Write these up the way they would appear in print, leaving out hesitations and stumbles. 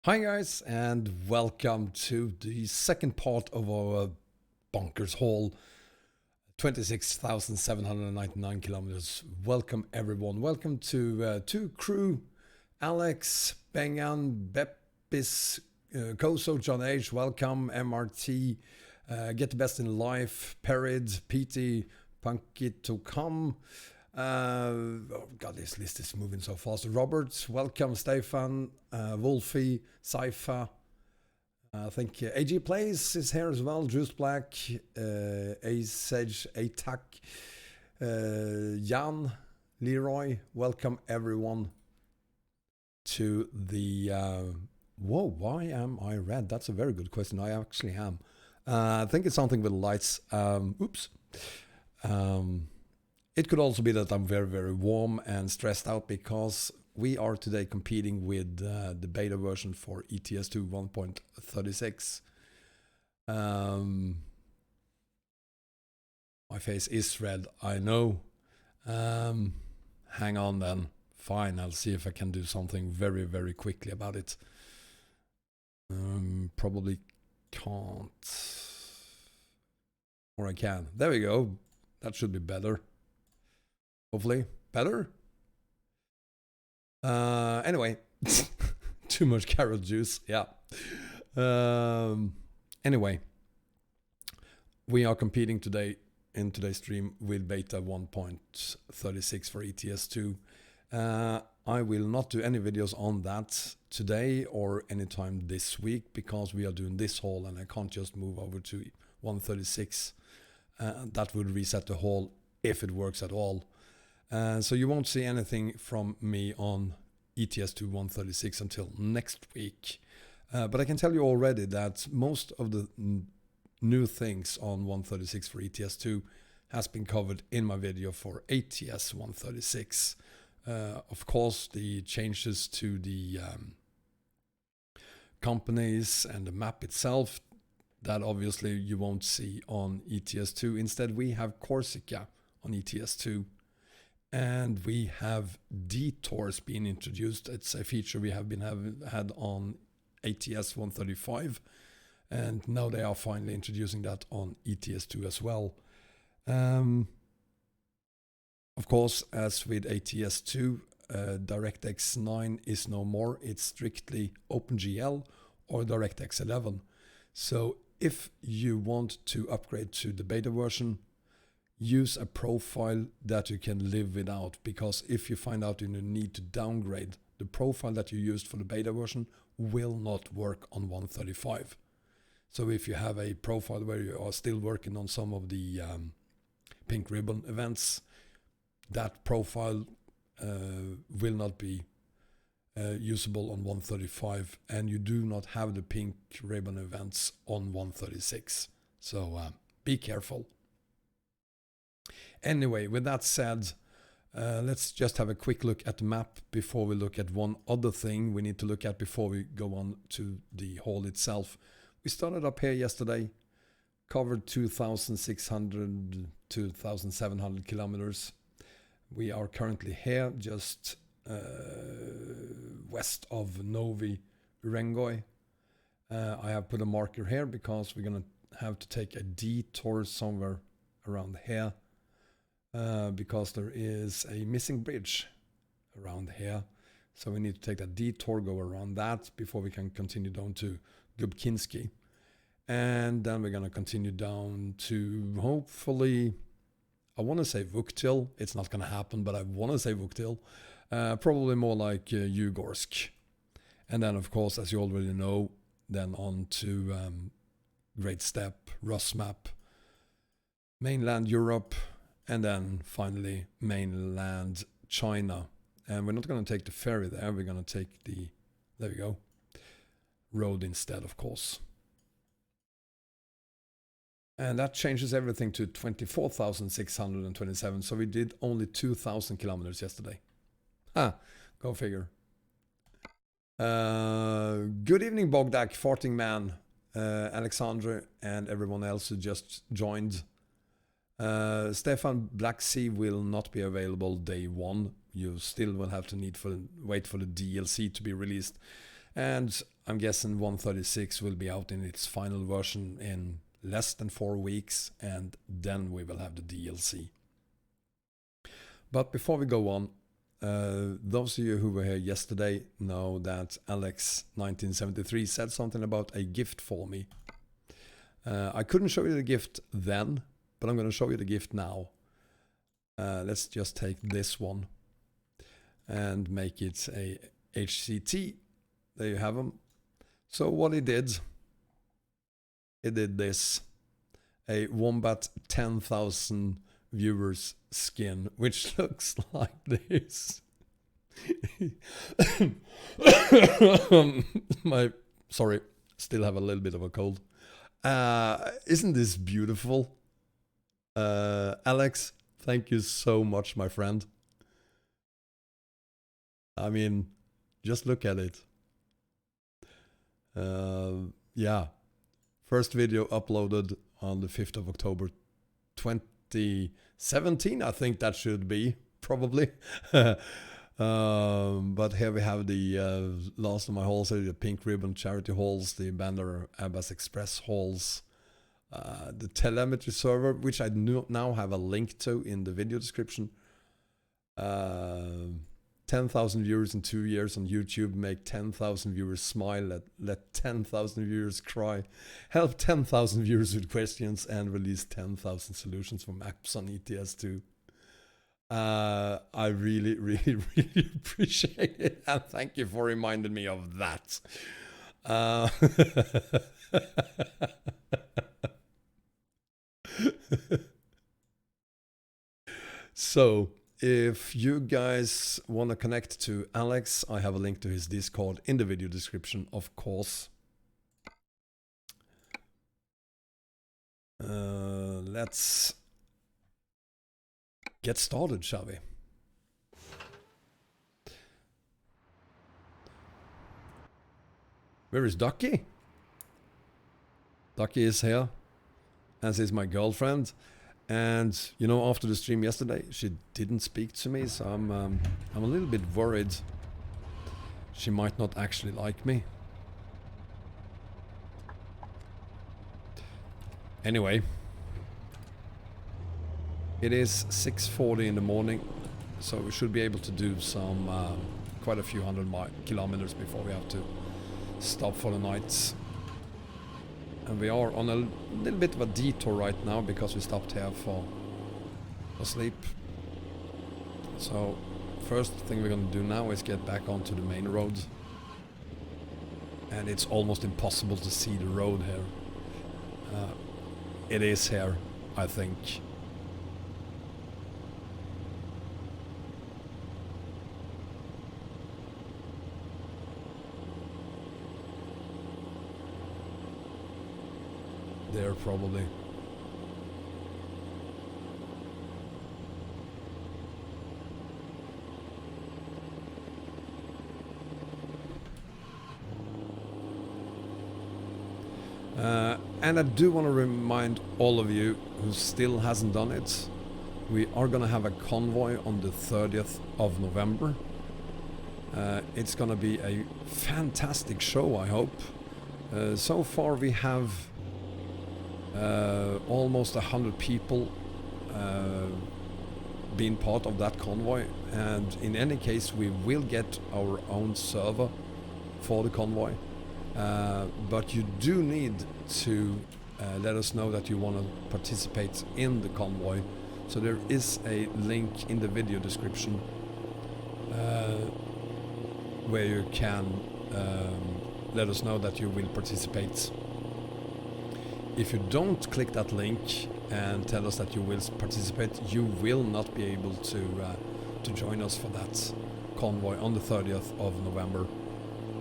Hi guys, and welcome to the second part of our bonkers haul. 26,799 kilometers. Welcome everyone. Welcome to crew, Alex, Bengan, Beppis, Koso, John H. Welcome, MRT, Get the Best in Life, Perid, PT, Punkito Come. Oh God, this list is moving so fast. Robert, welcome. Stefan, Wolfie, Saifa. I think AG Plays is here as well. Juice Black, Asage, Atak, Jan, Leroy. Welcome everyone to the. Whoa, why am I red? That's a very good question. I actually am. I think it's something with lights. Oops. It could also be that I'm very, very warm and stressed out because we are today competing with the beta version for ETS2 1.36. My face is red, I know. Hang on then. Fine, I'll see if I can do something very, very quickly about it. Probably can't. Or I can. There we go. That should be better. Hopefully better. Anyway, too much carrot juice. Yeah. Anyway, we are competing today in today's stream with beta 1.36 for ETS2. I will not do any videos on that today or anytime this week because we are doing this haul and I can't just move over to 136. That would reset the haul if it works at all. So you won't see anything from me on ETS2 136 until next week. But I can tell you already that most of the new things on 136 for ETS2 has been covered in my video for ATS 136. Of course, the changes to the companies and the map itself, that obviously you won't see on ETS2. Instead, we have Corsica on ETS2. And we have detours being introduced. It's a feature we have had on ATS 135, and now they are finally introducing that on ETS2 as well. Of course, as with ATS2, DirectX 9 is no more. It's strictly OpenGL or DirectX 11. So if you want to upgrade to the beta version, use a profile that you can live without, because if you find out you need to downgrade, the profile that you used for the beta version will not work on 135. So if you have a profile where you are still working on some of the pink ribbon events, that profile will not be usable on 135, and you do not have the pink ribbon events on 136. So be careful. Anyway, with that said, let's just have a quick look at the map before we look at one other thing we need to look at before we go on to the haul itself. We started up here yesterday, covered 2,600, 2,700 kilometers. We are currently here just west of Novi Urengoy. I have put a marker here because we're going to have to take a detour somewhere around here. Because there is a missing bridge around here. So we need to take that detour, go around that before we can continue down to Gubkinski. And then we're going to continue down to, hopefully, I want to say Vuktil. It's not going to happen, but I want to say Vuktil. Probably more like Yugorsk. And then, of course, as you already know, then on to Great Steppe, ROS map, mainland Europe, and then finally mainland China. And we're not going to take the ferry there, we're going to take the, there we go, road instead, of course. And that changes everything to 24,627, so we did only 2,000 kilometers yesterday. Go figure. Good evening, Bogdak, Farting Man, Alexandre, and everyone else who just joined. Stefan, Black Sea will not be available day one. You still will have to wait for the DLC to be released. And I'm guessing 136 will be out in its final version in less than 4 weeks, and then we will have the DLC. But before we go on, those of you who were here yesterday know that Alex1973 said something about a gift for me. I couldn't show you the gift then, but I'm going to show you the gift now. Let's just take this one and make it a HCT. There you have them. So what he did this. A Wombat 10,000 viewers skin, which looks like this. Sorry, still have a little bit of a cold. Isn't this beautiful? Alex, thank you so much, my friend. I mean, just look at it. Yeah, first video uploaded on the 5th of October 2017, I think that should be, probably. But here we have the last of my hauls, the pink ribbon charity hauls, the Banner Abbas Express hauls, the telemetry server, which I now have a link to in the video description. 10,000 viewers in 2 years on YouTube, make 10,000 viewers smile, let 10,000 viewers cry, help 10,000 viewers with questions, and release 10,000 solutions for maps on ETS2. I really, really, really appreciate it, and thank you for reminding me of that. So, if you guys want to connect to Alex, I have a link to his Discord in the video description, of course. Let's get started, shall we? Where is Ducky? Ducky is here, as is my girlfriend. And you know, after the stream yesterday, she didn't speak to me, so I'm a little bit worried she might not actually like me. Anyway, it is 6:40 in the morning, so we should be able to do some quite a few hundred kilometers before we have to stop for the night. And we are on a little bit of a detour right now because we stopped here for sleep. So first thing we're going to do now is get back onto the main road. And it's almost impossible to see the road here. It is here, I think. There, probably. And I do want to remind all of you who still hasn't done it, we are going to have a convoy on the 30th of November. It's going to be a fantastic show, I hope. So far we have almost 100 people being part of that convoy, and in any case we will get our own server for the convoy, but you do need to let us know that you want to participate in the convoy. So there is a link in the video description where you can let us know that you will participate. If you don't click that link and tell us that you will participate, you will not be able to join us for that convoy on the 30th of November.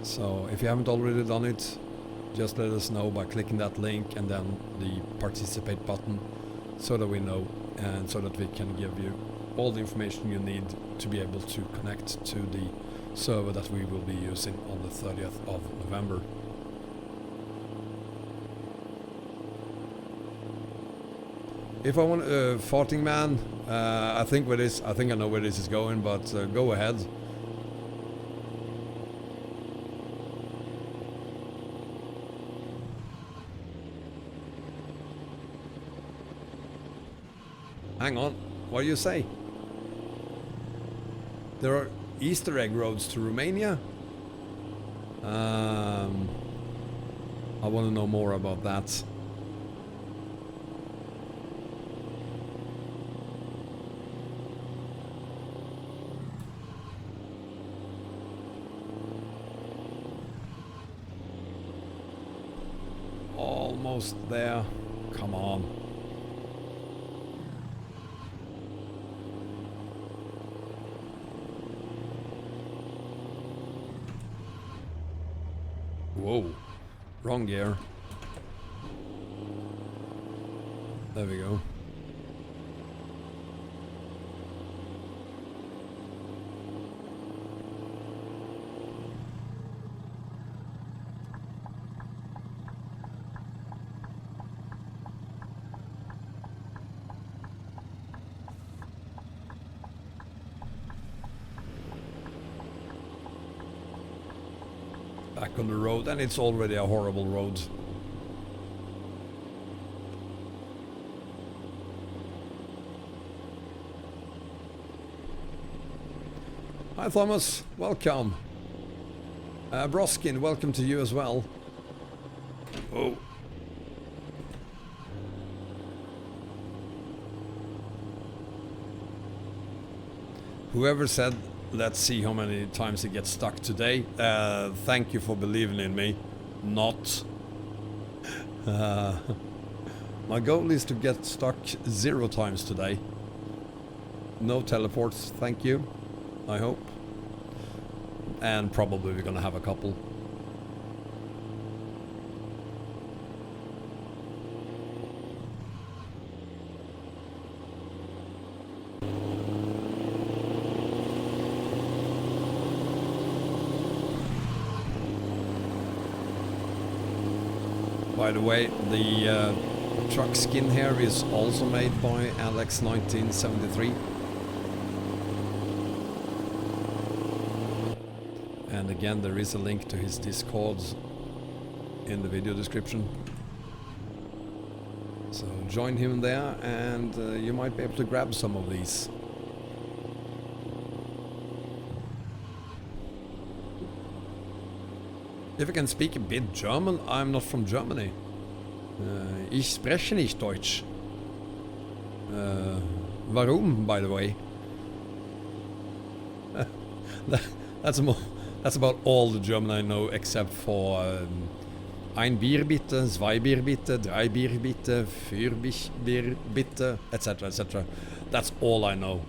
So if you haven't already done it, just let us know by clicking that link and then the participate button, so that we know and so that we can give you all the information you need to be able to connect to the server that we will be using on the 30th of November. If I want farting man, I think I know where this is going, but go ahead. hang on. What do you say? There are Easter egg roads to Romania? I want to know more about that. Almost there. Come on. Whoa. Wrong gear. There we go. Back on the road, and it's already a horrible road. Hi Thomas, welcome. Broskin, welcome to you as well. Oh. Whoever said, let's see how many times it gets stuck today, thank you for believing in me. Not. My goal is to get stuck 0 times today. No teleports, thank you. I hope. And probably we're gonna have a couple. By the way, the truck skin here is also made by Alex 1973. And again, there is a link to his Discord in the video description. So join him there and you might be able to grab some of these. If I can speak a bit German, I'm not from Germany. Ich spreche nicht Deutsch. Warum, by the way? That's about all the German I know, except for ein Bier bitte, zwei Bier bitte, drei Bier bitte, vier Bier bitte, etc., etc. That's all I know.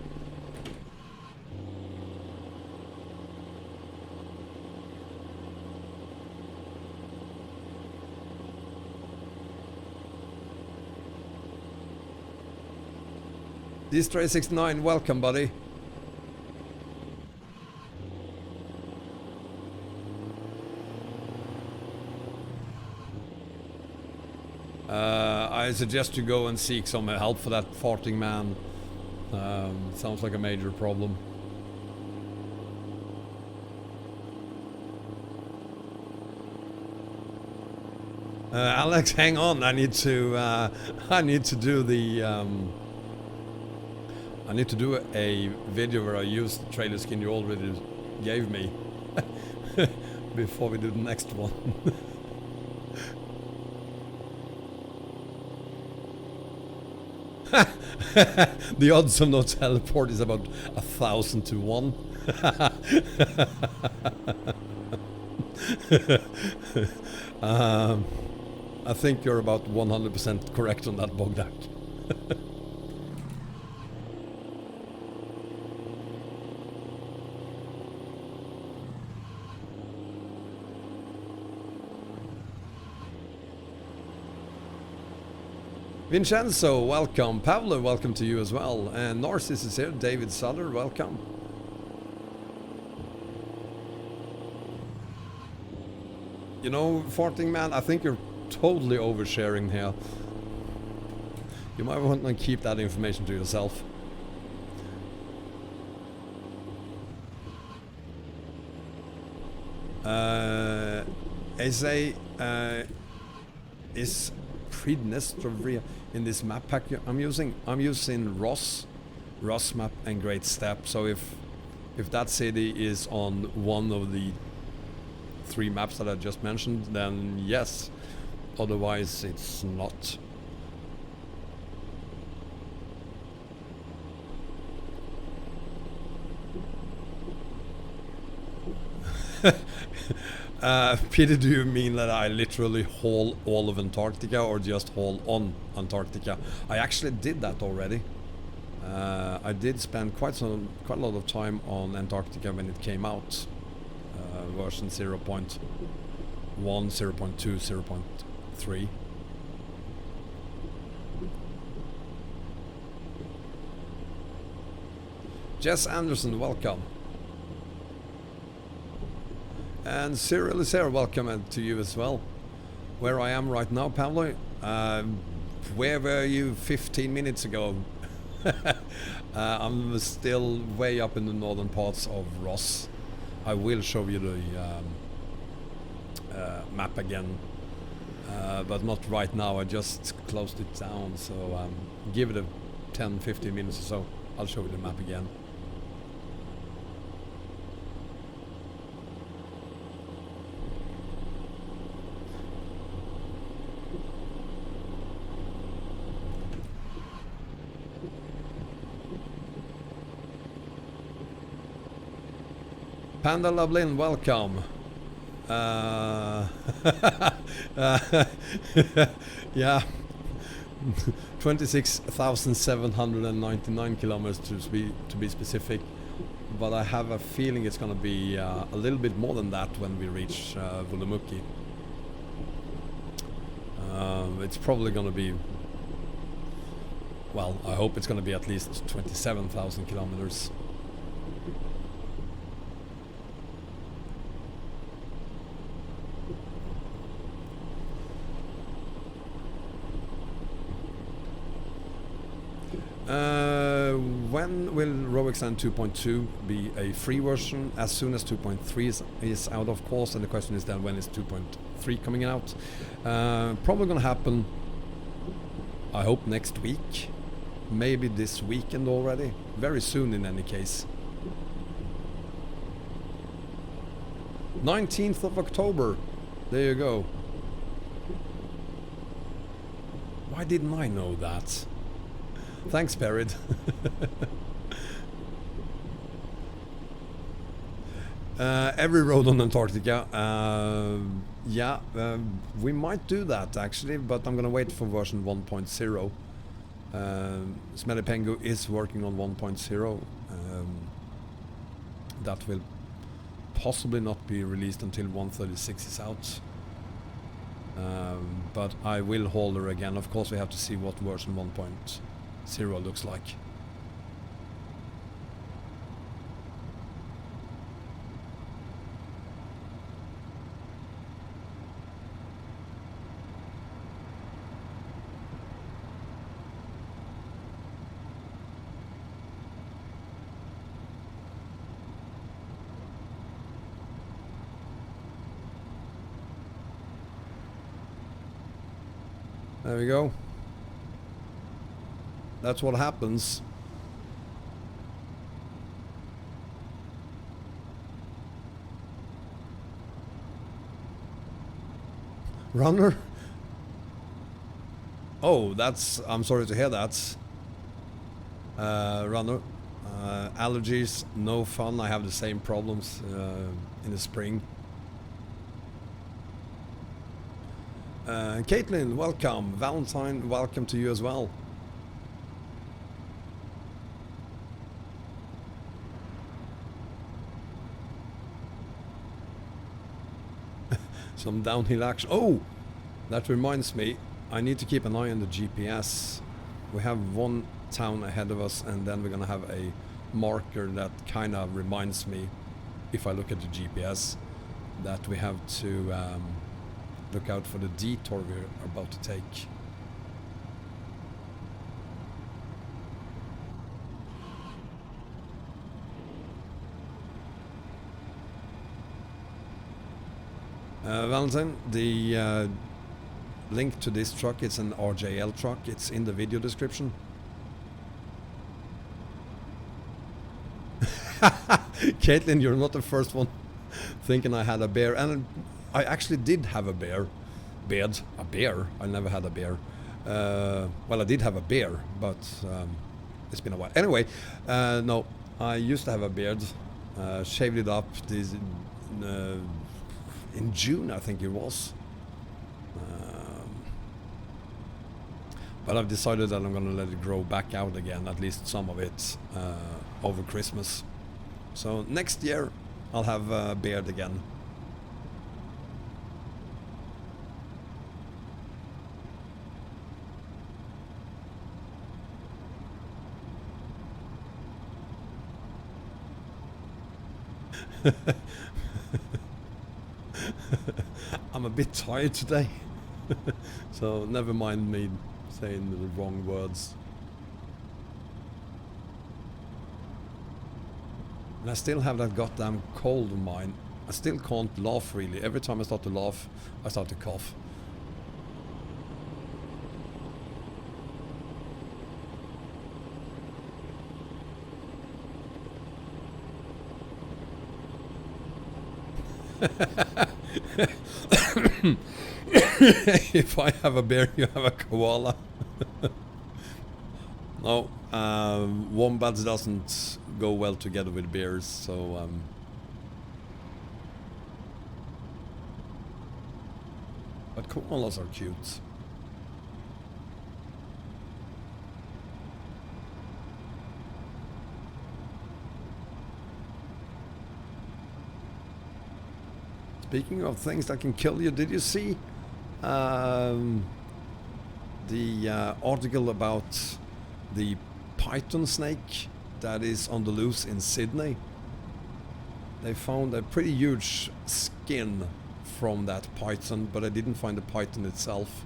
Dstray69, welcome, buddy. I suggest you go and seek some help for that farting man. Sounds like a major problem. Alex, hang on. I need to do the. I need to do a video where I use the trailer skin you already gave me before we do the next one. The odds of no teleport is about 1,000 to 1. I think you're about 100% correct on that, Bogdak. Vincenzo, welcome. Pavlo, welcome to you as well. And Narcissus is here. David Sutter, welcome. You know, farting man, I think you're totally oversharing here. You might want to keep that information to yourself. Pridnestrovia in this map pack I'm using. I'm using ROS map and Great Step. So if that city is on one of the 3 maps that I just mentioned, then yes. Otherwise, it's not. Peter, do you mean that I literally haul all of Antarctica or just haul on Antarctica? I actually did that already. I did spend quite a lot of time on Antarctica when it came out. Version 0.1, 0.2, 0.3. Jess Anderson, welcome. And Cyril is here, welcome to you as well. Where I am right now, Pavlo, where were you 15 minutes ago? I'm still way up in the northern parts of ROS. I will show you the map again, but not right now. I just closed it down, so give it a 10-15 minutes or so. I'll show you the map again. Panda Lovelin, welcome. Yeah, 26,799 kilometers to be specific, but I have a feeling it's going to be a little bit more than that when we reach Vulumuki. It's probably going to be, well, I hope it's going to be at least 27,000 kilometers. When will ROXN 2.2 be a free version? As soon as 2.3 is out, of course, and the question is then when is 2.3 coming out? Probably gonna happen, I hope, next week, maybe this weekend already, very soon in any case. 19th of October, there you go. Why didn't I know that? Thanks, Perid. Every road on Antarctica. Yeah, we might do that actually, but I'm gonna wait for version 1.0. Smelly Pengu is working on 1.0. That will possibly not be released until 1.36 is out. But I will hold her again. Of course, we have to see what version 1.0 looks like. There we go. That's what happens. Runner? Oh, that's... I'm sorry to hear that. Runner. Allergies, no fun. I have the same problems in the spring. Caitlin, welcome. Valentine, welcome to you as well. Some downhill action. Oh, that reminds me. I need to keep an eye on the GPS. We have one town ahead of us, and then we're gonna have a marker that kind of reminds me, if I look at the GPS, that we have to look out for the detour we're about to take. Valentine, the link to this truck. It's an RJL truck. It's in the video description. Caitlin, you're not the first one thinking I had a bear, and I actually did have a bear. A bear? I never had a bear. Well, I did have a bear, but it's been a while. Anyway, no, I used to have a beard. Shaved it up this, in June, I think it was. But I've decided that I'm gonna let it grow back out again, at least some of it, over Christmas. So next year I'll have a beard again. I'm a bit tired today, so never mind me saying the wrong words. And I still have that goddamn cold of mine. I still can't laugh really. Every time I start to laugh, I start to cough. If I have a bear, you have a koala. No, wombats doesn't go well together with bears, so but koalas are cute. Speaking of things that can kill you, did you see the article about the python snake that is on the loose in Sydney? They found a pretty huge skin from that python, but I didn't find the python itself.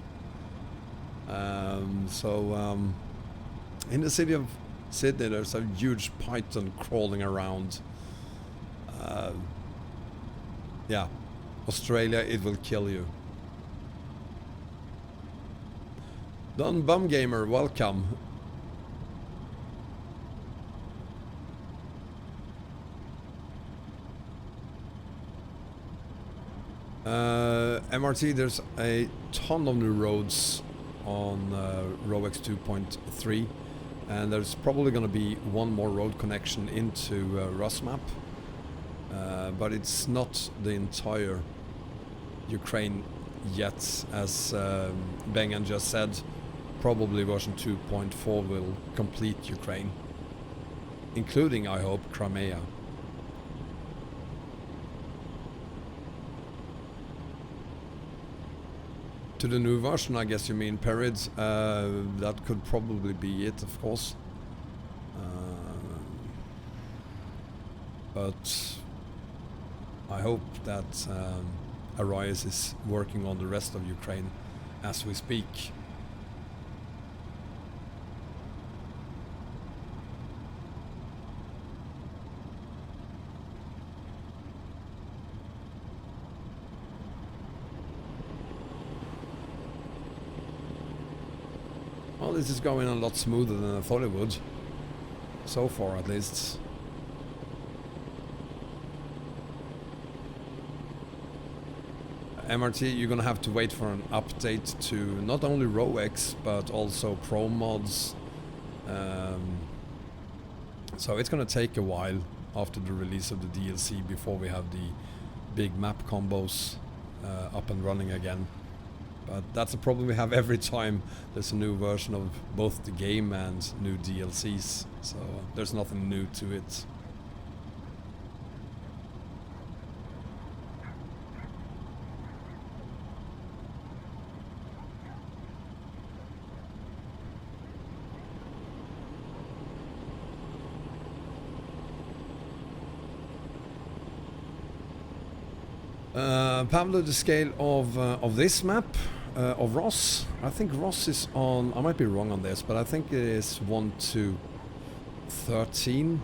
In the city of Sydney, there's a huge python crawling around. Yeah, Australia, it will kill you. Don Bum Gamer, welcome. MRT, there's a ton of new roads on ROX 2.3, and there's probably going to be one more road connection into ROS map, but it's not the entire Ukraine yet, as Bengan just said. Probably version 2.4 will complete Ukraine, including, I hope, Crimea. To the new version, I guess you mean, Perids. That could probably be it, of course. But I hope that ROS is working on the rest of Ukraine as we speak. Well, this is going a lot smoother than I thought it would. So far, at least. MRT, you're gonna have to wait for an update to not only ROX, but also Pro mods. So it's gonna take a while after the release of the DLC before we have the big map combos up and running again. But that's a problem we have every time there's a new version of both the game and new DLCs, so there's nothing new to it. Pablo, the scale of this map, of ROS, I think ROS is on, I might be wrong on this, but I think it is 1 to 13.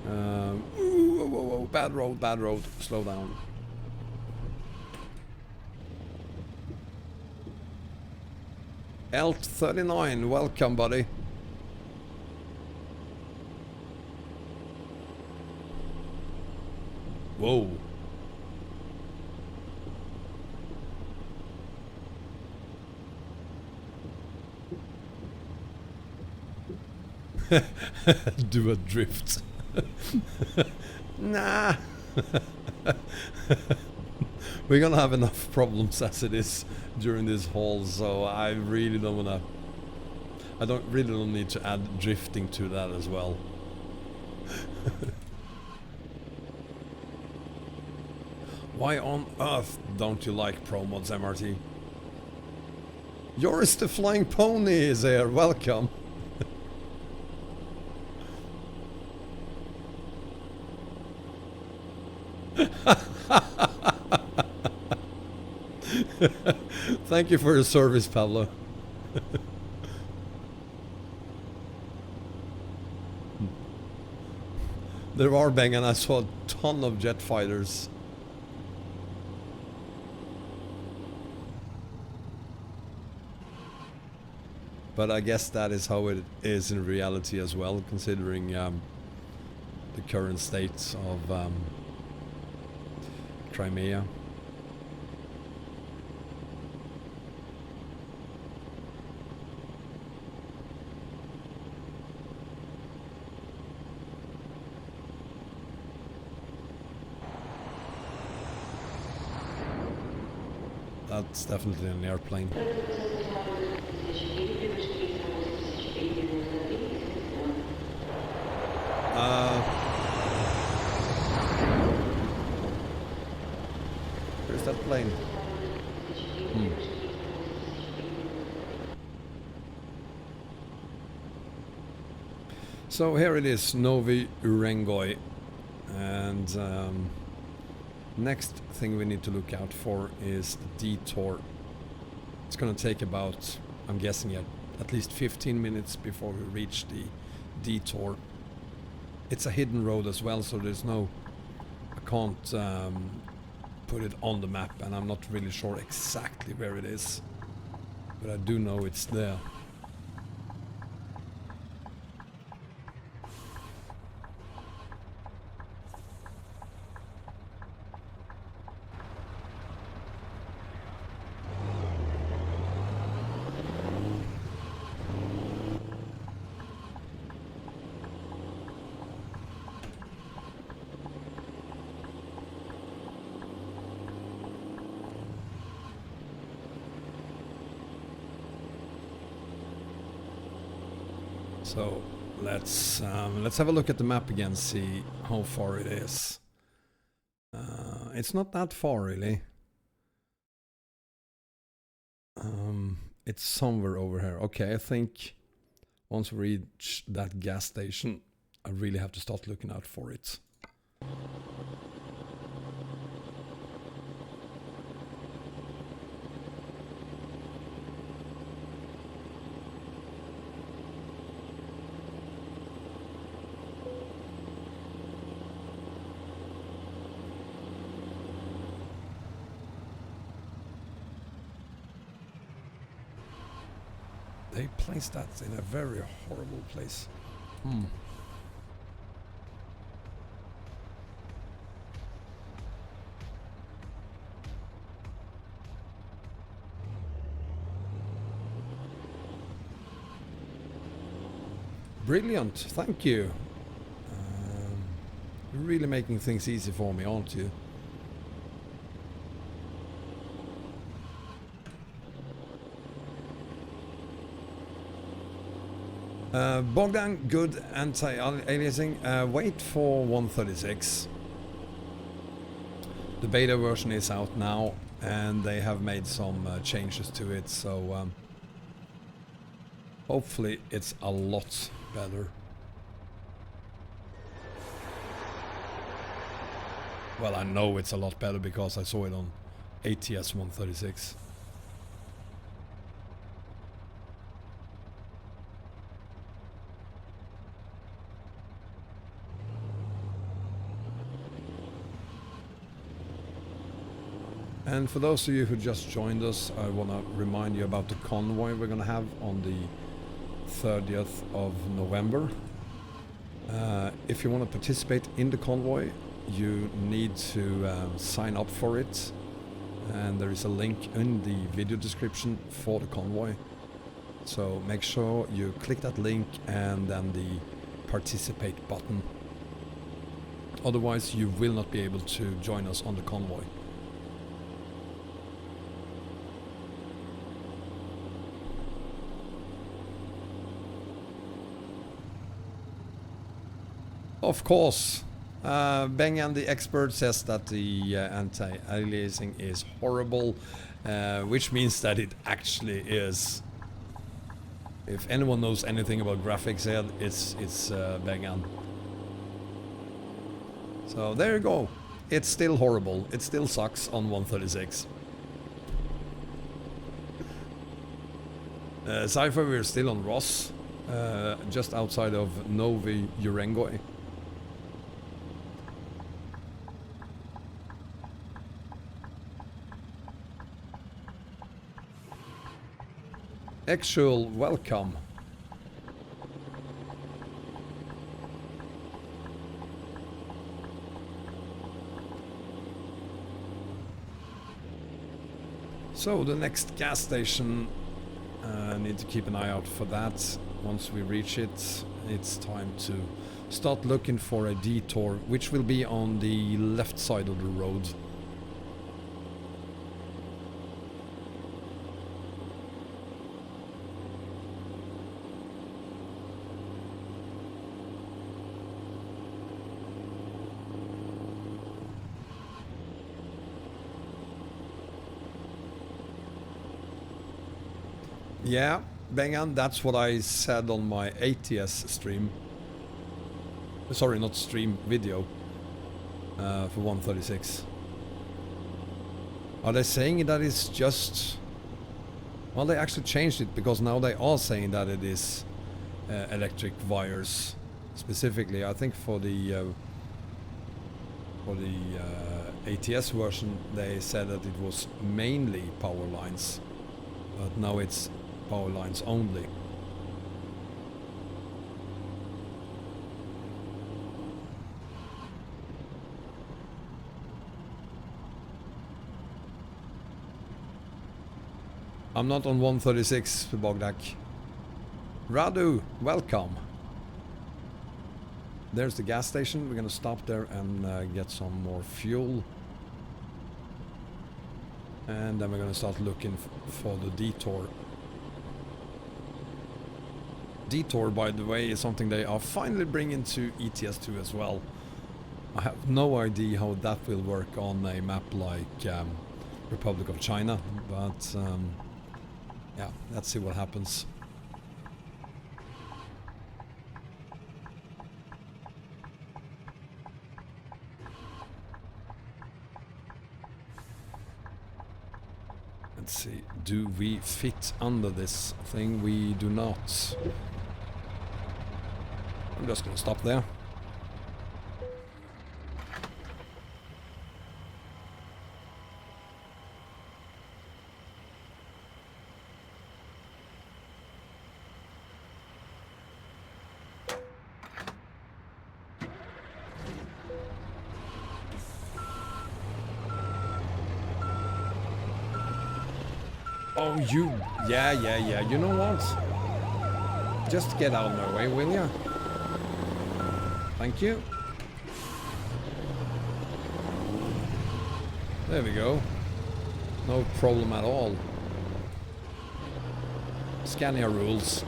Whoa, bad road, slow down. ETS2, welcome, buddy. Whoa. Do a drift. Nah. We're gonna have enough problems as it is during this haul, so I really don't wanna... I really don't need to add drifting to that as well. Why on earth don't you like Pro Mods, MRT? Yours the Flying Pony is here, welcome. Thank you for your service, Pablo. There are bang, and I saw a ton of jet fighters. But I guess that is how it is in reality as well, considering the current state of Crimea. That's definitely an airplane. Where's that plane? So here it is, Novi Urengoi, and next thing we need to look out for is the detour. It's gonna take about, I'm guessing, at least 15 minutes before we reach the detour. It's a hidden road as well, so there's no... I can't put it on the map, and I'm not really sure exactly where it is. But I do know it's there. So let's have a look at the map again, see how far it is. It's not that far really. It's somewhere over here. Okay, I think once we reach that gas station, I really have to start looking out for it. They placed that in a very horrible place. Brilliant, thank you. You're really making things easy for me, aren't you? Bogdan, good anti-aliasing. Wait for 136. The beta version is out now, and they have made some changes to it, so hopefully it's a lot better. Well, I know it's a lot better because I saw it on ETS136. And for those of you who just joined us, I want to remind you about the convoy we're going to have on the 30th of November. If you want to participate in the convoy, you need to sign up for it. And there is a link in the video description for the convoy. So make sure you click that link and then the participate button. Otherwise you will not be able to join us on the convoy. Of course, Bengan the expert says that the anti-aliasing is horrible, which means that it actually is. If anyone knows anything about graphics here, it's Bengan. So there you go. It's still horrible. It still sucks on 136. Sci-fi, we're still on ROS, just outside of Novi Urengoi. Actual welcome. So the next gas station, need to keep an eye out for that. Once we reach it, it's time to start looking for a detour, which will be on the left side of the road. Yeah, Bengan, that's what I said on my ATS stream. Sorry, not stream, video. For 136. Are they saying that it's just... Well, they actually changed it, because now they are saying that it is electric wires. Specifically, I think for the ATS version, they said that it was mainly power lines. But now it's power lines only. I'm not on 136, Bogdak. Radu, welcome. There's the gas station. We're gonna stop there and get some more fuel. And then we're gonna start looking for the detour. Detour, by the way, is something they are finally bringing to ETS2 as well. I have no idea how that will work on a map like Republic of China, but yeah, let's see what happens. Let's see, do we fit under this thing? We do not. I'm just gonna stop there. Oh, you... Yeah, you know what? Just get out of my way, will ya? Thank you. There we go. No problem at all. Scania rules.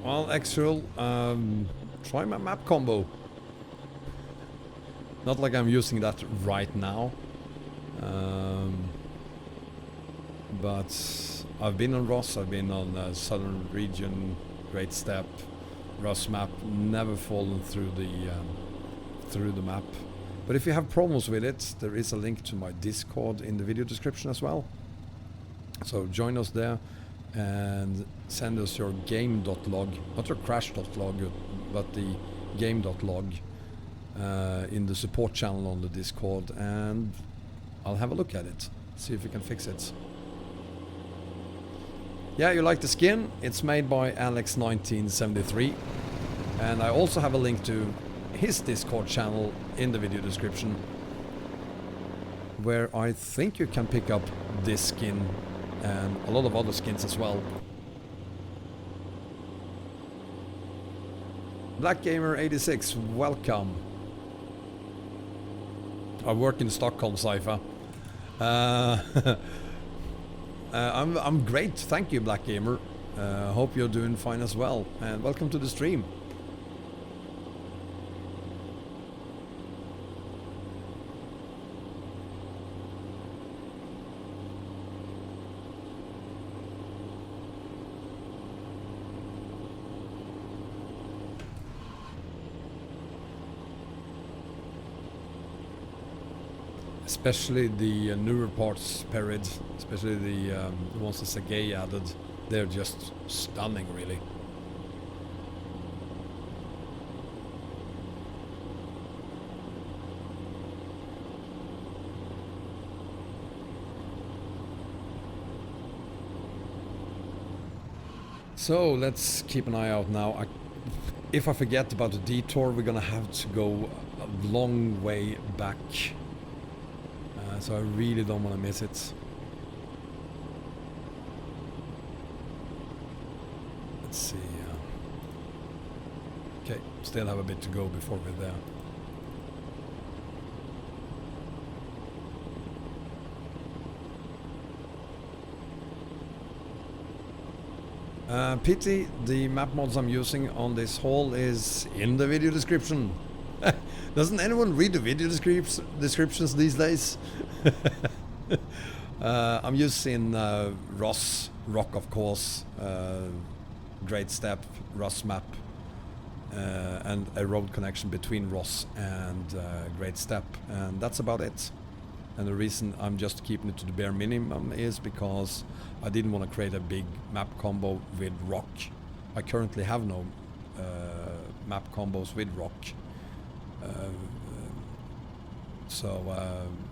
Well, actual, try my map combo. Not like I'm using that right now. But I've been on ROS, I've been on Southern Region, Great Step, ROS map, never fallen through the map. But if you have problems with it, there is a link to my Discord in the video description as well. So join us there and send us your game.log, not your crash.log, but the game.log in the support channel on the Discord, and I'll have a look at it, see if we can fix it. Yeah, you like the skin? It's made by Alex1973, and I also have a link to his Discord channel in the video description, where I think you can pick up this skin and a lot of other skins as well. BlackGamer86, welcome. I work in Stockholm, Cypher. I'm great, thank you, BlackGamer. Hope you're doing fine as well, and welcome to the stream. Especially the newer parts, Perid, especially the ones that Sergei added, they're just stunning, really. So let's keep an eye out now. If I forget about the detour, we're gonna have to go a long way back. So I really don't want to miss it. Let's see. Okay, still have a bit to go before we're there. Pity, the map mods I'm using on this haul is in the video description. Doesn't anyone read the video descriptions these days? I'm using ROS, ROC of course, Great Step, ROS map, and a road connection between ROS and Great Step, and that's about it. And the reason I'm just keeping it to the bare minimum is because I didn't want to create a big map combo with ROC. I currently have no map combos with ROC.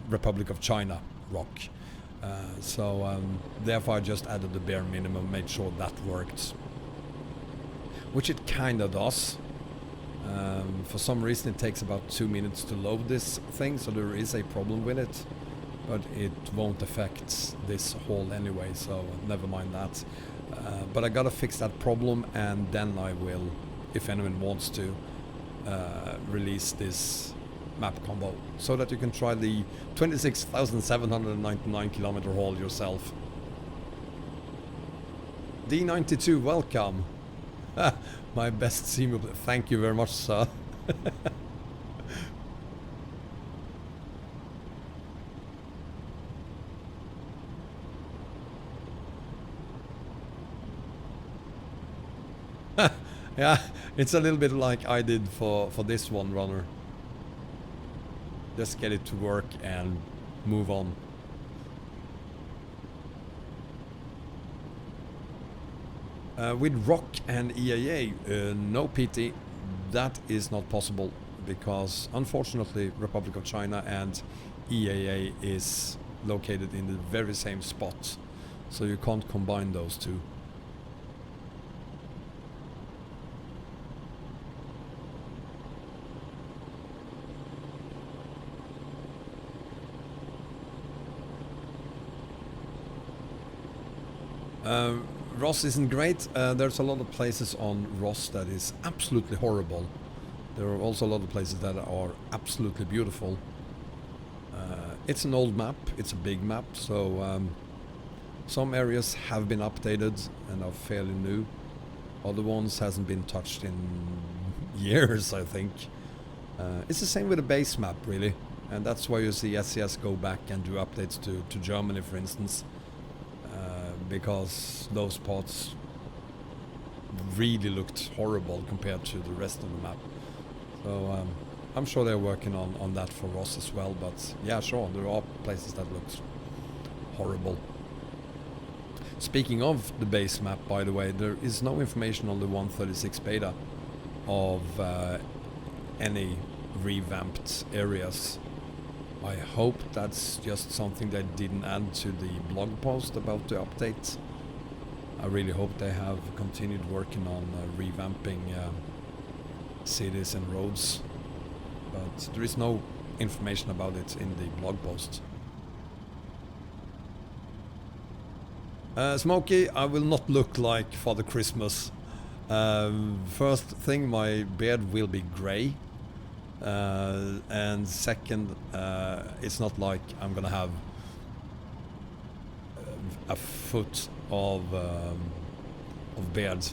Republic of China ROC. Therefore I just added the bare minimum, made sure that worked. Which it kinda does. For some reason it takes about 2 minutes to load this thing, so there is a problem with it. But it won't affect this haul anyway, so never mind that. But I gotta fix that problem, and then I will, if anyone wants to, release this map combo so that you can try the 26,799 kilometer haul yourself. D92, welcome. My best seam. Thank you very much, sir. Yeah, it's a little bit like I did for this one, runner. Just get it to work and move on. With ROC and EAA, no PT, that is not possible, because unfortunately Republic of China and EAA is located in the very same spot, so you can't combine those two. ROS isn't great. There's a lot of places on ROS that is absolutely horrible. There are also a lot of places that are absolutely beautiful. It's an old map, it's a big map, so some areas have been updated and are fairly new. Other ones hasn't been touched in years, I think. It's the same with the base map, really. And that's why you see SCS go back and do updates to Germany, for instance. Because those parts really looked horrible compared to the rest of the map. So I'm sure they're working on that for ROS as well, but yeah, sure, there are places that look horrible. Speaking of the base map, by the way, there is no information on the 136 beta of any revamped areas. I hope that's just something they didn't add to the blog post about the update. I really hope they have continued working on revamping cities and roads, but there is no information about it in the blog post. Smokey, I will not look like Father Christmas. First thing, my beard will be grey. And second, it's not like I'm gonna have a foot of beard.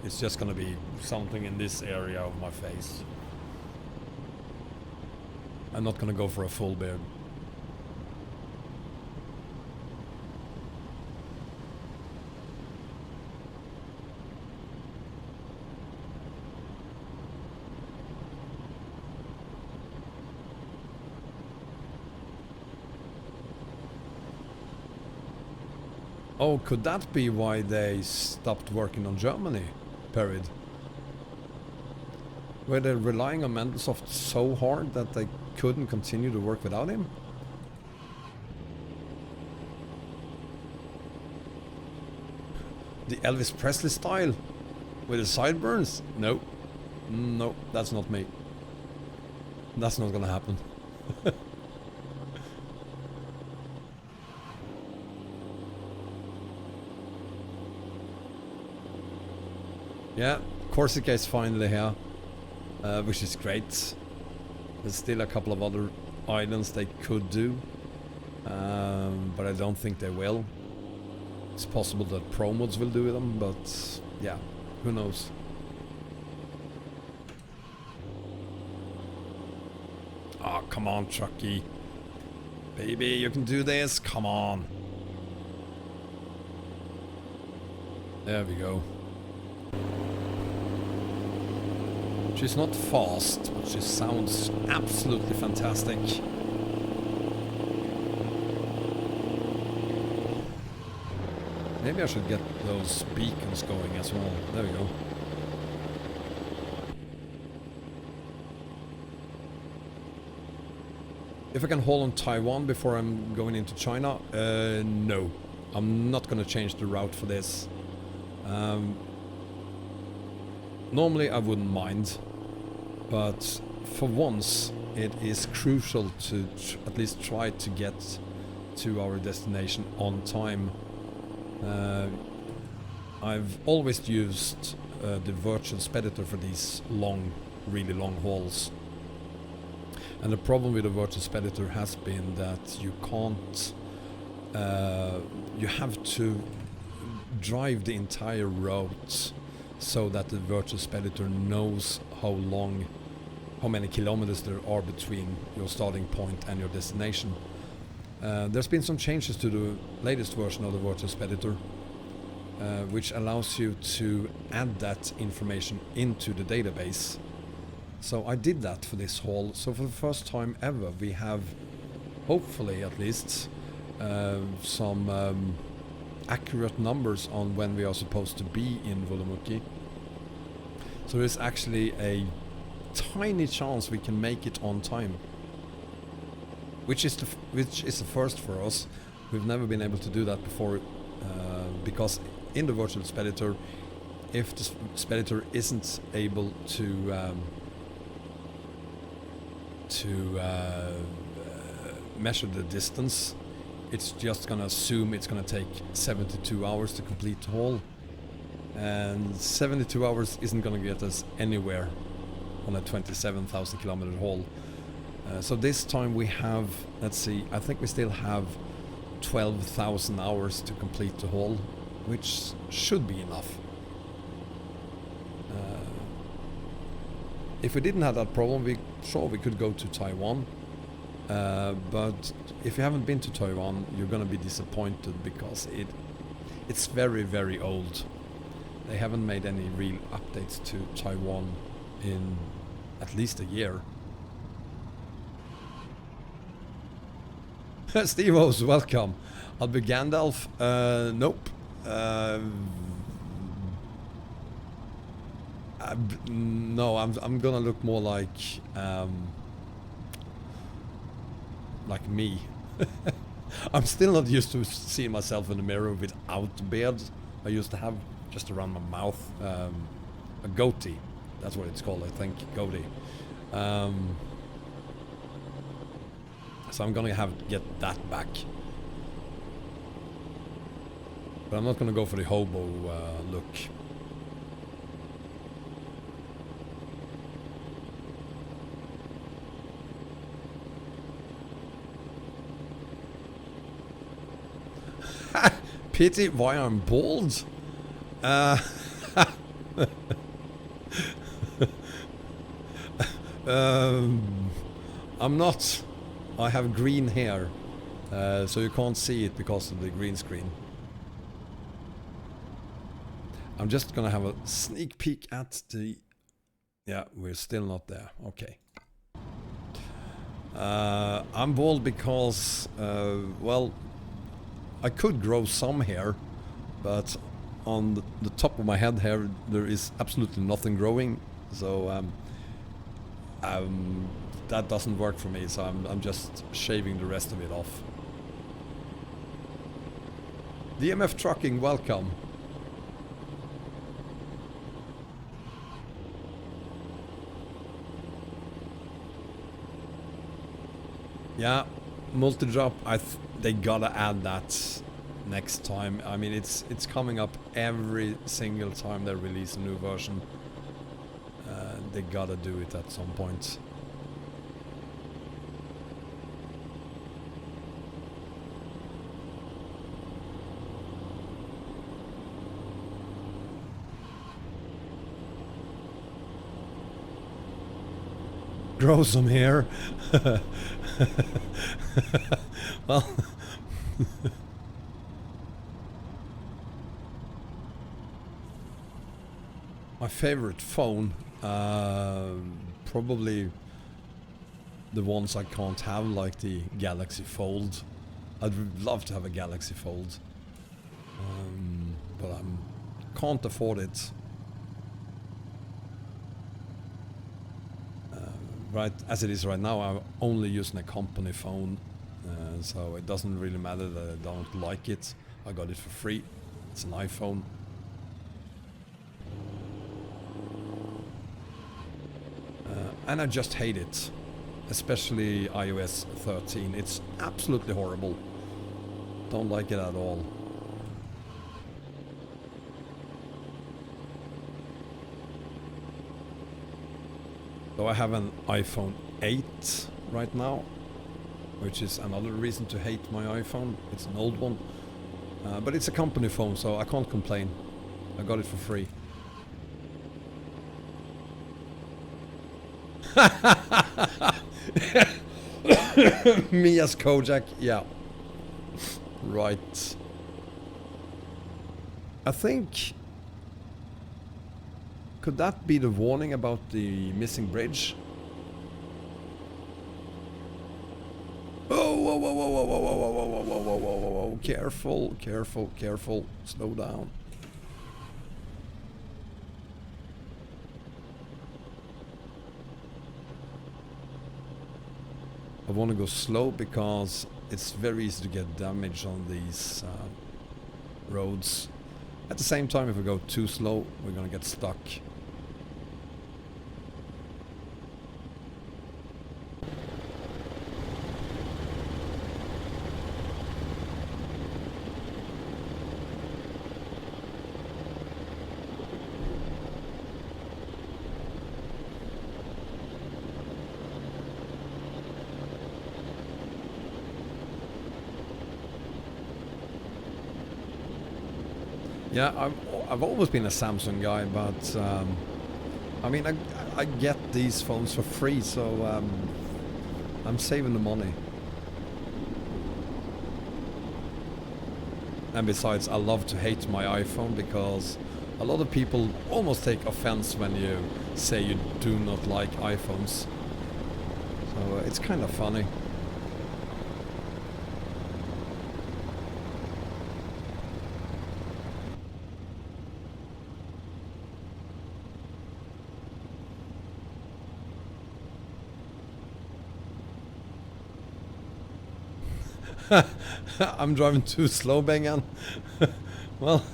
It's just gonna be something in this area of my face. I'm not gonna go for a full beard. Oh, could that be why they stopped working on Germany, period? Were they relying on Mendelsoft so hard that they couldn't continue to work without him? The Elvis Presley style? With the sideburns? No. No, that's not me. That's not gonna happen. Yeah, Corsica is finally here, which is great. There's still a couple of other islands they could do, but I don't think they will. It's possible that Pro Mods will do them, but yeah, who knows. Oh, come on, Chucky. Baby, you can do this, come on. There we go. She's not fast, but she sounds absolutely fantastic. Maybe I should get those beacons going as well. There we go. If I can hold on Taiwan before I'm going into China, no. I'm not gonna change the route for this. Normally I wouldn't mind, but for once it is crucial to at least try to get to our destination on time. I've always used the virtual speditor for these long, really long hauls. And the problem with the virtual speditor has been that you can't, you have to drive the entire route so that the virtual speditor knows how many kilometers there are between your starting point and your destination. There's been some changes to the latest version of the virtual speditor, which allows you to add that information into the database. So I did that for this haul. So for the first time ever, we have, hopefully at least, some accurate numbers on when we are supposed to be in Woolloomookee. So there's actually a tiny chance we can make it on time, which is the first for us. We've never been able to do that before, because in the virtual speditor, if the speditor isn't able to measure the distance, it's just gonna assume it's gonna take 72 hours to complete the haul, and 72 hours isn't gonna get us anywhere on a 27,000 kilometer haul. So this time we have, let's see, I think we still have 12,000 hours to complete the haul, which should be enough. If we didn't have that problem, we could go to Taiwan. But if you haven't been to Taiwan, you're gonna be disappointed because it's very, very old. They haven't made any real updates to Taiwan in at least a year. Steve-O's, welcome. I'll be Gandalf. Nope. No, I'm gonna look more like me. I'm still not used to seeing myself in the mirror without beard. I used to have just around my mouth a goatee. That's what it's called, I think, goatee. So I'm gonna get that back. But I'm not gonna go for the hobo look. Pity why I'm bald? I'm not. I have green hair, so you can't see it because of the green screen. I'm just gonna have a sneak peek at the... Yeah, we're still not there. Okay. I'm bald because, well, I could grow some hair, but on the top of my head here there is absolutely nothing growing, so that doesn't work for me, so I'm just shaving the rest of it off. DMF Trucking, welcome. Yeah, multi-drop, they gotta add that next time. I mean, it's coming up every single time they release a new version. They gotta do it at some point. Grow some hair. Well, my favorite phone, probably the ones I can't have, like the Galaxy Fold. I'd love to have a Galaxy Fold, but I can't afford it. Right, as it is right now, I'm only using a company phone, so it doesn't really matter that I don't like it. I got it for free. It's an iPhone. And I just hate it, especially iOS 13. It's absolutely horrible. Don't like it at all. So I have an iPhone 8 right now, which is another reason to hate my iPhone. It's an old one, but it's a company phone, so I can't complain. I got it for free. Me as Kojak, yeah. Right. I think... Could that be the warning about the missing bridge? Oh, whoa, whoa, whoa, whoa, whoa, whoa, whoa, whoa, whoa, whoa, whoa, whoa, whoa, careful, careful, careful, slow down. I want to go slow because it's very easy to get damage on these roads. At the same time, if we go too slow, we're gonna get stuck. Yeah, I've always been a Samsung guy, but I mean, I get these phones for free, so I'm saving the money. And besides, I love to hate my iPhone because a lot of people almost take offense when you say you do not like iPhones. So it's kind of funny. I'm driving too slow, Bengan. Well,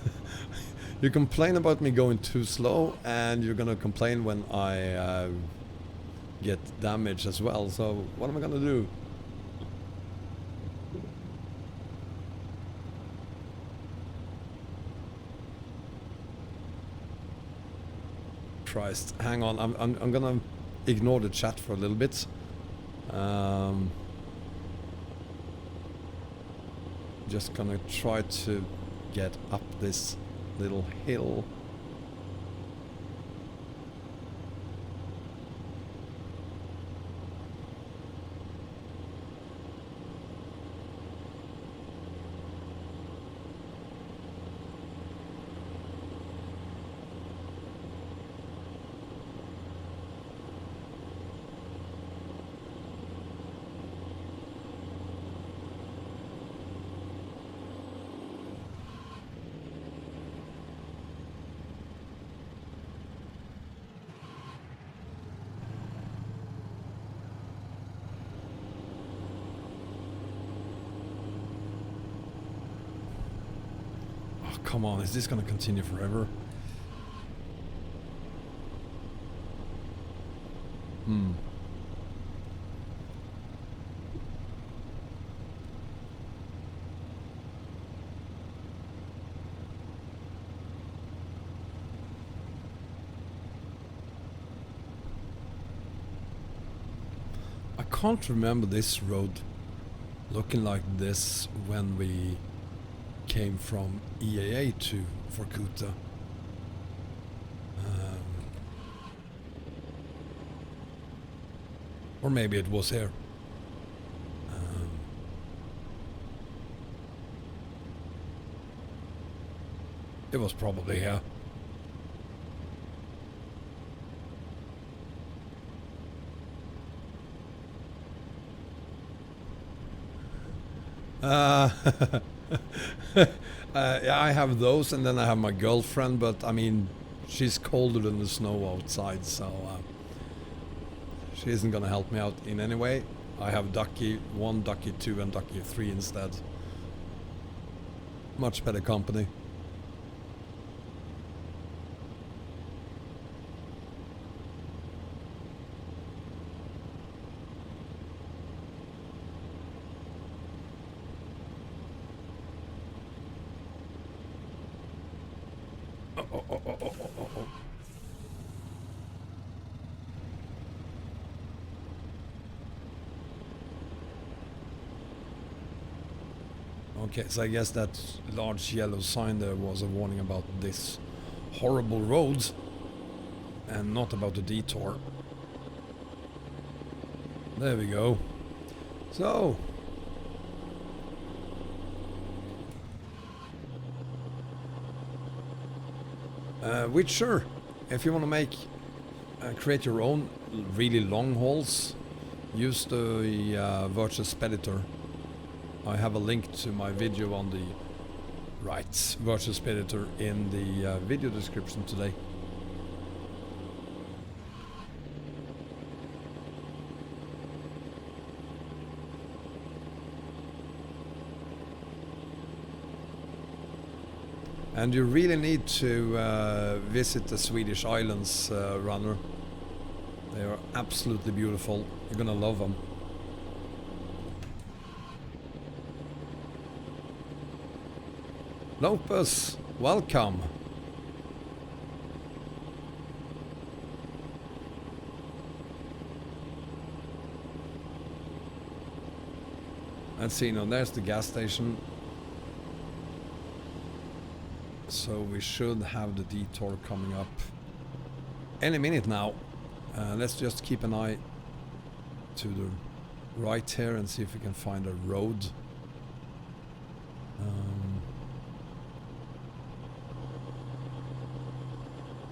you complain about me going too slow, and you're gonna complain when I get damage as well. So what am I gonna do? Christ, hang on. I'm gonna ignore the chat for a little bit. Just gonna try to get up this little hill. Come on, is this gonna continue forever? I can't remember this road looking like this when we came from EAA to Vorkuta. Or maybe it was here. It was probably here. Yeah, I have those, and then I have my girlfriend, but I mean, she's colder than the snow outside, so she isn't gonna help me out in any way. I have Ducky 1, Ducky 2 and Ducky 3 instead. Much better company. Okay, so I guess that large yellow sign there was a warning about this horrible road and not about the detour. There we go. So, Witcher, if you want to make create your own really long hauls, use the virtual speditor. I have a link to my video on the right virtual speditor in the video description today. And you really need to visit the Swedish islands, runner. They are absolutely beautiful. You're gonna love them. Lopez, welcome. Let's see, now there's the gas station. So we should have the detour coming up any minute now. Let's just keep an eye to the right here and see if we can find a road.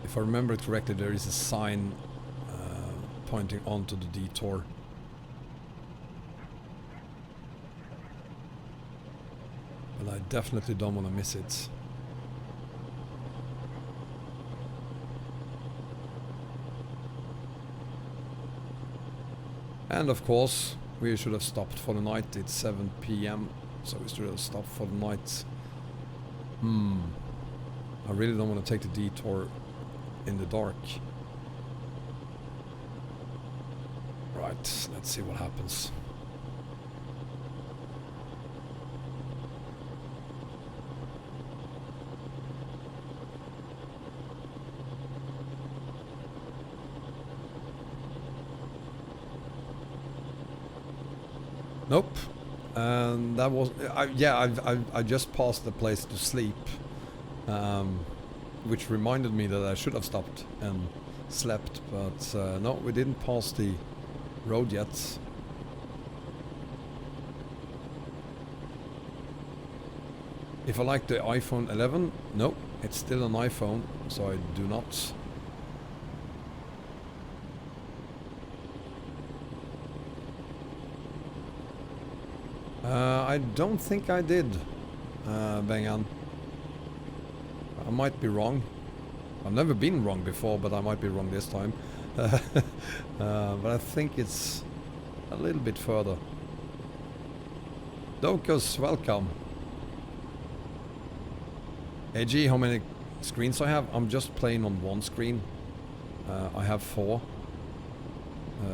If I remember it correctly, there is a sign pointing onto the detour. But I definitely don't want to miss it. And of course, we should have stopped for the night. It's 7 PM so we should stop for the night. I really don't want to take the detour in the dark. Right, let's see what happens. Nope. And that was I just passed the place to sleep, which reminded me that I should have stopped and slept, but no, we didn't pass the road yet. If I like the iPhone 11, no, it's still an iPhone, so I do not. I don't think I did, Bengan. I might be wrong. I've never been wrong before, but I might be wrong this time. But I think it's a little bit further. Dokus, welcome. Hey G, how many screens I have? I'm just playing on one screen. I have 4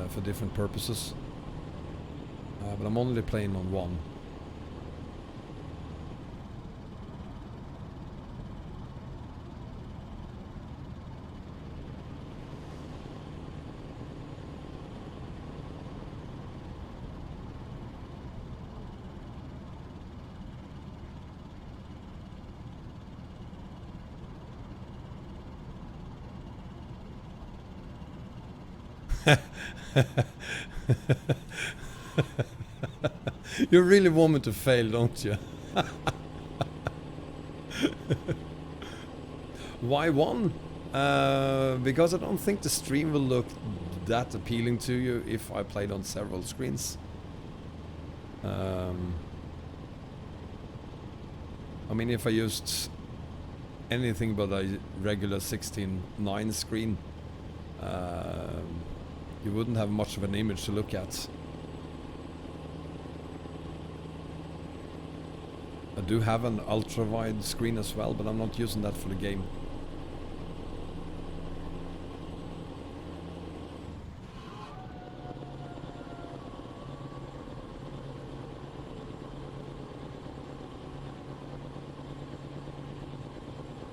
for different purposes. But I'm only playing on one. You really want me to fail, don't you? Why one? Because I don't think the stream will look that appealing to you if I played on several screens. I mean, if I used anything but a regular 16:9 screen, you wouldn't have much of an image to look at. I do have an ultra-wide screen as well, but I'm not using that for the game.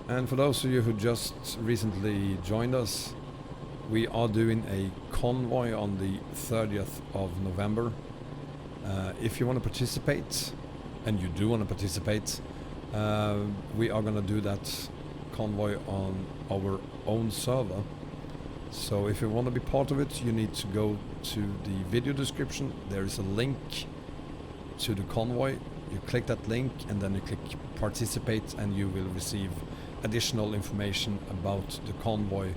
And for those of you who just recently joined us, we are doing a convoy on the 30th of November. If you want to participate, and you do want to participate, we are going to do that convoy on our own server. So if you want to be part of it, you need to go to the video description. There is a link to the convoy. You click that link and then you click participate, and you will receive additional information about the convoy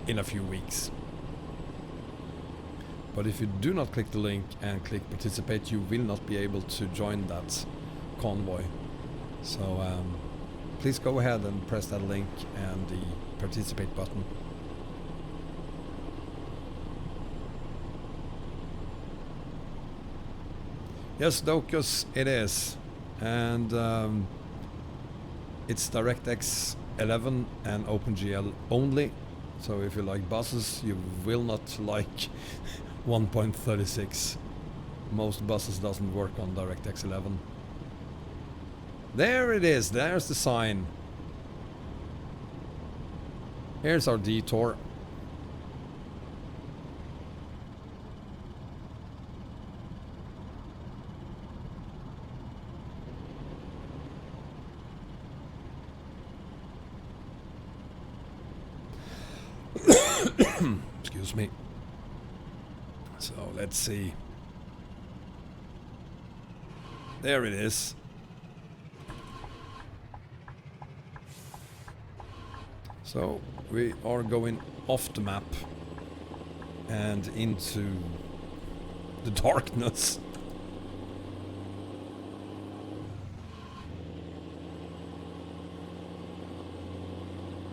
in a few weeks. But if you do not click the link and click participate, you will not be able to join that convoy. So please go ahead and press that link and the participate button. Yes, Dokus, it is. And it's DirectX 11 and OpenGL only. So if you like buses, you will not like 1.36. Most buses doesn't work on DirectX 11. There it is, there's the sign. Here's our detour. Excuse me. So let's see. There it is. So we are going off the map and into the darkness.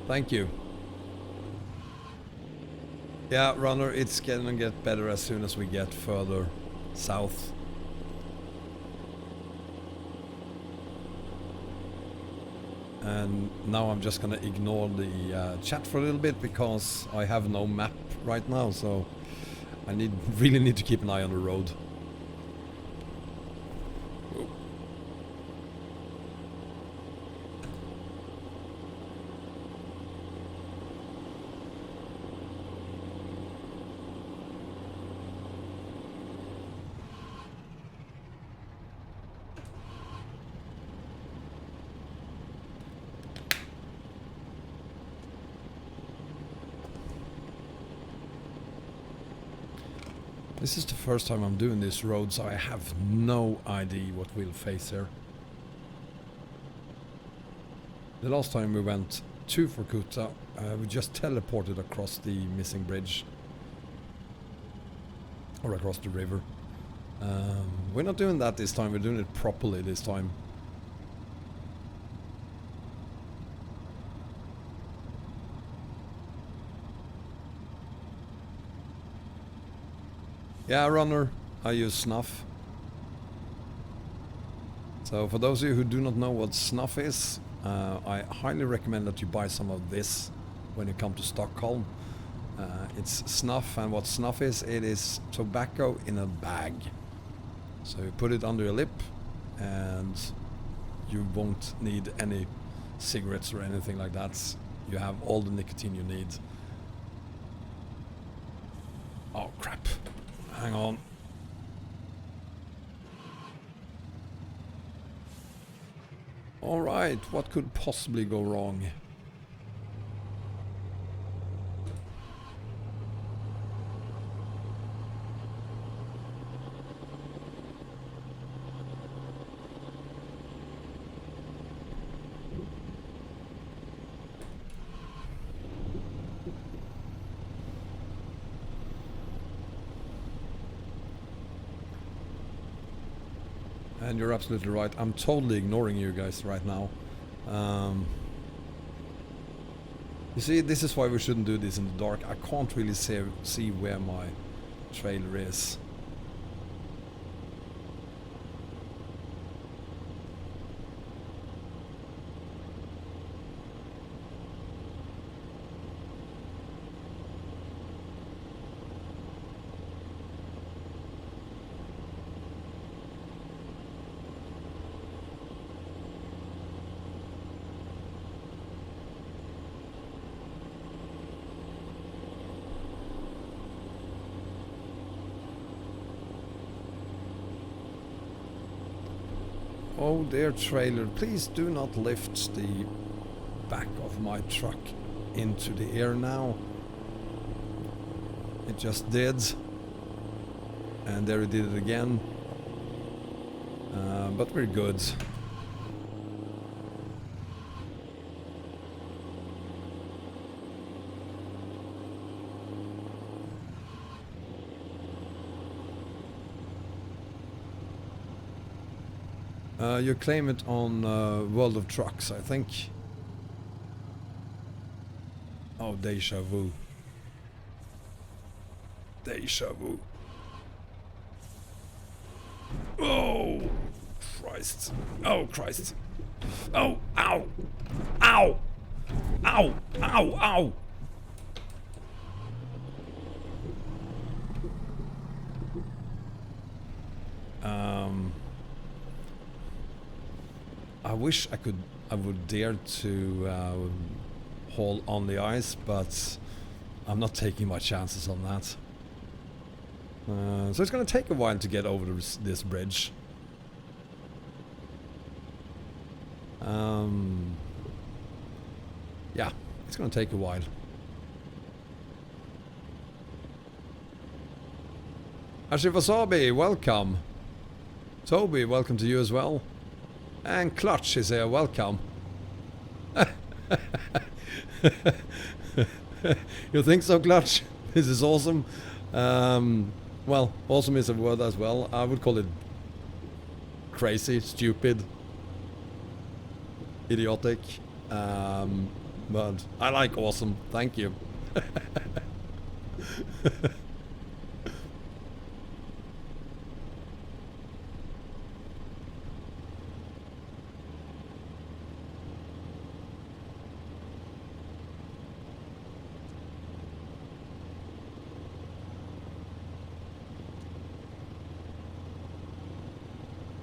Thank you. Yeah, runner, it's gonna get better as soon as we get further south. And now I'm just gonna ignore the chat for a little bit because I have no map right now, so I really need to keep an eye on the road. This is the first time I'm doing this road, so I have no idea what we'll face here. The last time we went to Vorkuta, we just teleported across the missing bridge. Or across the river. We're not doing that this time, we're doing it properly this time. Yeah, runner, I use snuff. So for those of you who do not know what snuff is, I highly recommend that you buy some of this when you come to Stockholm. It's snuff, and what snuff is, it is tobacco in a bag. So you put it under your lip and you won't need any cigarettes or anything like that. You have all the nicotine you need. Oh crap. Hang on. Alright, what could possibly go wrong? And you're absolutely right. I'm totally ignoring you guys right now. You see, this is why we shouldn't do this in the dark. I can't really see where my trailer is. Oh dear trailer, please do not lift the back of my truck into the air now. It just did. And there it did it again. But we're good. You claim it on World of Trucks, I think. Oh, deja vu. Deja vu. Oh, Christ. Oh, Christ. Oh, ow. Ow. Ow. Ow. Ow. I wish I would dare to haul on the ice, but I'm not taking my chances on that. So it's going to take a while to get over this bridge. Yeah, it's going to take a while. Ashivasabi, welcome. Toby, welcome to you as well. And Clutch is here, welcome. You think so, Clutch? This is awesome. Well, awesome is a word as well. I would call it crazy, stupid, idiotic. But I like awesome, thank you.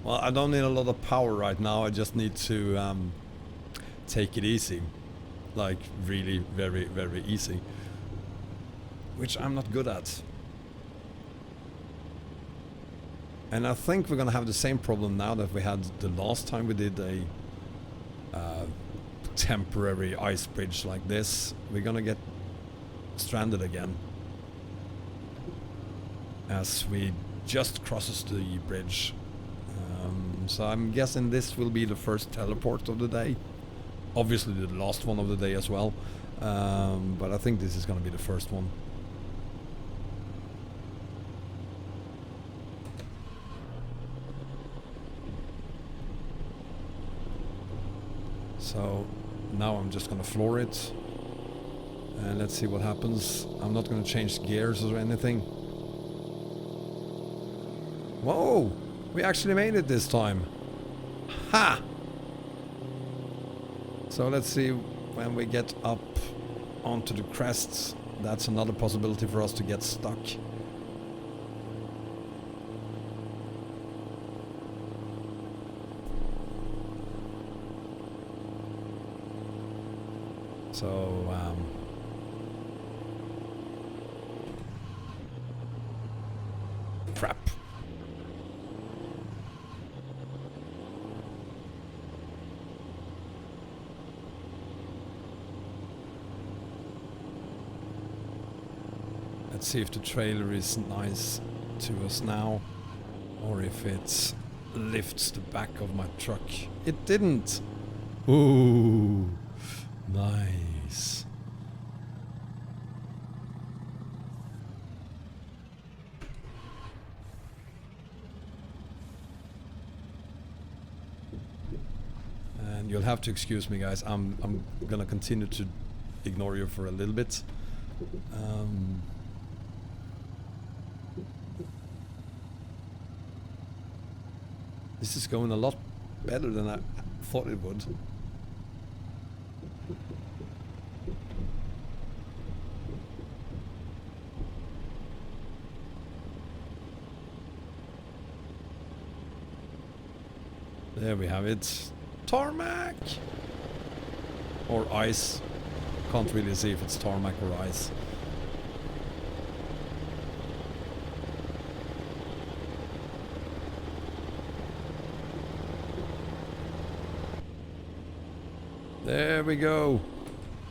Well, I don't need a lot of power right now. I just need to take it easy. Like, really, very, very easy. Which I'm not good at. And I think we're gonna have the same problem now that we had the last time we did a temporary ice bridge like this. We're gonna get stranded again. As we just crosses the bridge. So I'm guessing this will be the first teleport of the day. Obviously the last one of the day as well. But I think this is gonna be the first one. So now I'm just gonna floor it. And let's see what happens. I'm not gonna change gears or anything. Whoa! We actually made it this time. Ha! So let's see when we get up onto the crests. That's another possibility for us to get stuck. So, crap. Let's see if the trailer is nice to us now, or if it lifts the back of my truck. It didn't! Ooh, nice. And you'll have to excuse me, guys. I'm gonna continue to ignore you for a little bit. This is going a lot better than I thought it would. There we have it. Tarmac! Or ice. Can't really see if it's tarmac or ice. There we go.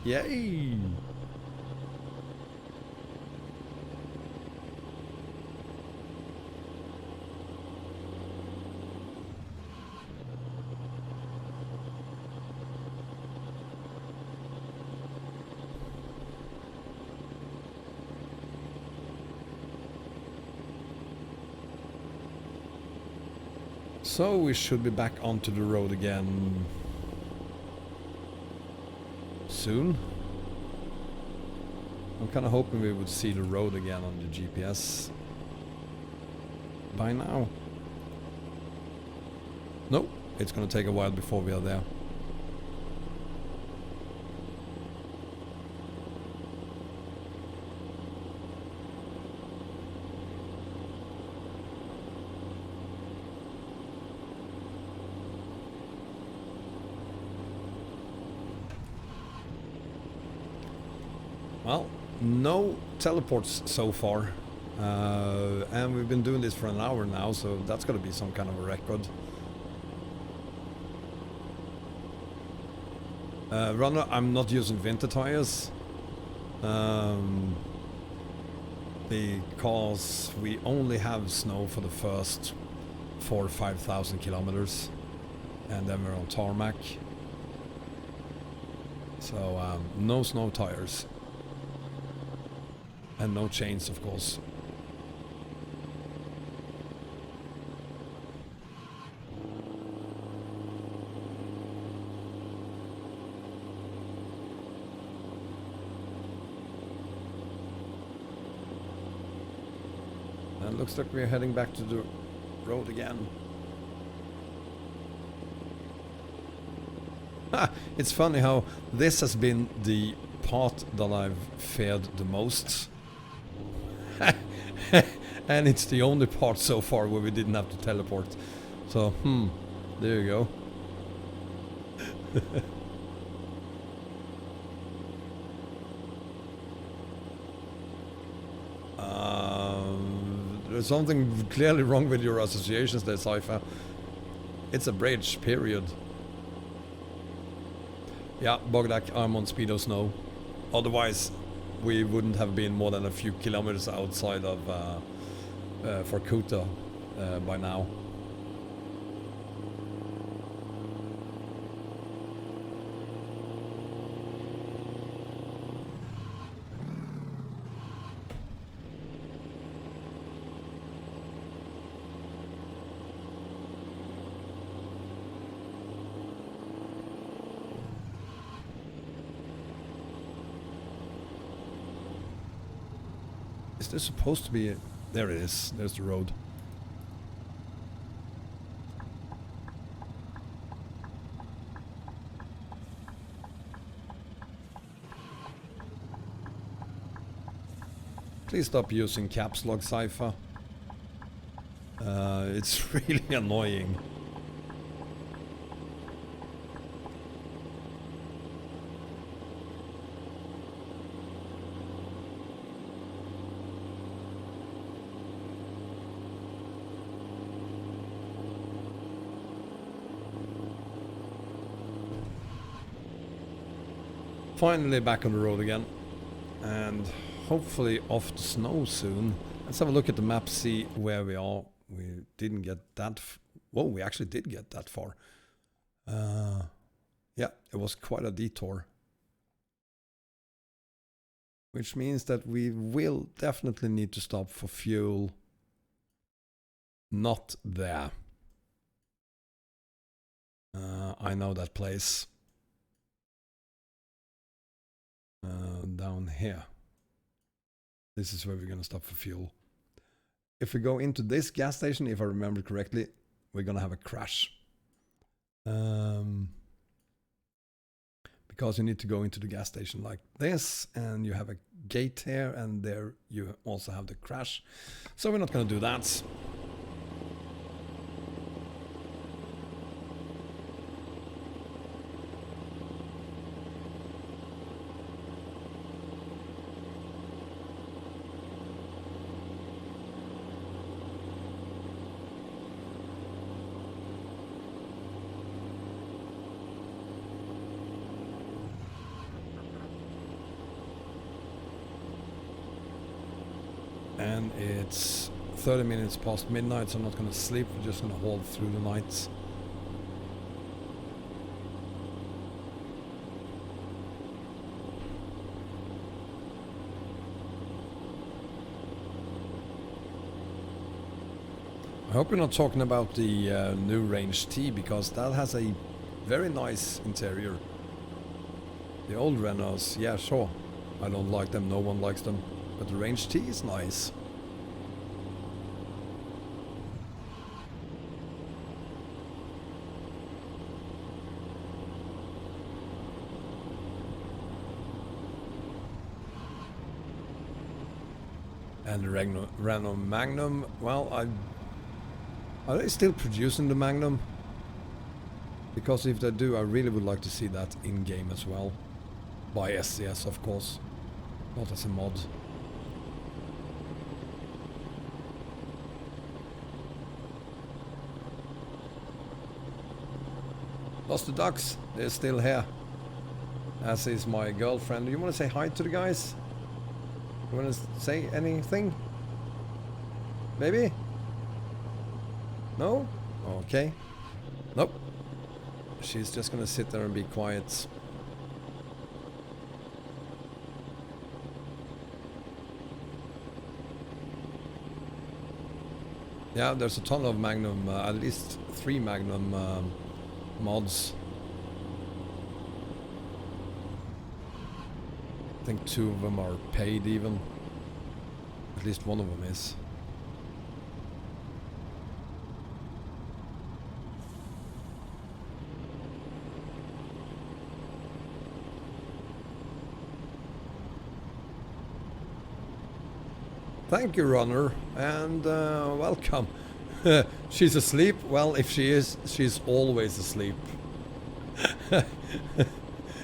Yay! So we should be back onto the road again soon. I'm kind of hoping we would see the road again on the GPS by now. Nope, it's gonna take a while before we are there. Well, no teleports so far, and we've been doing this for an hour now, so that's got to be some kind of a record. Runner, I'm not using winter tires, because we only have snow for the first 4,000 or 5,000 kilometers, and then we're on tarmac, so no snow tires. And no chains, of course. Looks like we're heading back to the road again. It's funny how this has been the part that I've feared the most. And it's the only part so far where we didn't have to teleport. So, there you go. There's something clearly wrong with your associations there, Cypher. It's a bridge, period. Yeah, Bogdak, I'm on Speedo Snow. Otherwise, we wouldn't have been more than a few kilometers outside of Vorkuta by now. Is there supposed to be a... There it is. There's the road. Please stop using caps lock, Cypher. It's really annoying. Finally back on the road again, and hopefully off the snow soon. Let's have a look at the map, see where we are. We didn't get that... Whoa, we actually did get that far. Yeah, it was quite a detour. Which means that we will definitely need to stop for fuel. Not there. I know that place. Down here. This is where we're gonna stop for fuel. If we go into this gas station, if I remember correctly, we're gonna have a crash. Because you need to go into the gas station like this, and you have a gate here, and there you also have the crash. So we're not gonna do that. And it's 30 minutes past midnight, so I'm not going to sleep. We're just going to hold through the night. I hope you're not talking about the new Range T, because that has a very nice interior. The old Renaults, yeah, sure. I don't like them, no one likes them. But the Range T is nice. And the Renault Magnum, well, are they still producing the Magnum? Because if they do, I really would like to see that in-game as well. By SCS, of course. Not as a mod. Lost the ducks, they're still here. As is my girlfriend. Do you want to say hi to the guys? You want to say anything? Maybe? No? Okay. Nope. She's just gonna sit there and be quiet. Yeah, there's a ton of Magnum, at least 3 Magnum mods. I think 2 of them are paid even. At least one of them is. Thank you, Runner, and welcome. She's asleep? Well, if she is, she's always asleep.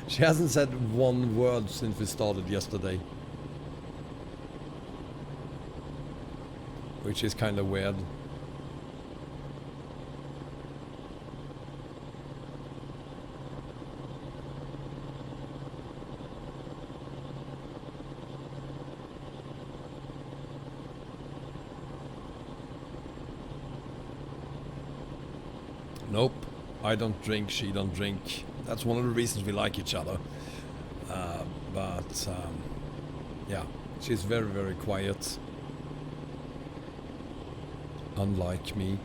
She hasn't said one word since we started yesterday. Which is kind of weird. Nope, I don't drink, she don't drink. That's one of the reasons we like each other. Yeah, she's very, very quiet. Unlike me.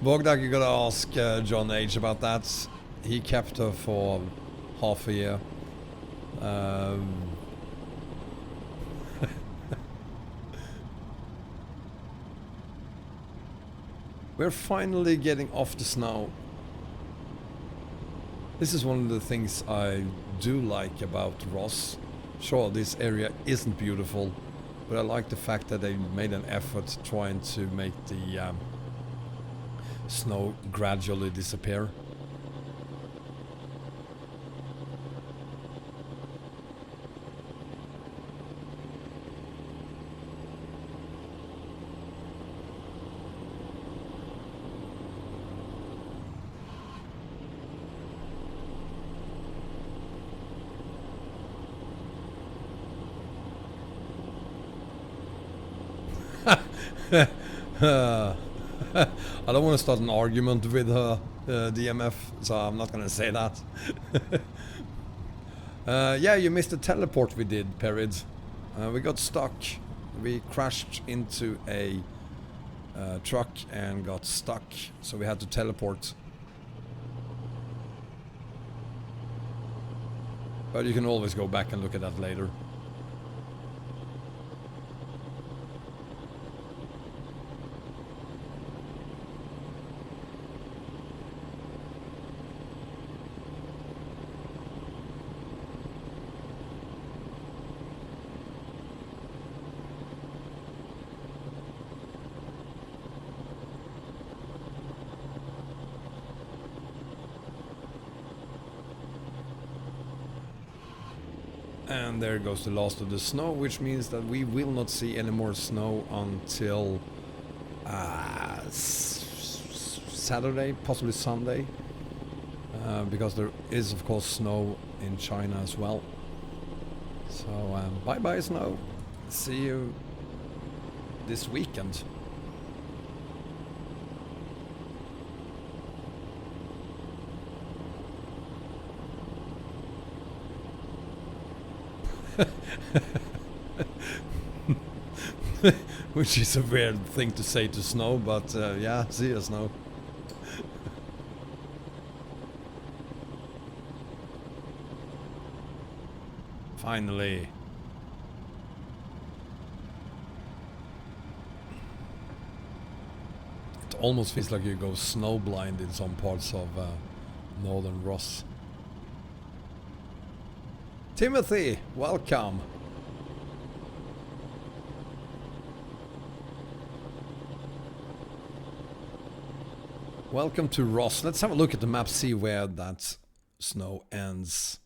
Bogdak, you gotta ask John H about that. He kept her for half a year. We're finally getting off the snow. This is one of the things I do like about ROS. Sure, this area isn't beautiful, but I like the fact that they made an effort trying to make the snow gradually disappear. I don't want to start an argument with her DMF, so I'm not gonna say that. Yeah, you missed the teleport we did, Perid. We got stuck. We crashed into a truck and got stuck, so we had to teleport. But you can always go back and look at that later. And there goes the last of the snow, which means that we will not see any more snow until Saturday, possibly Sunday, because there is of course snow in China as well. So bye bye snow, see you this weekend. Which is a weird thing to say to snow, but yeah, see you, snow. Finally. It almost feels like you go snow blind in some parts of northern ROS. Timothy, welcome. Welcome to ROS. Let's have a look at the map, see where that snow ends.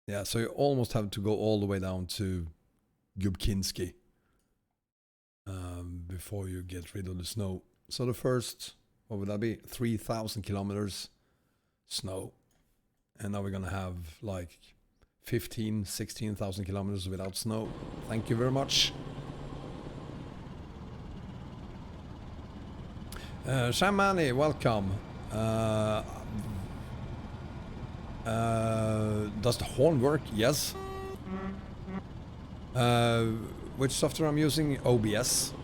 Yeah, so you almost have to go all the way down to Gubkinski before you get rid of the snow. So the first, what would that be? 3,000 kilometers snow. And now we're gonna have like 15, 16,000 kilometers without snow. Thank you very much. Shamani, welcome. Does the horn work? Yes. Which software I'm using? OBS.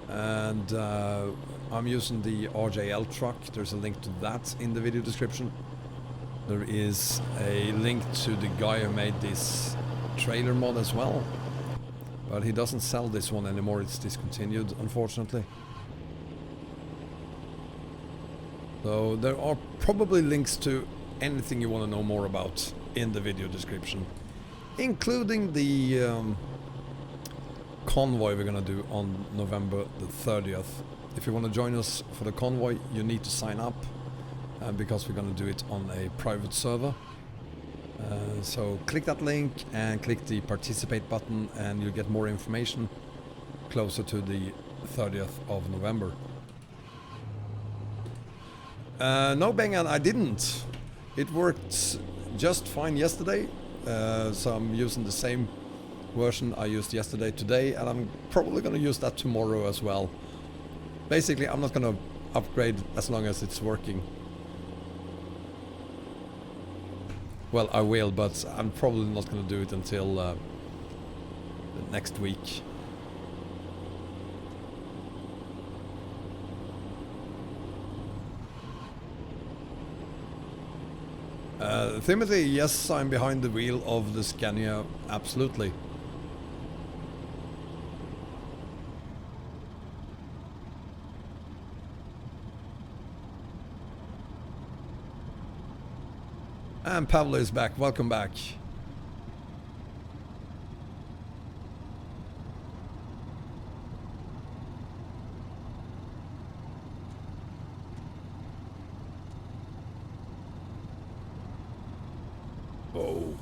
And I'm using the RJL truck. There's a link to that in the video description. There is a link to the guy who made this trailer mod as well, but he doesn't sell this one anymore. It's discontinued, unfortunately. So there are probably links to anything you want to know more about in the video description, including the convoy we're gonna do on November the 30th. If you want to join us for the convoy, you need to sign up because we're gonna do it on a private server. So click that link and click the participate button and you'll get more information closer to the 30th of November. No, Bengan, I didn't. It worked just fine yesterday, so I'm using the same version I used yesterday today, and I'm probably going to use that tomorrow as well. Basically, I'm not going to upgrade as long as it's working. Well, I will, but I'm probably not going to do it until next week. Timothy, yes, I'm behind the wheel of the Scania, absolutely. And Pavlo is back, welcome back. Oh.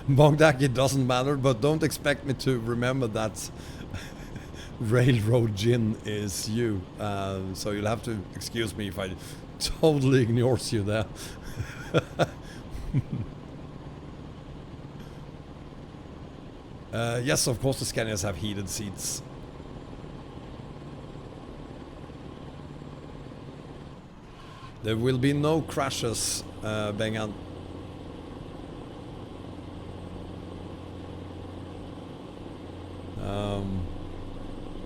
Bogdak, it doesn't matter, but don't expect me to remember that Railroad Gin is you. So you'll have to excuse me if I totally ignores you there. Yes, of course the Scanias have heated seats. There will be no crashes, Bengan.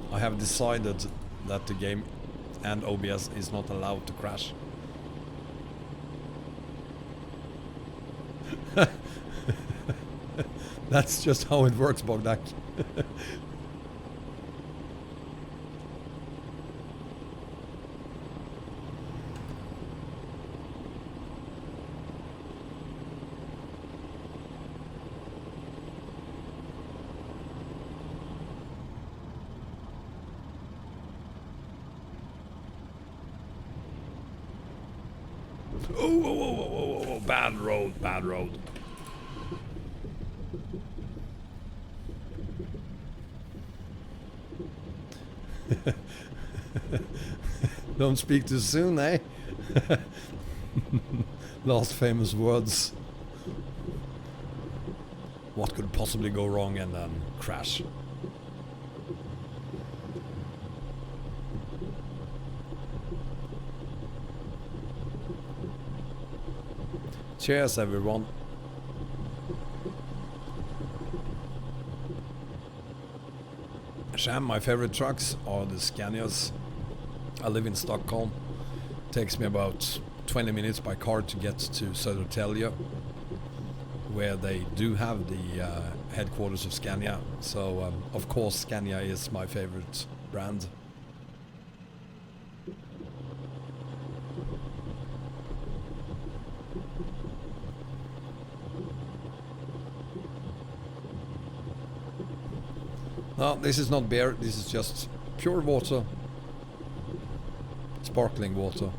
I have decided that the game and OBS is not allowed to crash. That's just how it works, Bogdak. Oh, bad road, bad road. Don't speak too soon, eh? Last famous words. What could possibly go wrong and then crash? Cheers, everyone. Sham, my favorite trucks are the Scanias. I live in Stockholm. Takes me about 20 minutes by car to get to Södertälje, where they do have the headquarters of Scania. So, of course, Scania is my favorite brand. No, this is not beer, this is just pure water. Sparkling water.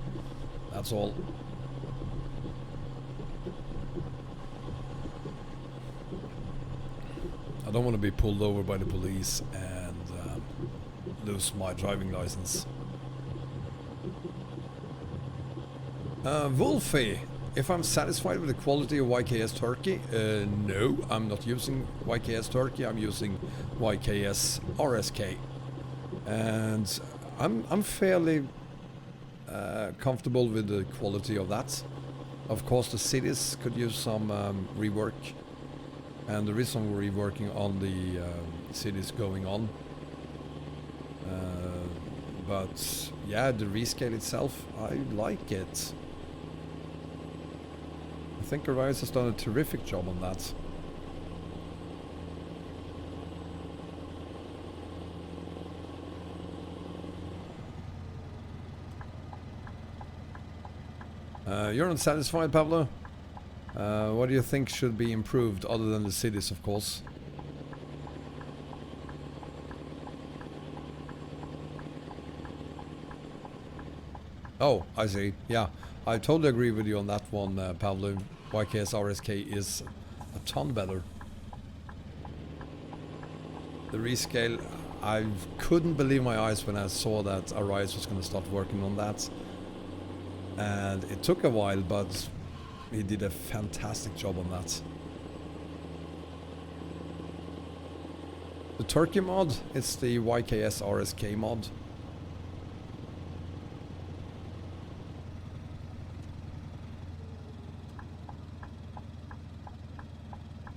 That's all. I don't want to be pulled over by the police and lose my driving license. Wolfie, if I'm satisfied with the quality of YKS Turkey, no, I'm not using YKS Turkey, I'm using YKS RSK. And I'm fairly comfortable with the quality of that. Of course the cities could use some rework, And there is some reworking on the cities going on. But yeah, the rescale itself, I like it. I think ROS has done a terrific job on that. You're unsatisfied, Pablo? What do you think should be improved other than the cities, of course? Oh, I see. Yeah, I totally agree with you on that one, Pablo. YKS RSK is a ton better. The rescale, I couldn't believe my eyes when I saw that ROS was going to start working on that. And it took a while, but he did a fantastic job on that. The Turkey mod, it's the YKS RSK mod.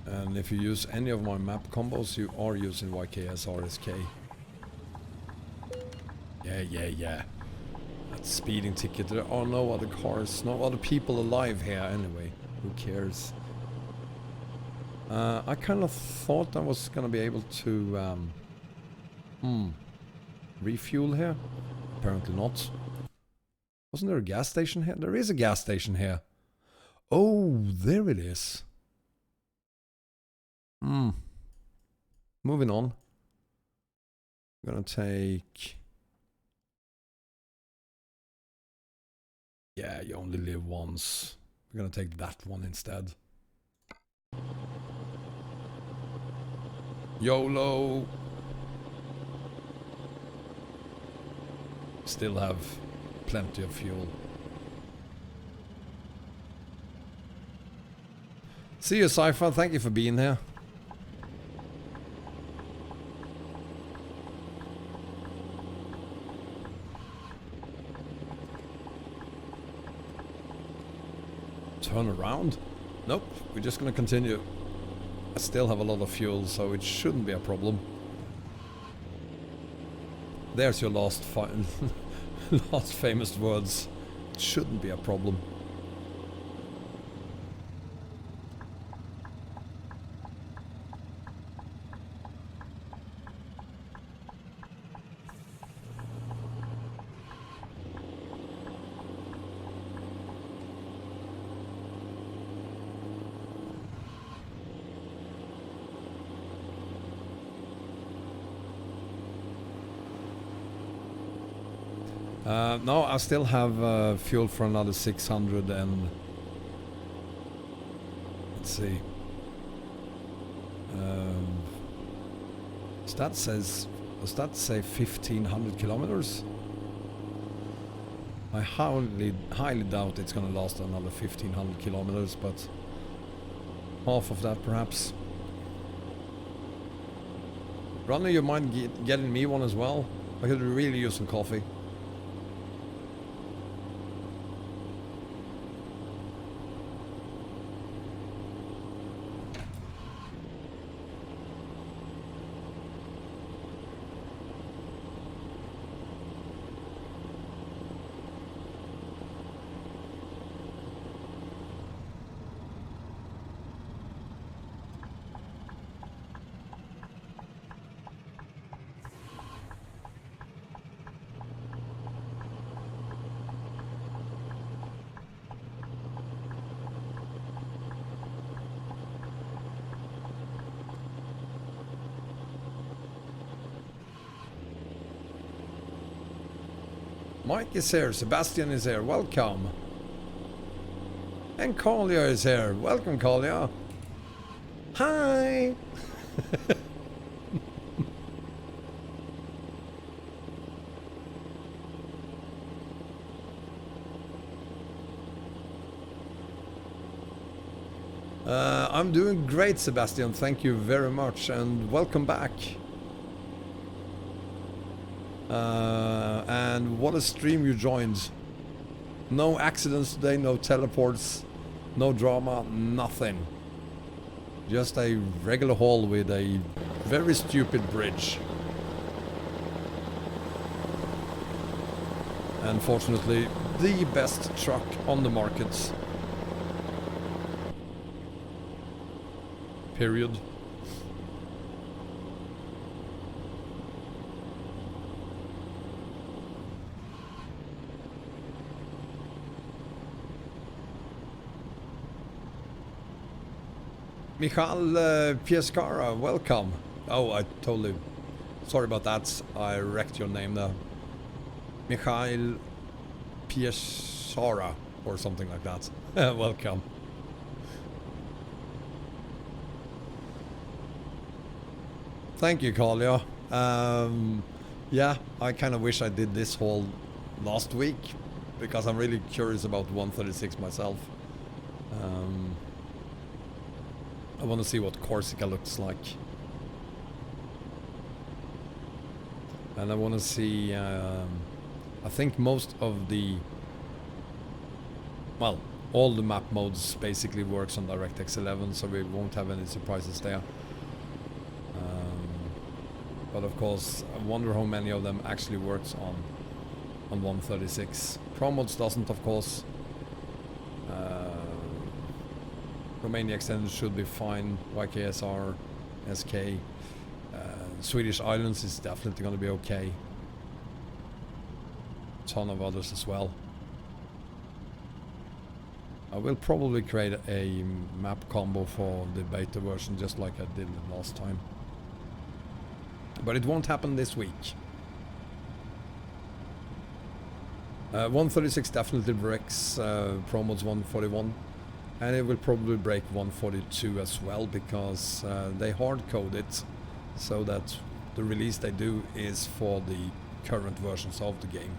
And if you use any of my map combos, you are using YKS RSK. Yeah. That speeding ticket. There are no other cars, no other people alive here anyway. Who cares? I kind of thought I was gonna be able to refuel here. Apparently not. Wasn't there a gas station here? There is a gas station here. Oh, there it is. Moving on. I'm gonna take... Yeah, you only live once. We're gonna take that one instead. YOLO! Still have plenty of fuel. See you, Cypher. Thank you for being here. Turn around? Nope, we're just gonna continue. I still have a lot of fuel, so it shouldn't be a problem. There's your last famous words. It shouldn't be a problem. No, I still have fuel for another 600 and... Let's see. Does that say 1500 kilometers? I highly doubt it's gonna last another 1500 kilometers, but... half of that perhaps. Ronny, you mind getting me one as well? I could really use some coffee. Mike is here, Sebastian is here, welcome. And Collier is here, welcome Collier. Hi! I'm doing great, Sebastian, thank you very much, and welcome back. And what a stream you joined. No accidents today, no teleports, no drama, nothing. Just a regular hall with a very stupid bridge. Unfortunately, the best truck on the market. Period. Michal Piescara, welcome. Oh, I totally... Sorry about that. I wrecked your name there. Michal Piescara, or something like that. Welcome. Thank you, Kalia. Yeah, I kind of wish I did this haul last week, because I'm really curious about 136 myself. I want to see what Corsica looks like. And I want to see, I think most of the, well, all the map modes basically works on DirectX 11, so we won't have any surprises there. But of course, I wonder how many of them actually works on 136. Pro mods doesn't, of course. Romania extended should be fine. YKSR, SK. Swedish Islands is definitely going to be okay. Ton of others as well. I will probably create a map combo for the beta version, just like I did last time. But it won't happen this week. 136 definitely breaks Pro Mods 141. And it will probably break 142 as well, because they hard code it so that the release they do is for the current versions of the game.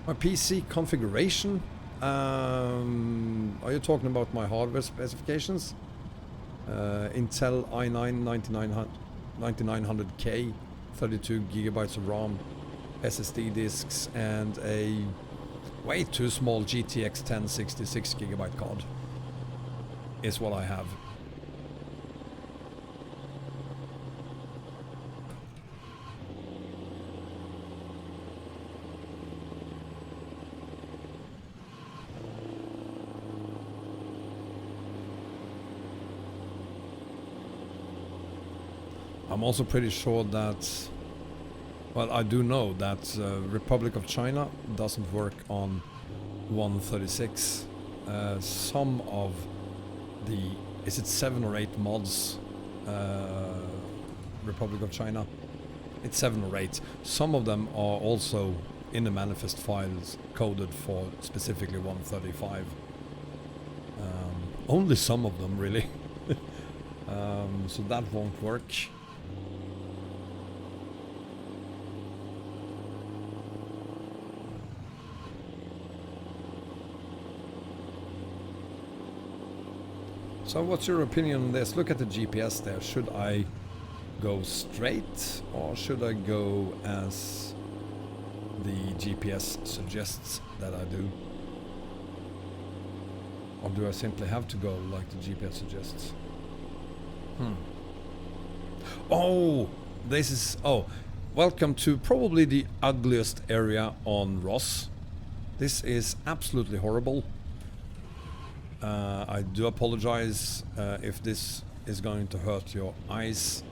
My PC configuration? Are you talking about my hardware specifications? Intel i9 9900K, 32 gigabytes of RAM, SSD disks, and a way too small GTX 1060 6GB card is what I have. I'm also pretty sure that, well, I do know that Republic of China doesn't work on 136. Some of the, is it 7 or 8 mods, Republic of China? It's 7 or 8. Some of them are also in the manifest files coded for specifically 135. Only some of them, really. So that won't work. So what's your opinion on this? Look at the GPS there. Should I go straight, or should I go as the GPS suggests that I do? Or do I simply have to go like the GPS suggests? Oh, this is... Oh, welcome to probably the ugliest area on ROS. This is absolutely horrible. I do apologize if this is going to hurt your eyes.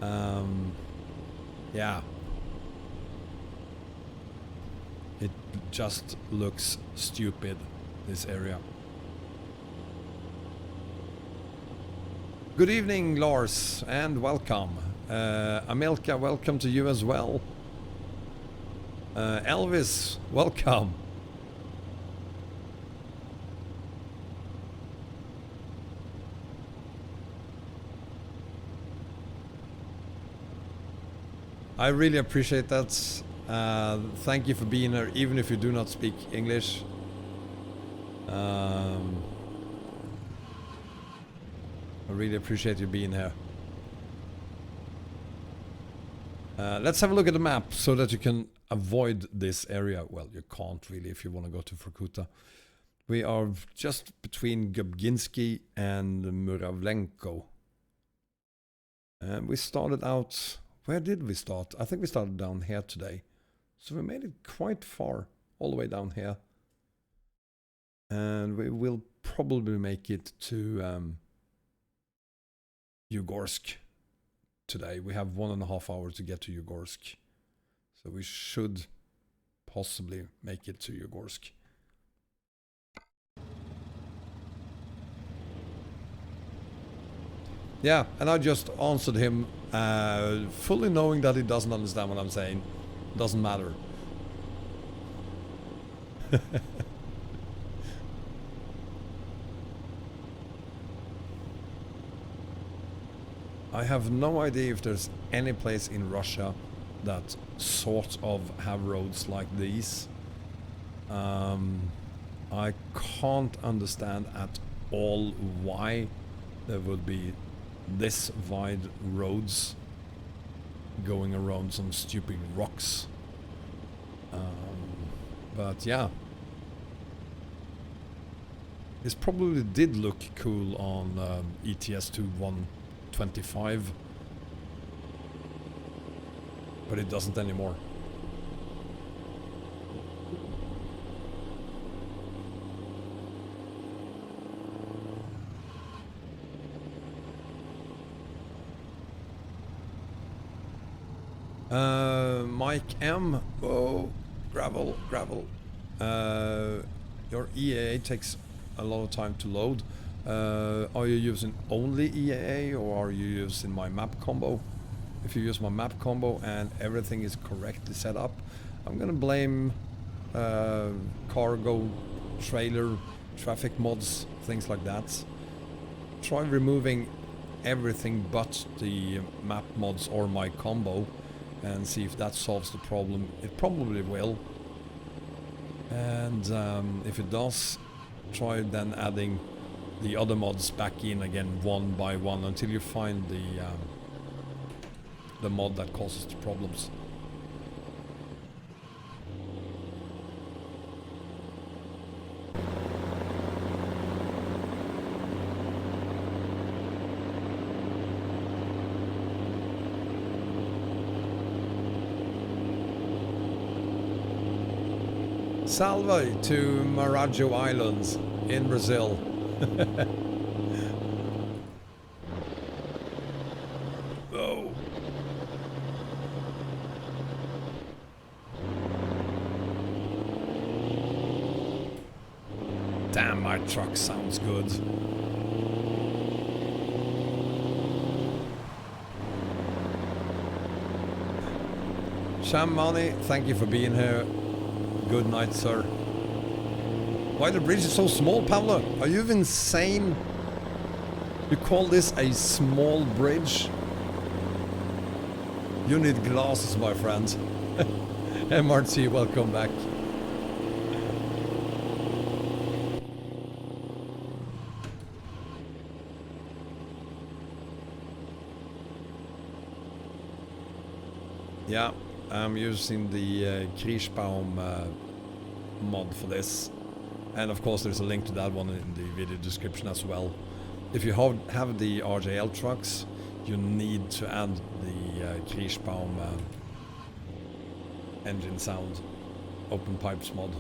Yeah. It just looks stupid, this area. Good evening, Lars, and welcome. Amelka, welcome to you as well. Elvis, welcome. I really appreciate that. Thank you for being here, even if you do not speak English. I really appreciate you being here. Let's have a look at the map so that you can avoid this area. Well, you can't really if you want to go to Vorkuta. We are just between Gubginsky and Muravlenko. And we started out... Where did we start? I think we started down here today. So we made it quite far, all the way down here. And we will probably make it to Yugorsk today. We have 1.5 hours to get to Yugorsk. So we should possibly make it to Yugorsk. Yeah, and I just answered him fully knowing that he doesn't understand what I'm saying. Doesn't matter. I have no idea if there's any place in Russia that sort of have roads like these. I can't understand at all why there would be this wide roads going around some stupid rocks. But yeah, this probably did look cool on ETS2 125, but it doesn't anymore. Mike M. Oh, gravel. Your EAA takes a lot of time to load. Are you using only EAA or are you using my map combo? If you use my map combo and everything is correctly set up, I'm gonna blame cargo, trailer, traffic mods, things like that. Try removing everything but the map mods or my combo and see if that solves the problem. It probably will. And if it does, try then adding the other mods back in again one by one until you find the mod that causes the problems. Salve to Marajo Islands in Brazil. Oh. Damn, my truck sounds good. Shamani, thank you for being here. Good night, sir. Why the bridge is so small, Pavlo? Are you insane? You call this a small bridge? You need glasses, my friend. MRT, welcome back. Yeah, I'm using the Kriechbaum mod for this. And of course there's a link to that one in the video description as well. If you have the RJL trucks, you need to add the Kriechbaum engine sound, open pipes mod.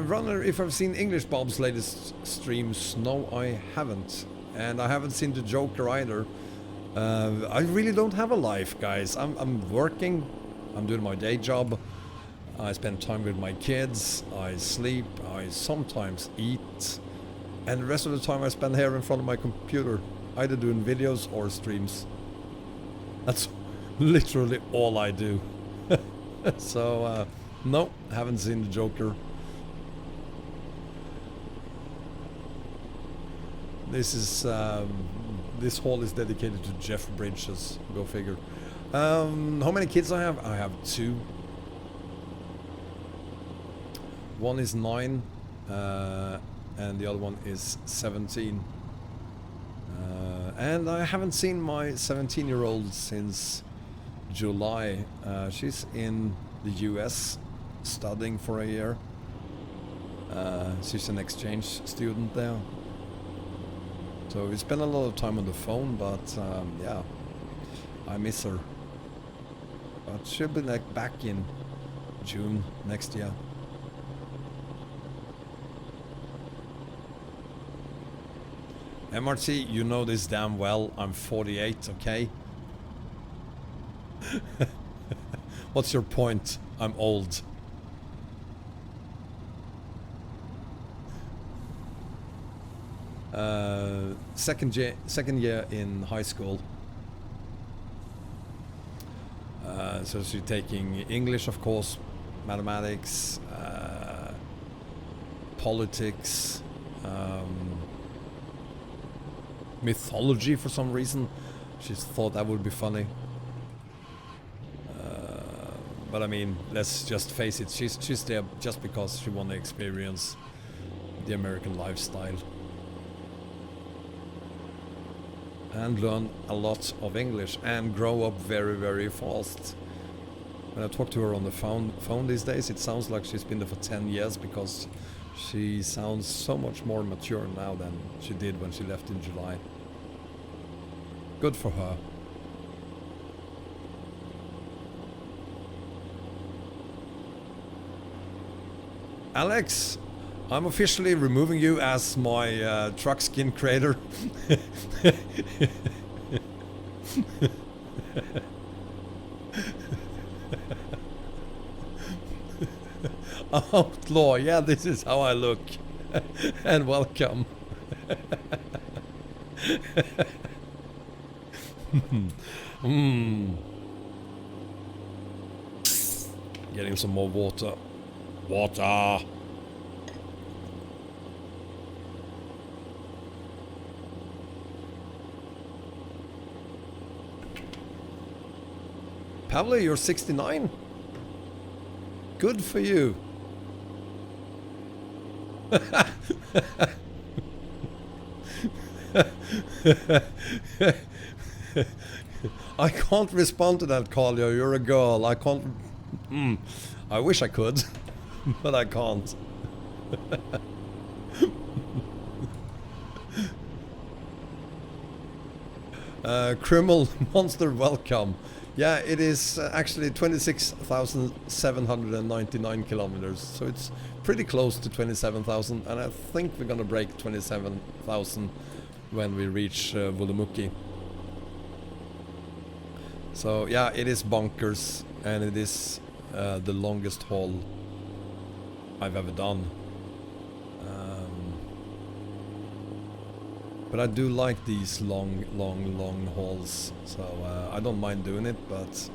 Runner, if I've seen English Bob's latest streams, no I haven't. And I haven't seen the Joker either. I really don't have a life, guys. I'm working, I'm doing my day job. I spend time with my kids, I sleep, I sometimes eat, and the rest of the time I spend here in front of my computer, either doing videos or streams. That's literally all I do. So, no, haven't seen the Joker. This is, this hall is dedicated to Jeff Bridges, go figure. How many kids I have? I have 2. One is 9, and the other one is 17. And I haven't seen my 17-year-old since July. She's in the US, studying for a year. She's an exchange student there. So we spend a lot of time on the phone, but yeah, I miss her. But she'll be like back in June next year. MRT, you know this damn well. I'm 48, okay? What's your point? I'm old. Second year in high school. So she's taking English, of course, mathematics, politics, mythology for some reason. She thought that would be funny. But I mean, let's just face it, she's there just because she want to experience the American lifestyle. And learn a lot of English and grow up very, very fast. When I talk to her on the phone these days, it sounds like she's been there for 10 years because she sounds so much more mature now than she did when she left in July. Good for her. Alex, I'm officially removing you as my truck skin creator. Outlaw, yeah, this is how I look. And welcome. Getting some more water. Water! Pavle, you're 69? Good for you. I can't respond to that, Carlia. You're a girl. I can't... I wish I could, but I can't. Criminal Monster, welcome. Yeah, it is actually 26,799 kilometers, so it's pretty close to 27,000, and I think we're gonna break 27,000 when we reach Woolloomookee. So yeah, it is bonkers, and it is the longest haul I've ever done. But I do like these long hauls, so I don't mind doing it, but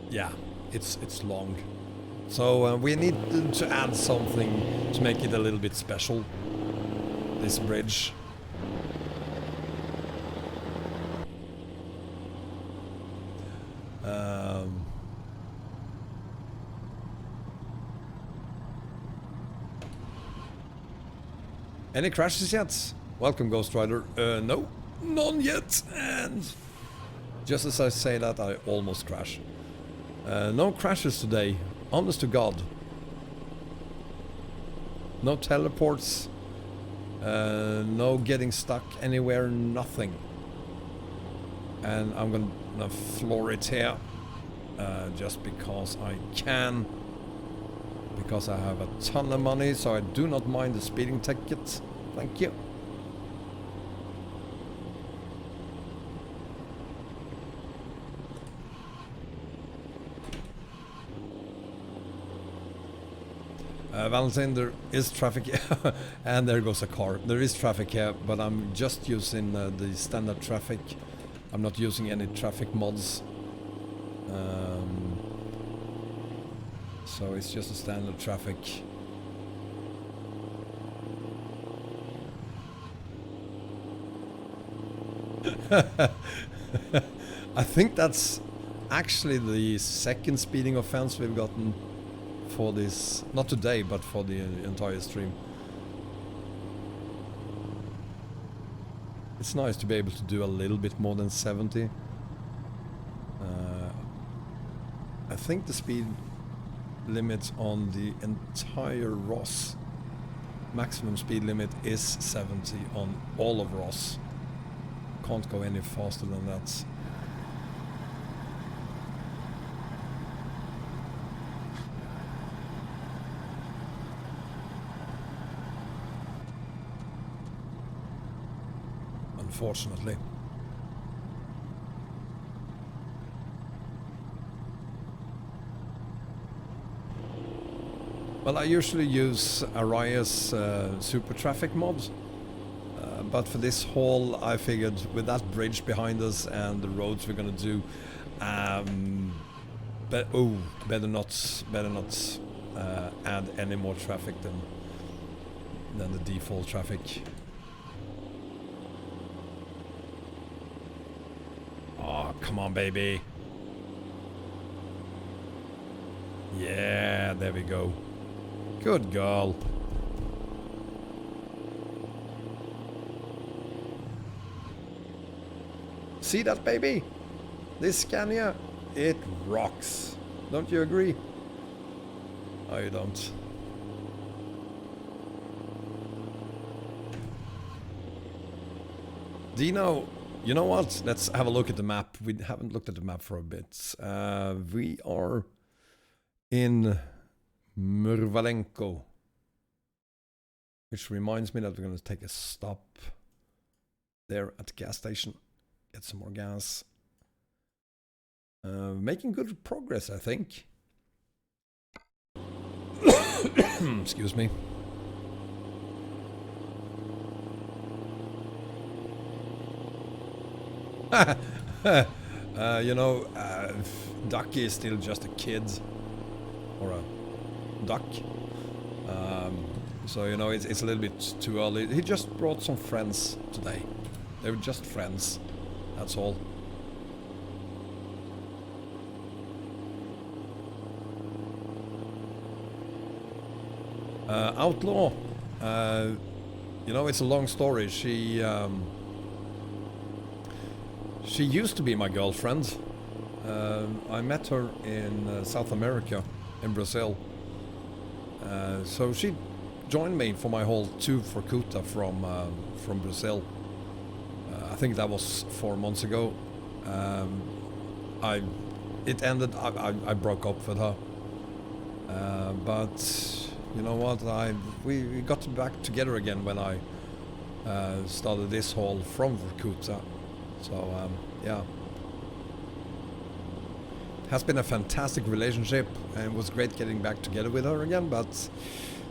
yeah, it's long. So we need to add something to make it a little bit special, this bridge. Any crashes yet? Welcome, Ghost Rider. No, none yet. And just as I say that, I almost crash. No crashes today, honest to God. No teleports. No getting stuck anywhere, nothing. And I'm gonna floor it here, just because I can. Because I have a ton of money, so I do not mind the speeding ticket. Thank you. Valentine, there is traffic and there goes a car. There is traffic here, but I'm just using the standard traffic. I'm not using any traffic mods. So it's just a standard traffic. I think that's actually the second speeding offense we've gotten for this, not today, but for the entire stream. It's nice to be able to do a little bit more than 70. I think the speed limit on the entire ROS, maximum speed limit is 70 on all of ROS. Can't go any faster than that. Unfortunately. Well, I usually use a ROS super traffic mod, but for this haul I figured with that bridge behind us and the roads we're gonna do, better not add any more traffic than the default traffic. Oh, come on, baby. Yeah, there we go. Good girl. See that, baby? This Scania, it rocks. Don't you agree? Oh, you don't. Dino, you know what? Let's have a look at the map. We haven't looked at the map for a bit. We are in Murvalenko, which reminds me that we're going to take a stop there at the gas station, get some more gas. Making good progress, I think. Excuse me. You know, Ducky is still just a kid, or a duck. So, you know, it's a little bit too early. He just brought some friends today. They were just friends, that's all. Outlaw, you know, it's a long story. She used to be my girlfriend. I met her in South America, in Brazil. So she joined me for my whole tour for Kuta from Brazil. I think that was 4 months ago. It ended. I broke up with her. But you know what? We got back together again when I started this haul from Vorkuta. So yeah, has been a fantastic relationship, and it was great getting back together with her again. But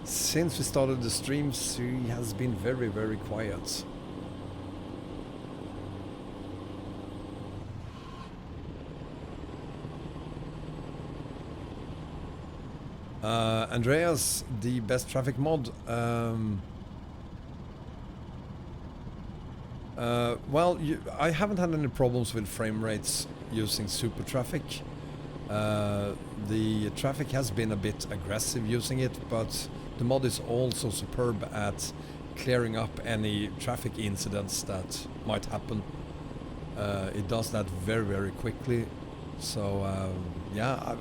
since we started the streams, she has been very, very quiet. Andreas, the best traffic mod. Well, I haven't had any problems with frame rates using super traffic. The traffic has been a bit aggressive using it, but the mod is also superb at clearing up any traffic incidents that might happen. It does that very, very quickly. So yeah,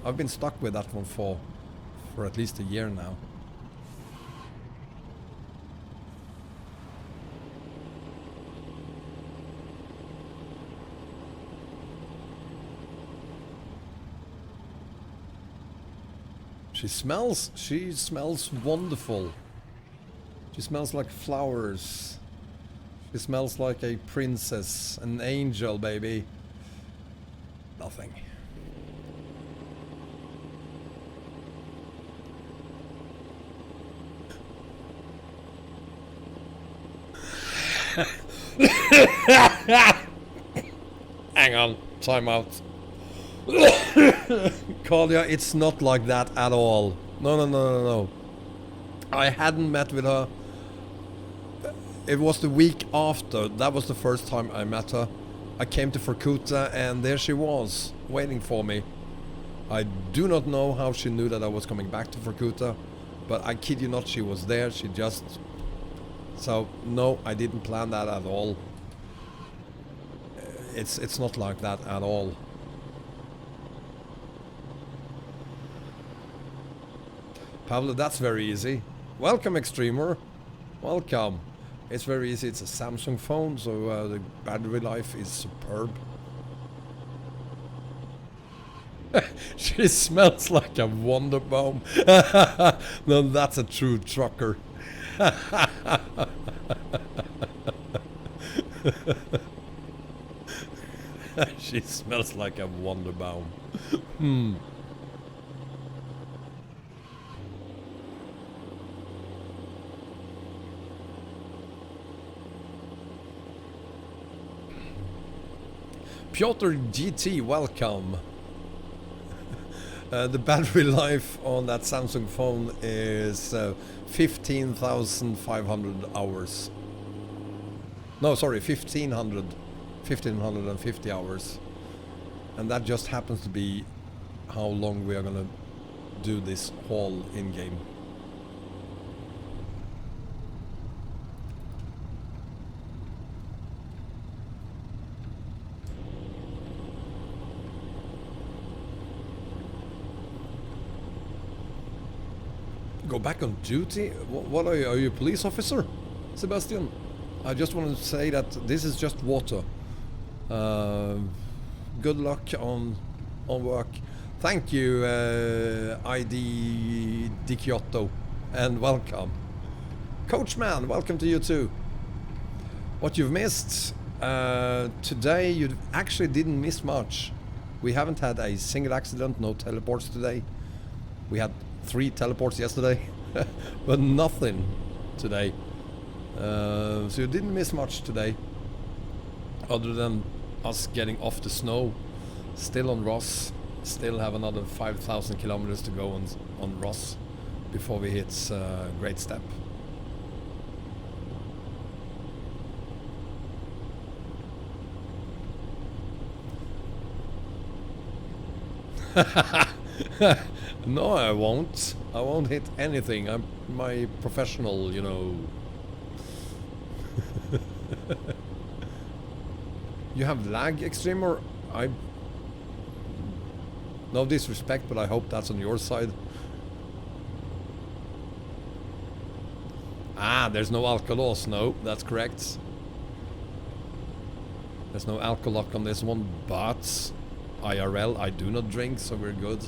I've been stuck with that one for at least a year now. She smells wonderful. She smells like flowers. She smells like a princess, an angel, baby. Nothing. Hang on, time out. Kalia, it's not like that at all. No. I hadn't met with her. It was the week after. That was the first time I met her. I came to Vorkuta and there she was, waiting for me. I do not know how she knew that I was coming back to Vorkuta, but I kid you not, she was there. She just... So, no, I didn't plan that at all. It's not like that at all. Pablo, that's very easy. Welcome, Extremer. Welcome. It's very easy. It's a Samsung phone, so the battery life is superb. She smells like a Wonder Bomb. No, that's a true trucker. She smells like a Wonder Bomb. Hmm. Piotr GT, welcome. The battery life on that Samsung phone is 15,500 hours. No, sorry, 1550 hours. And that just happens to be how long we are gonna do this haul in-game. Go back on duty? What are you? Are you a police officer, Sebastian? I just wanted to say that this is just water. Good luck on work. Thank you, ID Di Kyoto, and welcome. Coachman, welcome to you too. What you've missed today, you actually didn't miss much. We haven't had a single accident, no teleports today. We had 3 teleports yesterday, but nothing today. So you didn't miss much today, other than us getting off the snow. Still on ROS, still have another 5,000 kilometers to go on ROS before we hit Great Step. No, I won't. I won't hit anything. I'm my professional, you know. You have lag, Extremer? No disrespect, but I hope that's on your side. Ah, there's no alcolos. No, that's correct. There's no alcohol on this one, but IRL, I do not drink, so we're good.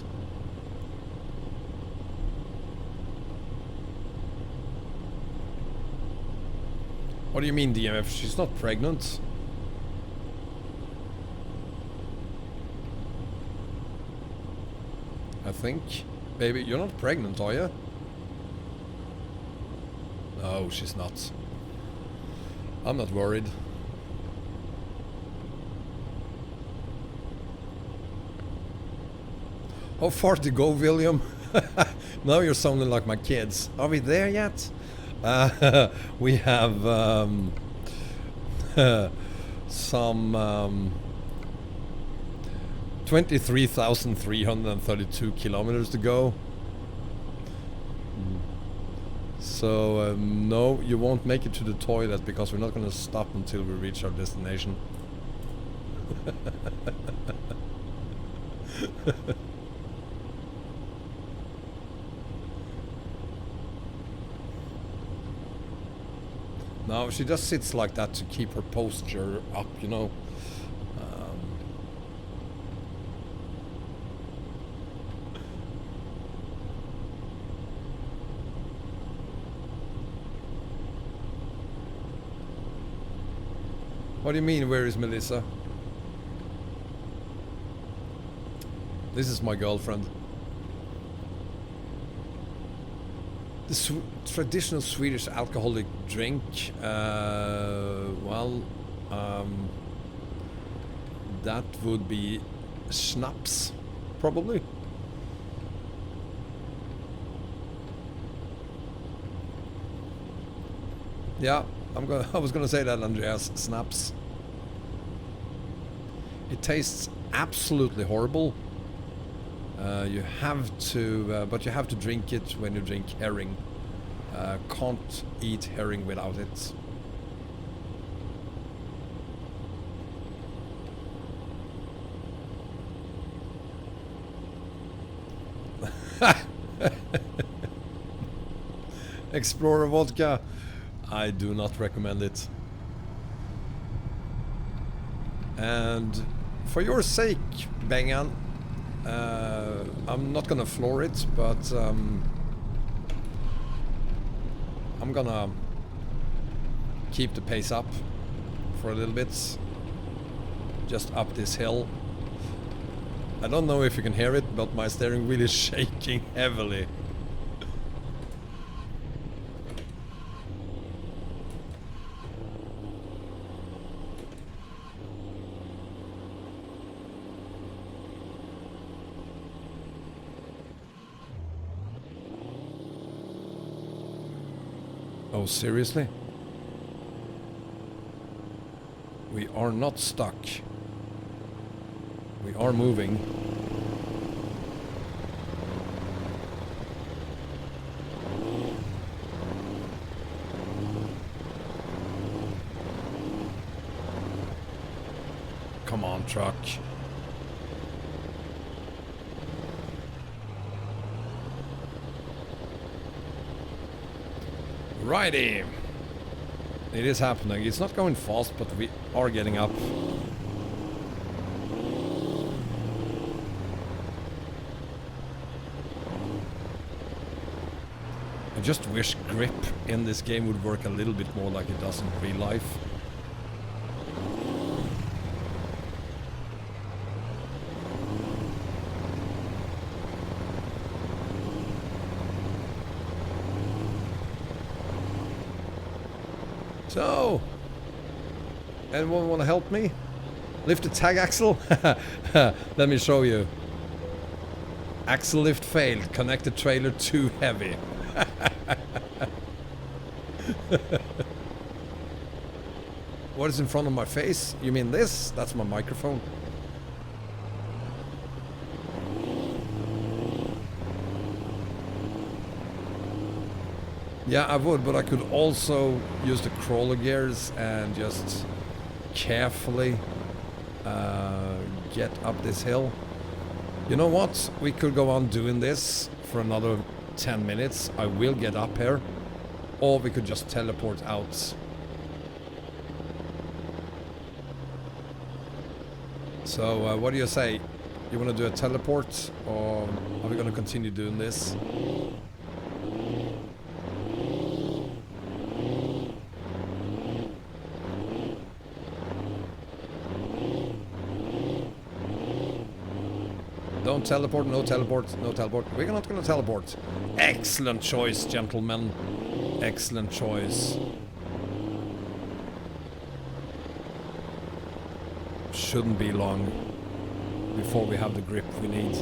What do you mean, DMF? She's not pregnant. I think. Baby, you're not pregnant, are you? No, she's not. I'm not worried. How far to go, William? Now you're sounding like my kids. Are we there yet? We have some 23,332 kilometers to go. So no, you won't make it to the toilet because we're not going to stop until we reach our destination. No, she just sits like that to keep her posture up, you know. What do you mean, where is Melissa? This is my girlfriend. The traditional Swedish alcoholic drink, well, that would be schnapps, probably. Yeah, I was gonna say that, Andreas. Snaps. It tastes absolutely horrible. You have to, but you have to drink it when you drink herring. Can't eat herring without it. Explorer vodka. I do not recommend it. And for your sake, Bengan, I'm not gonna floor it, but I'm gonna keep the pace up for a little bit. Just up this hill. I don't know if you can hear it, but my steering wheel is shaking heavily. Oh, seriously? We are not stuck. We are moving. Come on, truck. Righty. It is happening. It's not going fast, but we are getting up. I just wish grip in this game would work a little bit more like it does in real life. So, anyone want to help me? Lift the tag axle? Let me show you. Axle lift failed. Connected trailer too heavy. What is in front of my face? You mean this? That's my microphone. Yeah, I would, but I could also use the crawler gears and just carefully get up this hill. You know what? We could go on doing this for another 10 minutes. I will get up here. Or we could just teleport out. So, what do you say? You want to do a teleport? Or are we going to continue doing this? Don't teleport, no teleport, no teleport. We're not going to teleport. Excellent choice, gentlemen. Excellent choice. Shouldn't be long before we have the grip we need.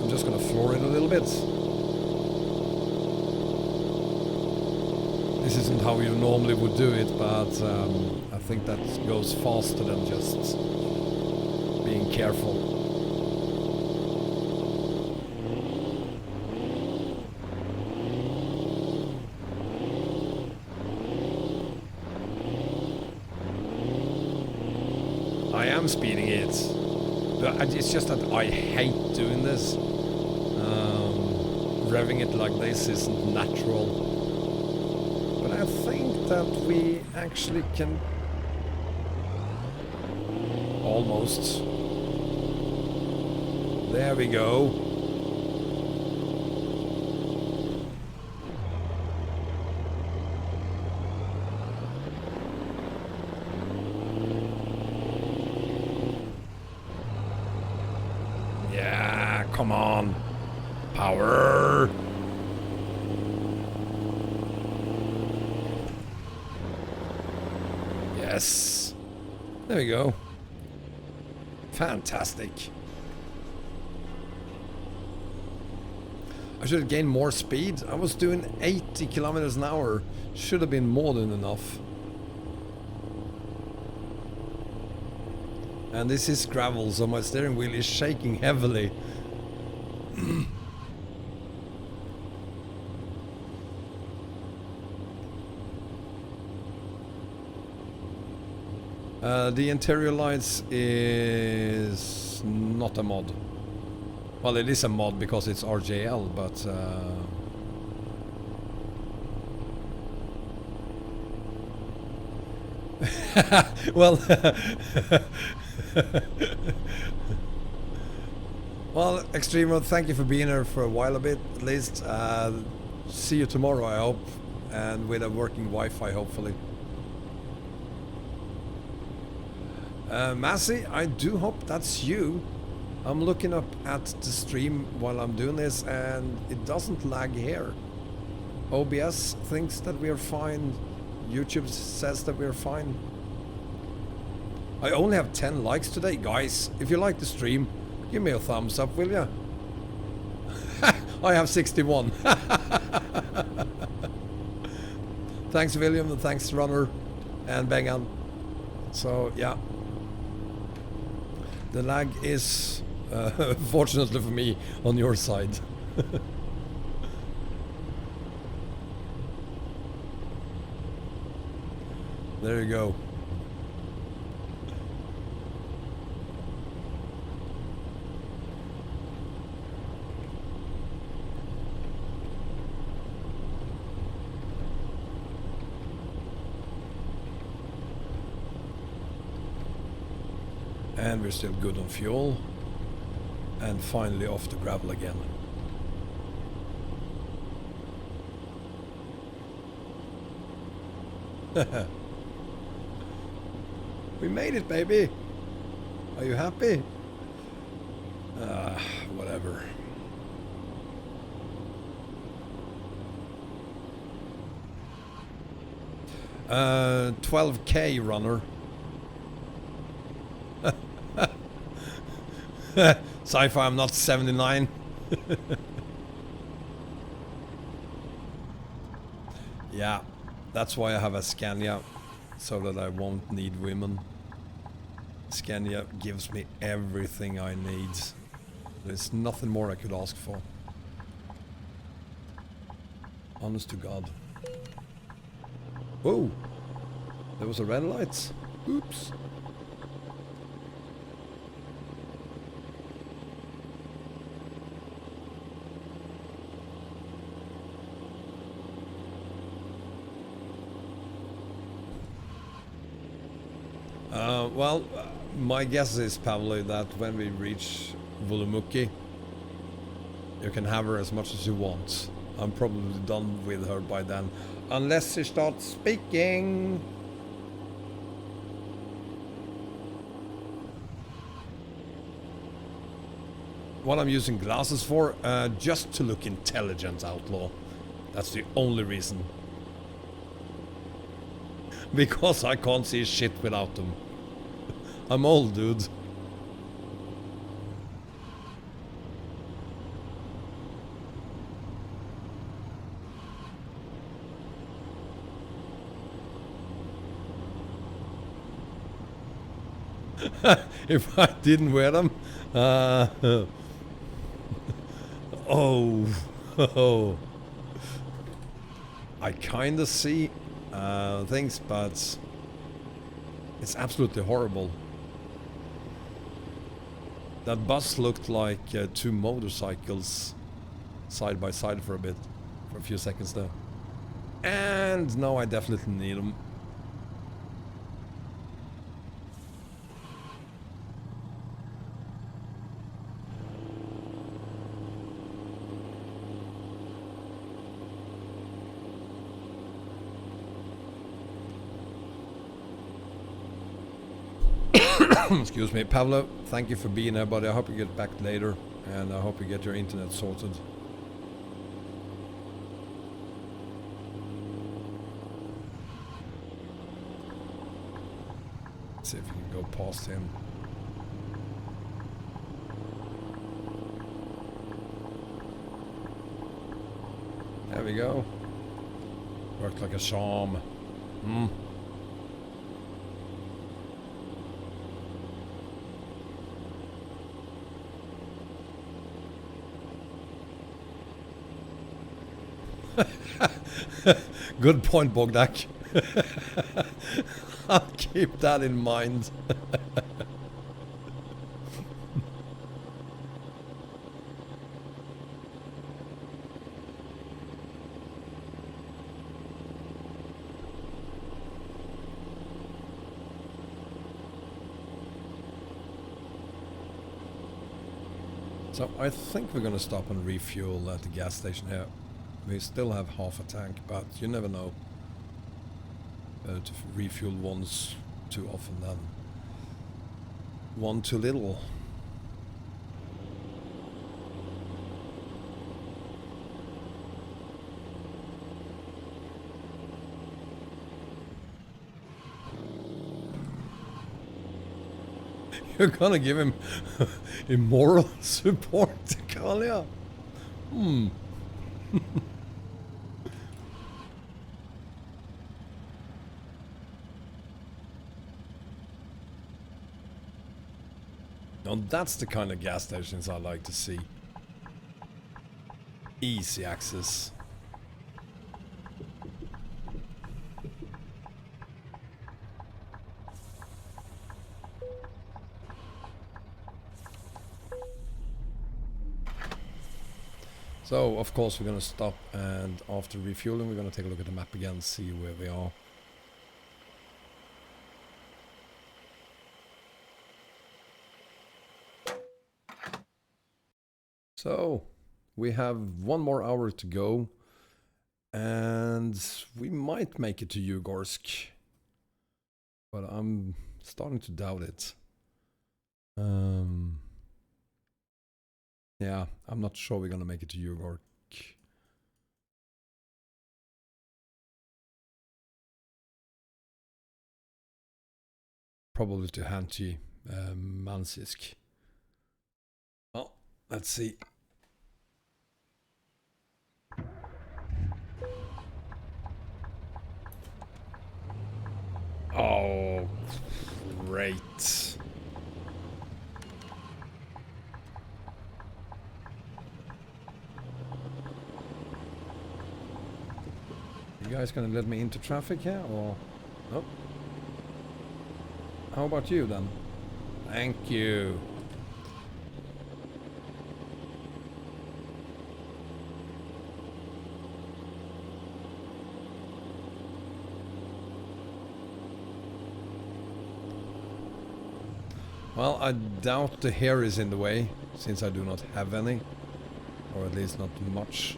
I'm just going to floor it a little bit. This isn't how you normally would do it, but I think that goes faster than just being careful. I am speeding it. It's just that I hate doing this. Revving it like this isn't natural. But I think that we actually can almost. There we go. Yeah, come on. Power. Yes. There we go. Fantastic. I should have gained more speed. I was doing 80 kilometers an hour. Should have been more than enough. And this is gravel, so my steering wheel is shaking heavily. The interior lights is not a mod. Well, it is a mod because it's RJL, but Well, well, Extremo, thank you for being here for a while, a bit at least. See you tomorrow, I hope, and with a working Wi-Fi, hopefully. Massey, I do hope that's you. I'm looking up at the stream while I'm doing this, and it doesn't lag here. OBS thinks that we are fine. YouTube says that we're fine. I only have 10 likes today. Guys, if you like the stream, give me a thumbs up, will ya? I have 61. Thanks, William, and thanks, Runner and Bengan. So, yeah. The lag is, fortunately for me, on your side. There you go. And we're still good on fuel. And finally off the gravel again. We made it, baby. Are you happy? Whatever. Uh, 12K runner. Sci-fi, I'm not 79. Yeah, that's why I have a Scania, so that I won't need women. Scania gives me everything I need. There's nothing more I could ask for. Honest to God. Whoa! There was a red light. Oops. Well, my guess is probably that when we reach Volumuki, you can have her as much as you want. I'm probably done with her by then. Unless she starts speaking. What I'm using glasses for? Just to look intelligent, Outlaw. That's the only reason. Because I can't see shit without them. I'm old, dude. If I didn't wear them, oh, I kinda see things, but it's absolutely horrible. That bus looked like two motorcycles side by side for a few seconds there. And now I definitely need them. Excuse me, Pavlo, thank you for being here, buddy. I hope you get back later, and I hope you get your internet sorted. Let's see if we can go past him. There we go. Worked like a charm. Good point, Bogdak. I'll keep that in mind. So I think we're gonna stop and refuel at the gas station here. We still have half a tank, but you never know. To refuel once too often than one too little. You're gonna give him immoral support, Kalia? Hmm. Now that's the kind of gas stations I like to see. Easy access. So, of course, we're going to stop, and after refueling, we're going to take a look at the map again, see where we are. So, we have 1 more hour to go, and we might make it to Yugorsk, but I'm starting to doubt it. Yeah, I'm not sure we're gonna make it to Yugorsk. Probably to Hanchi, Mansisk. Well, let's see. Oh, great. You guys gonna let me into traffic here, or nope? How about you then? Thank you. Well, I doubt the hair is in the way, since I do not have any, or at least not much.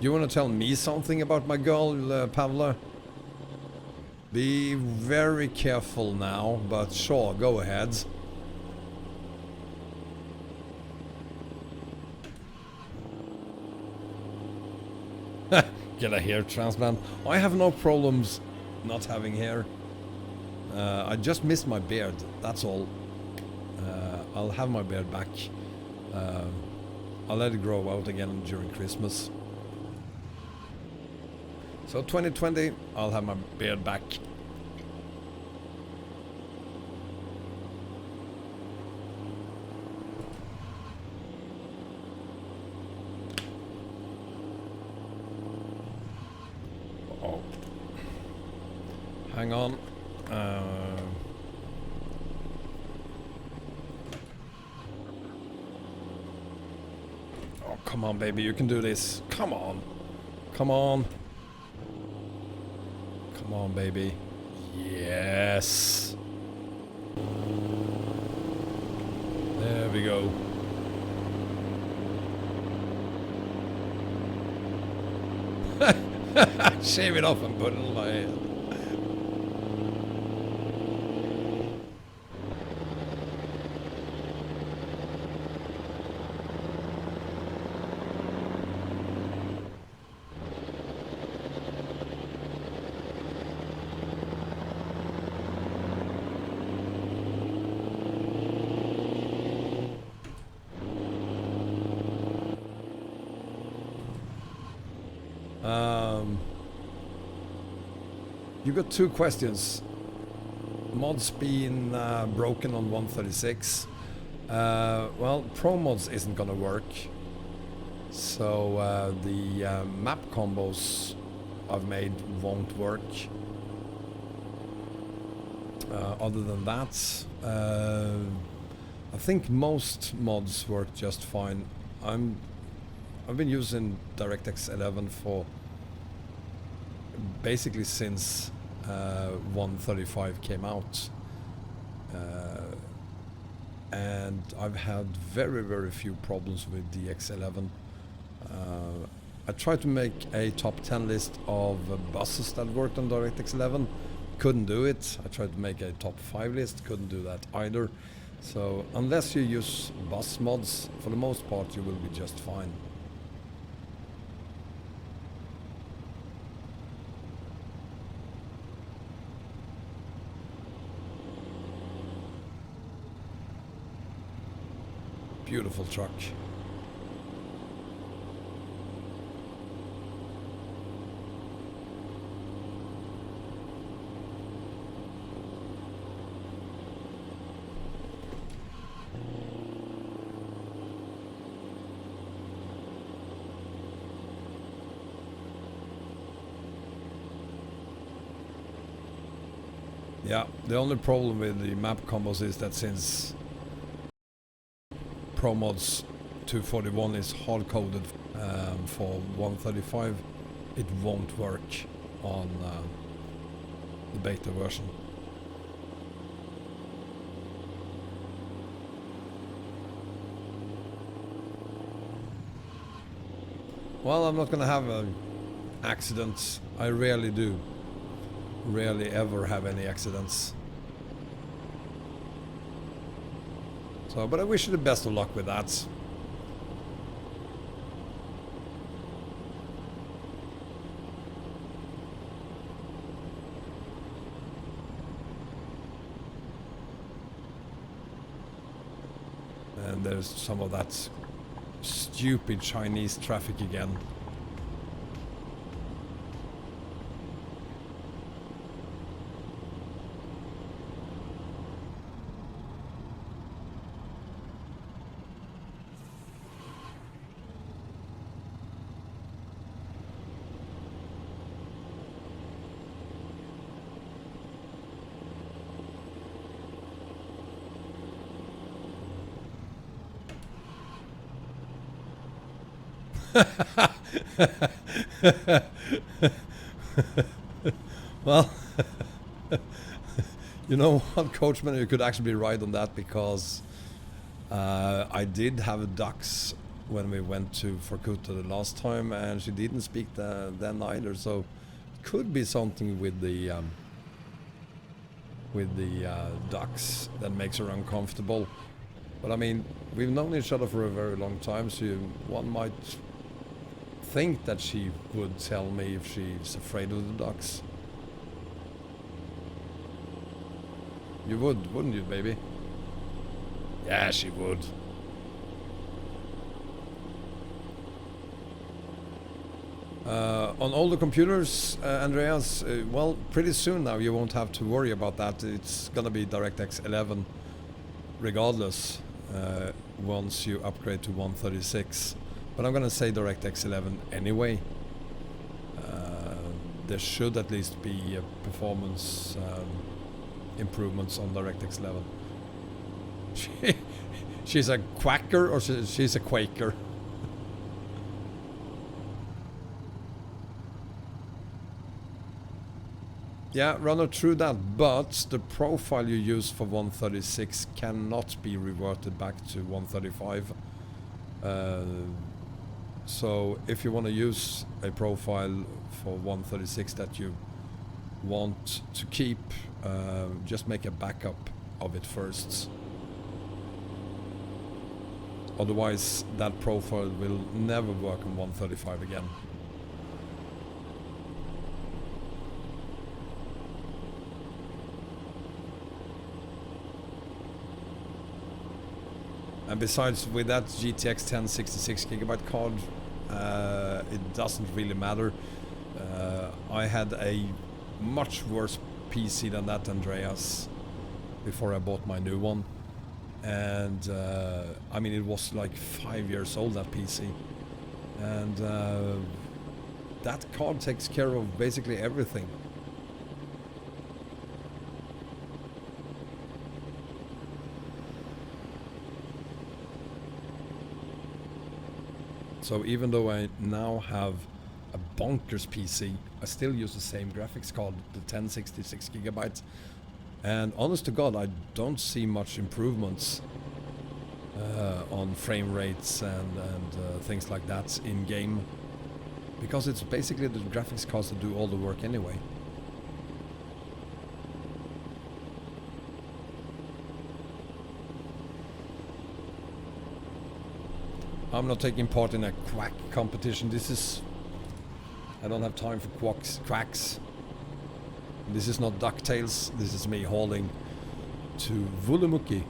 You want to tell me something about my girl, Pavla? Be very careful now, but sure, go ahead. Get a hair transplant. I have no problems not having hair. I just miss my beard, that's all. I'll have my beard back. I'll let it grow out again during Christmas. So 2020, I'll have my beard back. Oh, hang on. Oh, come on, baby, you can do this. Come on. Come on. Come on, baby. Yes. There we go. Shave it off and put it on my head. You got 2 questions. Mods being broken on 136. Well, Pro Mods isn't gonna work. So the map combos I've made won't work. Other than that, I think most mods work just fine. I'm I've been using DirectX 11 for basically since 135 came out, and I've had very few problems with DX11. I tried to make a top 10 list of buses that worked on DirectX 11, couldn't do it. I tried to make a top 5 list, couldn't do that either. So unless you use bus mods, for the most part you will be just fine. Beautiful truck. Yeah, the only problem with the map combos is that since ProMods 241 is hard-coded for 135, it won't work on the beta version. Well, I'm not gonna have accidents. I rarely do. Rarely ever have any accidents. So, but I wish you the best of luck with that. And there's some of that stupid Chinese traffic again. Well, you know what, Coachman, you could actually be right on that, because I did have ducks when we went to Vorkuta the last time, and she didn't speak then either, so it could be something with the ducks that makes her uncomfortable. But I mean, we've known each other for a very long time, so one might think that she would tell me if she's afraid of the ducks. You would, wouldn't you, baby? Yeah, she would. On older computers, Andreas, well, pretty soon now you won't have to worry about that. It's gonna be DirectX 11 regardless once you upgrade to 136. But I'm gonna say DirectX 11 anyway. There should at least be performance improvements on DirectX 11. She's a quacker, or she's a Quaker? Yeah, runner, true that, but the profile you use for 136 cannot be reverted back to 135. So if you want to use a profile for 136 that you want to keep, just make a backup of it first. Otherwise, that profile will never work on 135 again. And besides, with that GTX 1066 gigabyte card, it doesn't really matter. I had a much worse PC than that, Andreas, before I bought my new one. And I mean, it was like 5 years old, that PC. And that card takes care of basically everything. So even though I now have a bonkers PC, I still use the same graphics card, the 1066 gigabytes. And honest to God, I don't see much improvements on frame rates and things like that in game, because it's basically the graphics cards that do all the work anyway. I'm not taking part in a quack competition. I don't have time for quacks. This is not DuckTales. This is me hauling to Vulemuki.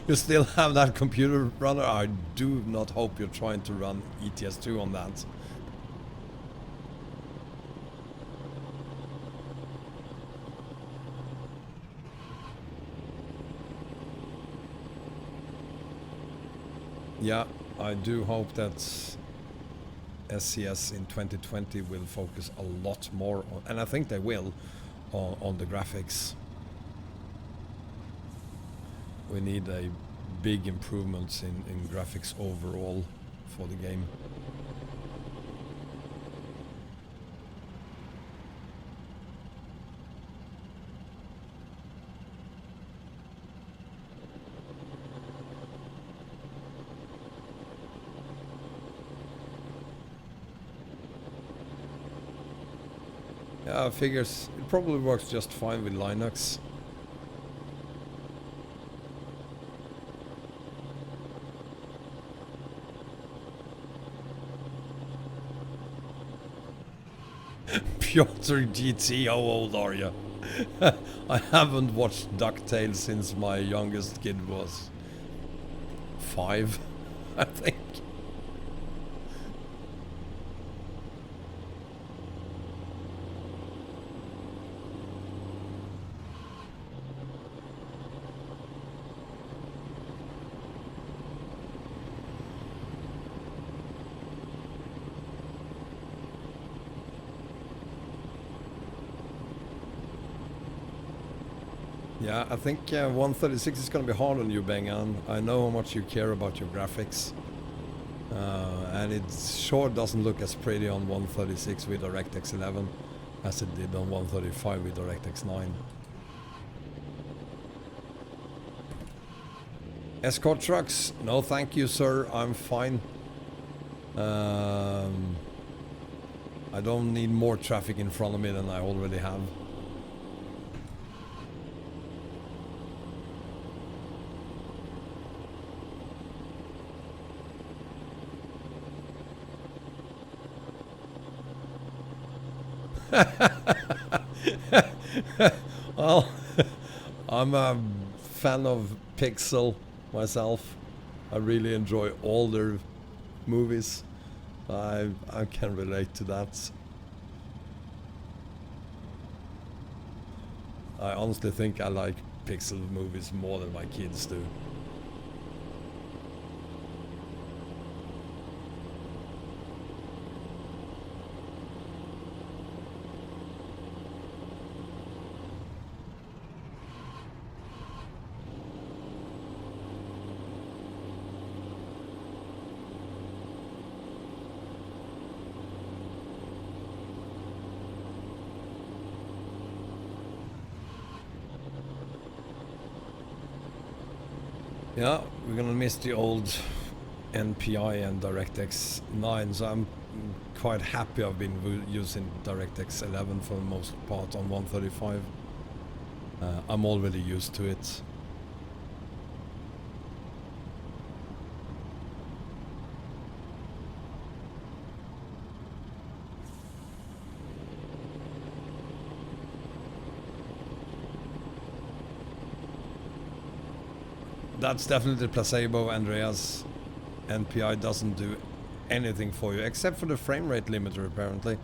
You still have that computer runner? I do not hope you're trying to run ETS2 on that. Yeah, I do hope that SCS in 2020 will focus a lot more on, and I think they will, on the graphics. We need a big improvements in graphics overall for the game. Yeah, I figures it probably works just fine with Linux. Piotr GT, how old are you? I haven't watched DuckTales since my youngest kid was 5, I think. Yeah, I think 136 is going to be hard on you, Bengan. I know how much you care about your graphics. And it sure doesn't look as pretty on 136 with DirectX 11 as it did on 135 with DirectX 9. Escort trucks? No thank you, sir. I'm fine. I don't need more traffic in front of me than I already have. Well, I'm a fan of Pixel myself. I really enjoy all their movies. I can relate to that. I honestly think I like Pixel movies more than my kids do. Yeah, we're gonna miss the old NPI and DirectX 9, so I'm quite happy I've been using DirectX 11 for the most part on 135. I'm already used to it. That's definitely placebo, Andreas. NPI doesn't do anything for you, except for the frame rate limiter, apparently.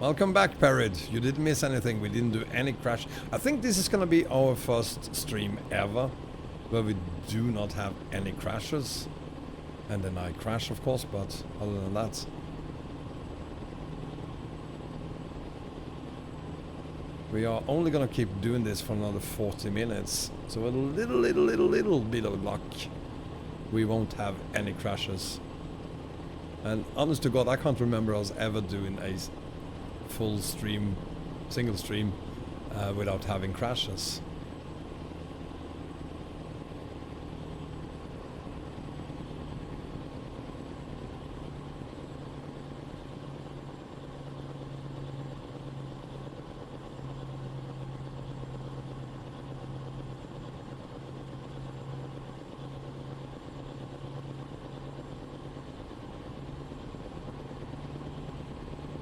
Welcome back, Parrot. You didn't miss anything. We didn't do any crash. I think this is gonna be our first stream ever where we do not have any crashes. And then I crash, of course, but other than that. We are only gonna keep doing this for another 40 minutes. So a little bit of luck. We won't have any crashes. And honest to God, I can't remember us ever doing a full stream, single stream, without having crashes.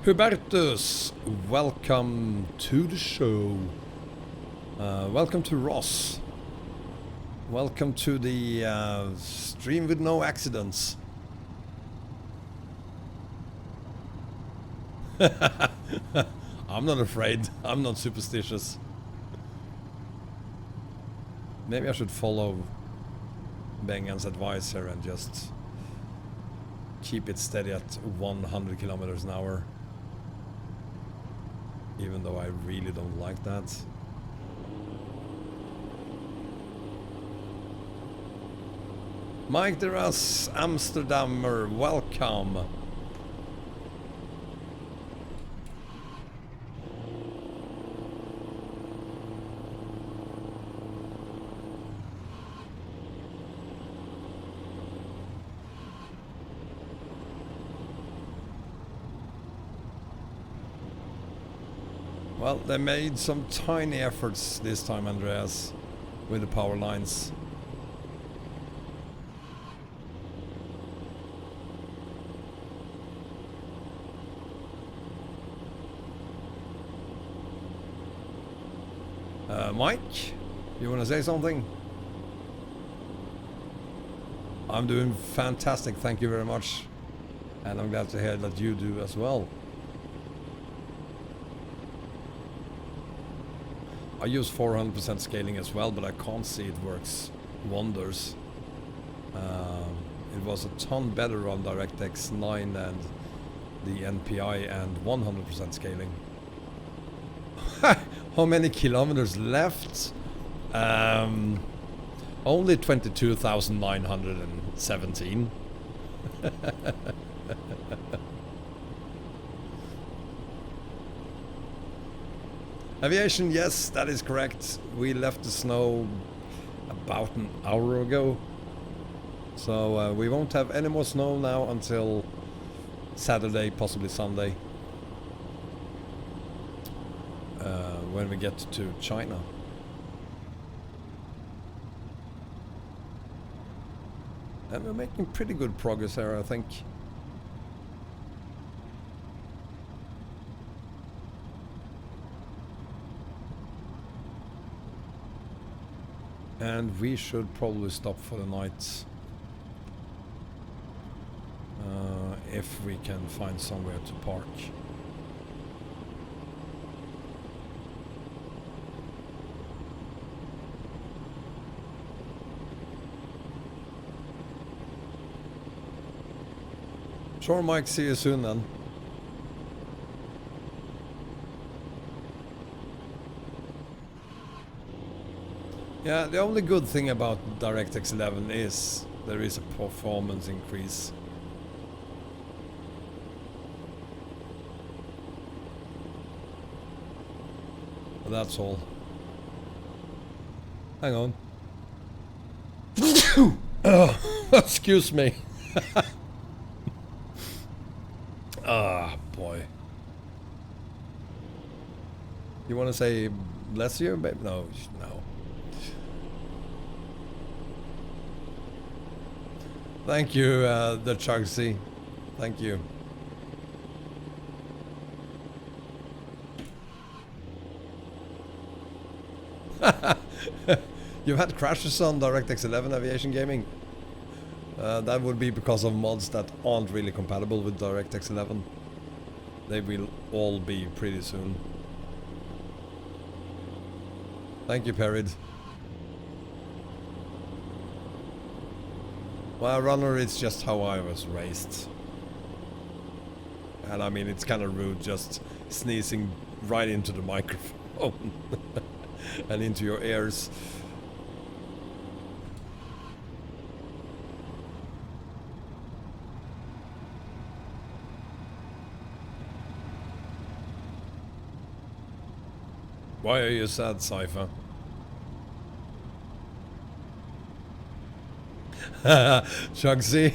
Hubertus, welcome to the show. Welcome to ROS. Welcome to the stream with no accidents. I'm not afraid. I'm not superstitious. Maybe I should follow Bengan's advice here and just keep it steady at 100 kilometers an hour. Even though I really don't like that. Mike Deras, Amsterdammer, welcome. Well, they made some tiny efforts this time, Andreas, with the power lines. Mike, you want to say something? I'm doing fantastic, thank you very much. And I'm glad to hear that you do as well. I use 400% scaling as well, but I can't see it works wonders. It was a ton better on DirectX 9 and the NPI and 100% scaling. How many kilometers left? Only 22,917. Aviation, yes, that is correct. We left the snow about an hour ago. So we won't have any more snow now until Saturday, possibly Sunday. When we get to China. And we're making pretty good progress here, I think. And we should probably stop for the night. If we can find somewhere to park. Sure, Mike, see you soon then. Yeah, the only good thing about DirectX 11 is there is a performance increase. But that's all. Hang on. Excuse me. Ah, boy. You want to say bless you, babe? No, no. Thank you, the Chugsy. Thank you. You've had crashes on DirectX 11 Aviation Gaming? That would be because of mods that aren't really compatible with DirectX 11. They will all be pretty soon. Thank you, Perid. Well, runner, it's just how I was raised. And I mean, it's kind of rude just sneezing right into the microphone and into your ears. Why are you sad, Cypher? Chugsy,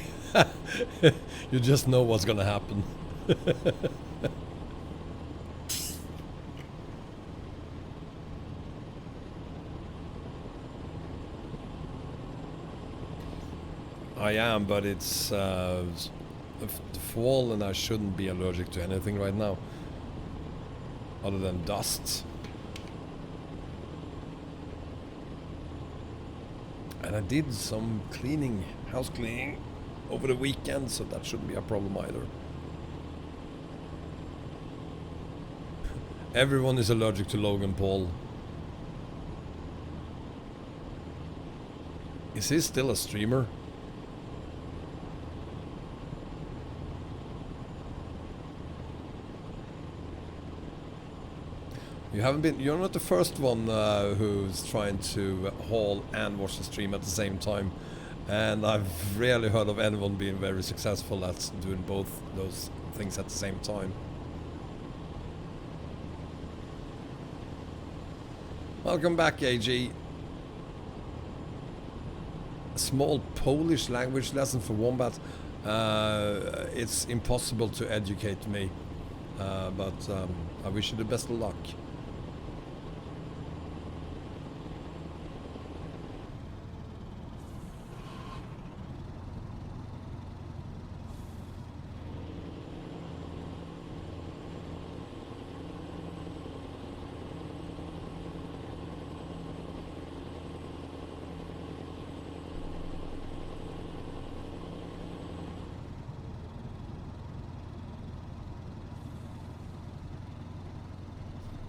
you just know what's gonna happen. I am, but it's the fall, and I shouldn't be allergic to anything right now, other than dust. And I did some cleaning, house cleaning, over the weekend, so that shouldn't be a problem either. Everyone is allergic to Logan Paul. Is he still a streamer? You're not the first one who's trying to haul and watch the stream at the same time. And I've rarely heard of anyone being very successful at doing both those things at the same time. Welcome back, AG. A small Polish language lesson for Wombat. It's impossible to educate me, but I wish you the best of luck.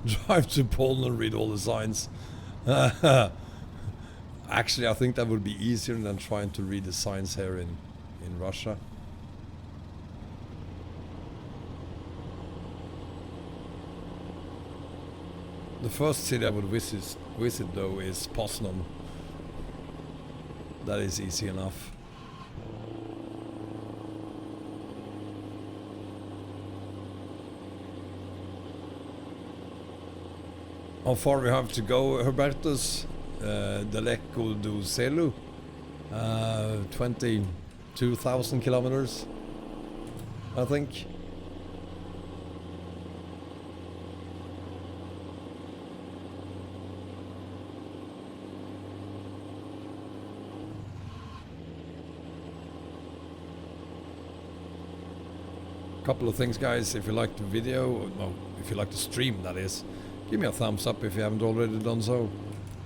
Drive to Poland and read all the signs. Actually, I think that would be easier than trying to read the signs here in Russia. The first city I would visit though is Poznan. That is easy enough. How far we have to go, Herbertus? Daleko do Selu? 22,000 kilometers, I think. Couple of things, guys. If you like the video, no, if you like the stream, that is, give me a thumbs up if you haven't already done so.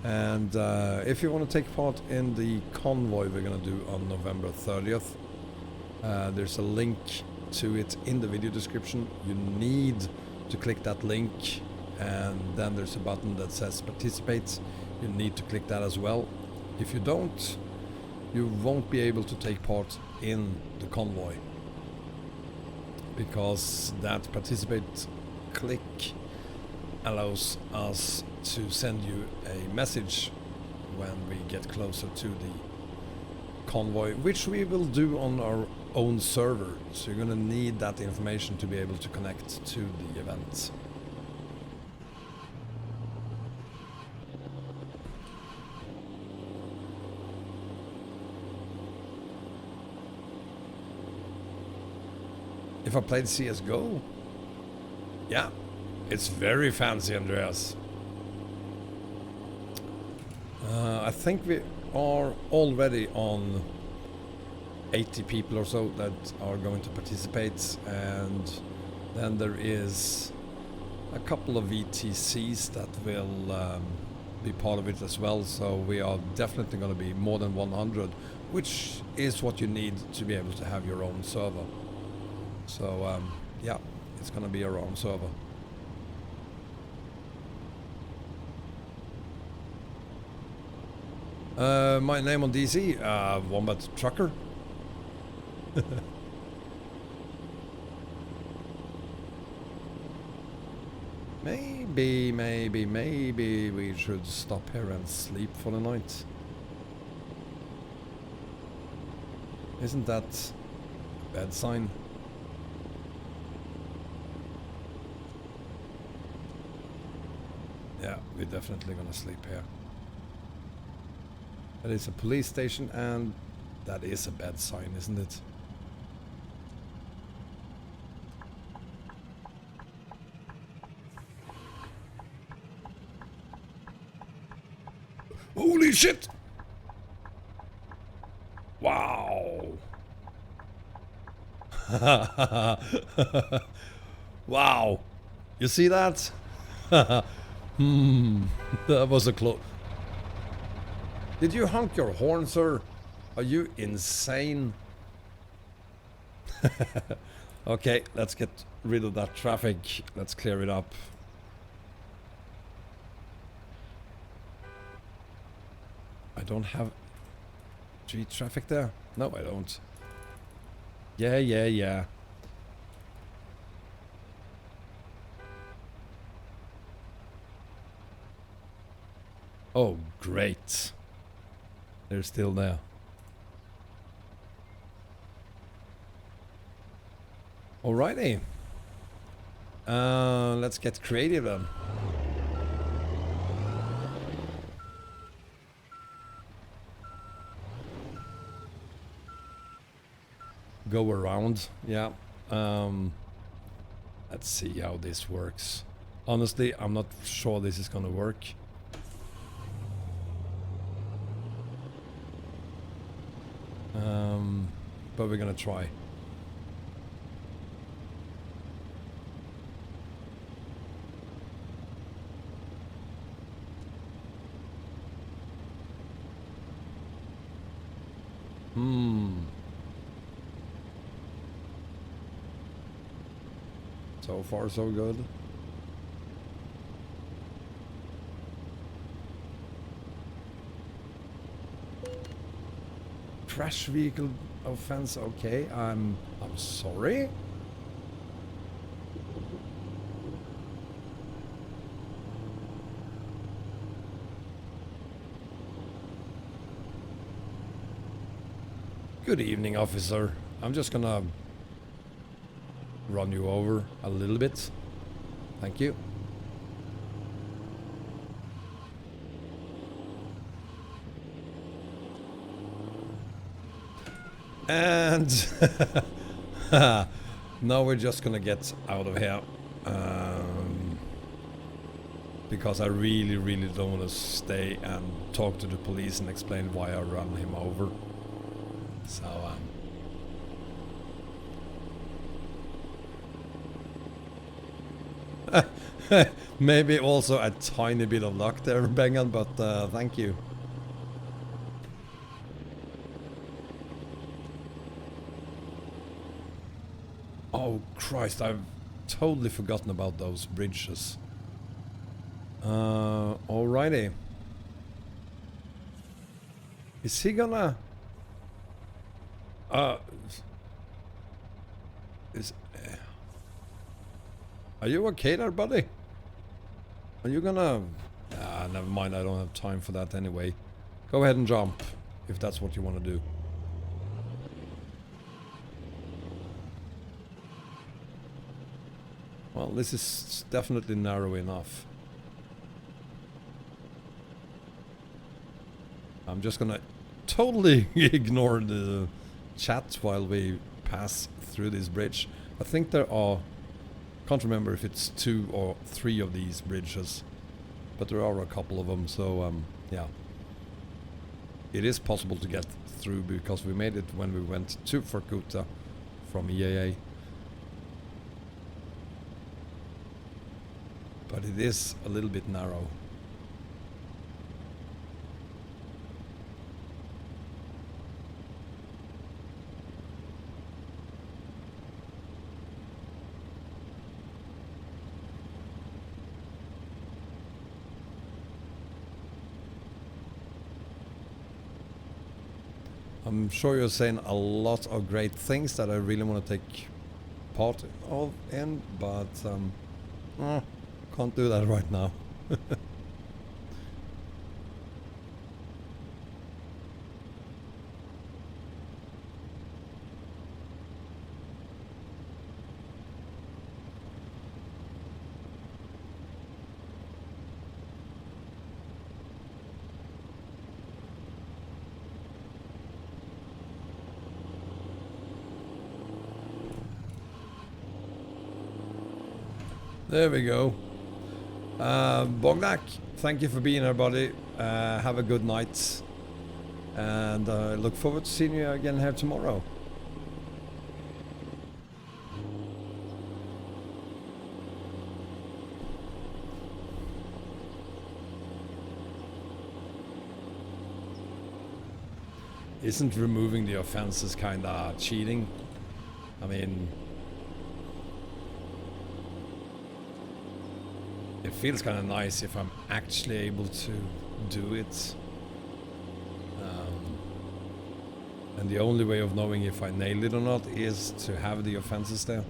And if you want to take part in the convoy we're going to do on November 30th, there's a link to it in the video description. You need to click that link, and then there's a button that says participate. You need to click that as well. If you don't, you won't be able to take part in the convoy, because that participate click allows us to send you a message when we get closer to the convoy, which we will do on our own server. So you're going to need that information to be able to connect to the event. If I played CSGO? Yeah, it's very fancy, Andreas. I think we are already on 80 people or so that are going to participate, and then there is a couple of VTCs that will be part of it as well, so we are definitely going to be more than 100, which is what you need to be able to have your own server. So yeah, it's gonna be our own server. My name on DC, Wombat Trucker. Maybe we should stop here and sleep for the night. Isn't that a bad sign? Yeah, we're definitely gonna sleep here. That is a police station, and that is a bad sign, isn't it? Holy shit! Wow! Wow! You see that? That was a close. Did you honk your horn, sir? Are you insane? Okay, let's get rid of that traffic. Let's clear it up. I don't have street traffic there? No, I don't. Yeah. Oh, great. They're still there. Alrighty. Let's get creative then. Go around, yeah. Let's see how this works. Honestly, I'm not sure this is gonna work. But we're gonna try. So far, so good. Crash vehicle offense, okay. I'm sorry. Good evening, officer. I'm just gonna run you over a little bit. Thank you. And now we're just gonna get out of here. Because I really don't want to stay and talk to the police and explain why I ran him over. So, maybe also a tiny bit of luck there, Bengan, but thank you. Oh Christ, I've totally forgotten about those bridges. Alrighty. Is he gonna... Are you okay there, buddy? Are you gonna... never mind, I don't have time for that anyway. Go ahead and jump, if that's what you want to do. Well, this is definitely narrow enough. I'm just gonna totally ignore the chat while we pass through this bridge. I think there are... Can't remember if it's 2 or 3 of these bridges, but there are a couple of them, so yeah. It is possible to get through because we made it when we went to Vorkuta from EAA. But it is a little bit narrow. I'm sure you're saying a lot of great things that I really want to take part of in, but can't do that right now. There we go. Bognak, thank you for being here, buddy. Have a good night. And I look forward to seeing you again here tomorrow. Isn't removing the offenses kinda cheating? I mean, it feels kind of nice if I'm actually able to do it. And the only way of knowing if I nailed it or not is to have the offenses there.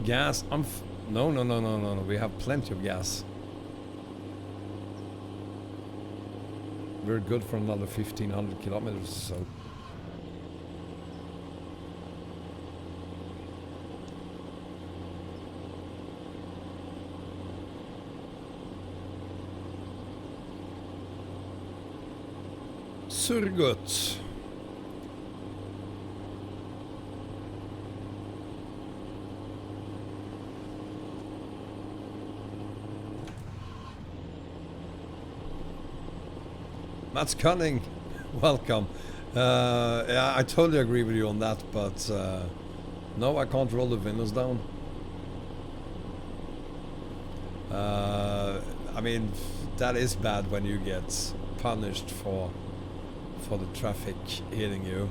Gas? No. We have plenty of gas. We're good for another 1500 kilometers, so. Surgut. Mats Cunning, welcome. Yeah, I totally agree with you on that, but no, I can't roll the windows down. I mean, that is bad when you get punished for the traffic hitting you.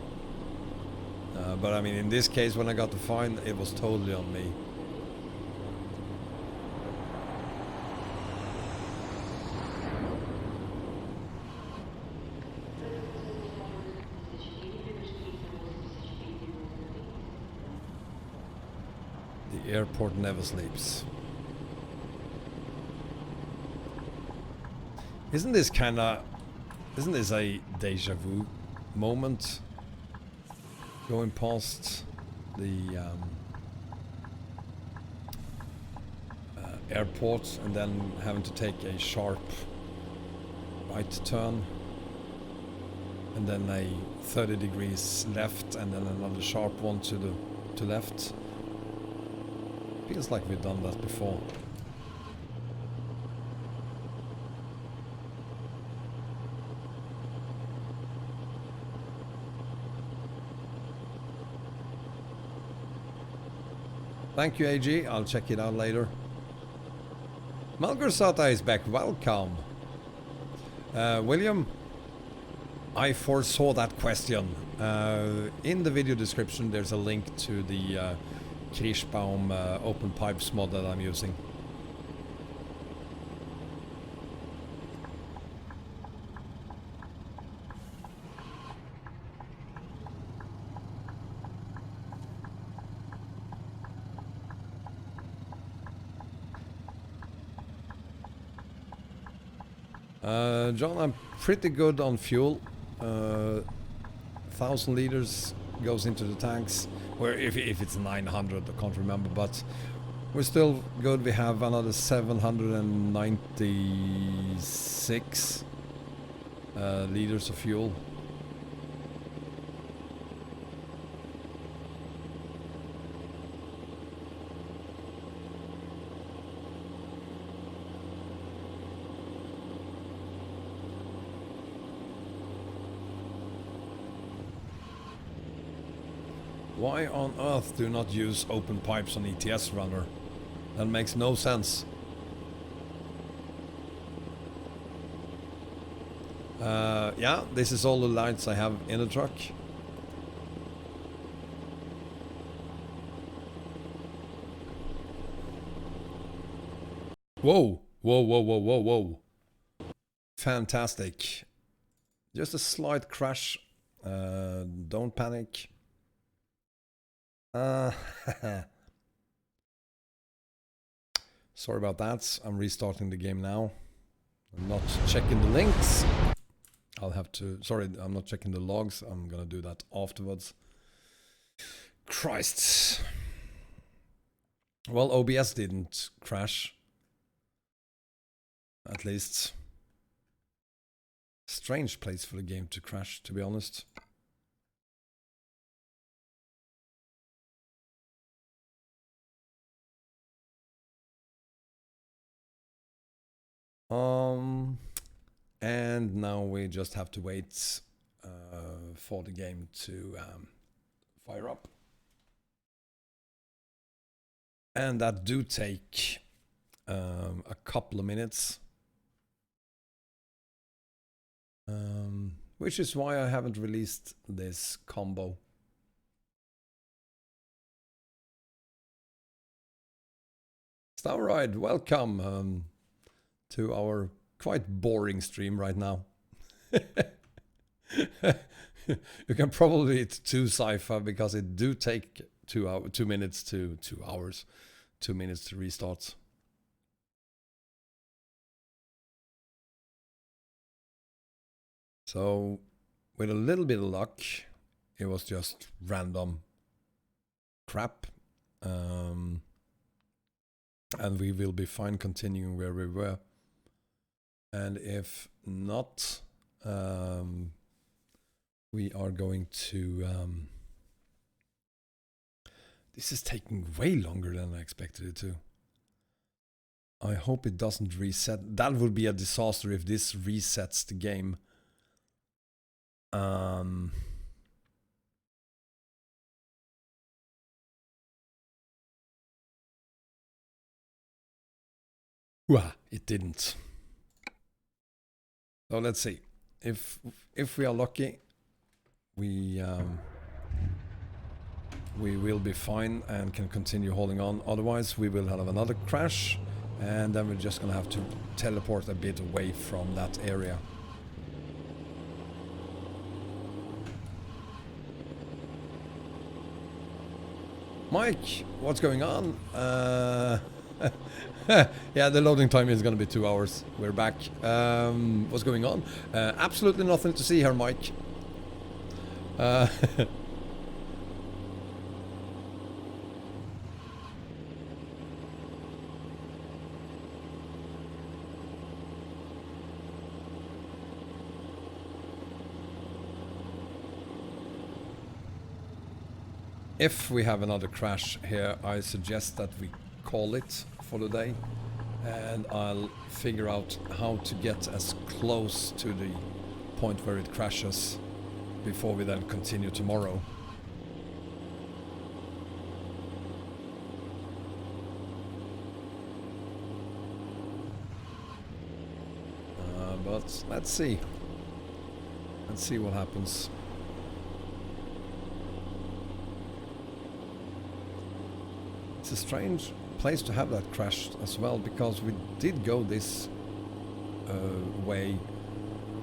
But I mean, in this case, when I got the fine, it was totally on me. The airport never sleeps. Isn't this a deja vu moment? Going past the airport and then having to take a sharp right turn and then a 30 degrees left and then another sharp one to the left. Feels like we've done that before. Thank you, AG. I'll check it out later. Malgursata is back. Welcome. William, I foresaw that question. In the video description, there's a link to the Kirschbaum open pipes mod that I'm using. John, I'm pretty good on fuel. 1,000 liters goes into the tanks. Or if it's 900, I can't remember, but we're still good. We have another 796 liters of fuel. Why on earth do not use open pipes on ETS runner? That makes no sense. Yeah, this is all the lights I have in the truck. Whoa, Whoa, whoa, whoa, whoa, whoa. Fantastic. Just a slight crash. Don't panic. Sorry about that. I'm restarting the game now. I'm not checking the links. I'll have to... Sorry, I'm not checking the logs. I'm gonna do that afterwards. Christ. Well, OBS didn't crash. At least. Strange place for the game to crash, to be honest. And now we just have to wait for the game to fire up. And that do take a couple of minutes. Which is why I haven't released this combo. Stavride, welcome to our quite boring stream right now. You can probably eat 2 sci-fi because it do take 2 minutes to 2 hours, 2 minutes to restart. So with a little bit of luck, it was just random crap. And we will be fine continuing where we were. And if not, we are going to... this is taking way longer than I expected it to. I hope it doesn't reset. That would be a disaster if this resets the game. It didn't. So let's see. If we are lucky, we will be fine and can continue holding on. Otherwise, we will have another crash, and then we're just gonna have to teleport a bit away from that area. Mike, what's going on? Yeah, the loading time is gonna be 2 hours. We're back. What's going on? Absolutely nothing to see here, Mike. If we have another crash here, I suggest that we call it for the day, and I'll figure out how to get as close to the point where it crashes before we then continue tomorrow. But let's see. Let's see what happens. It's a strange place to have that crashed as well, because we did go this way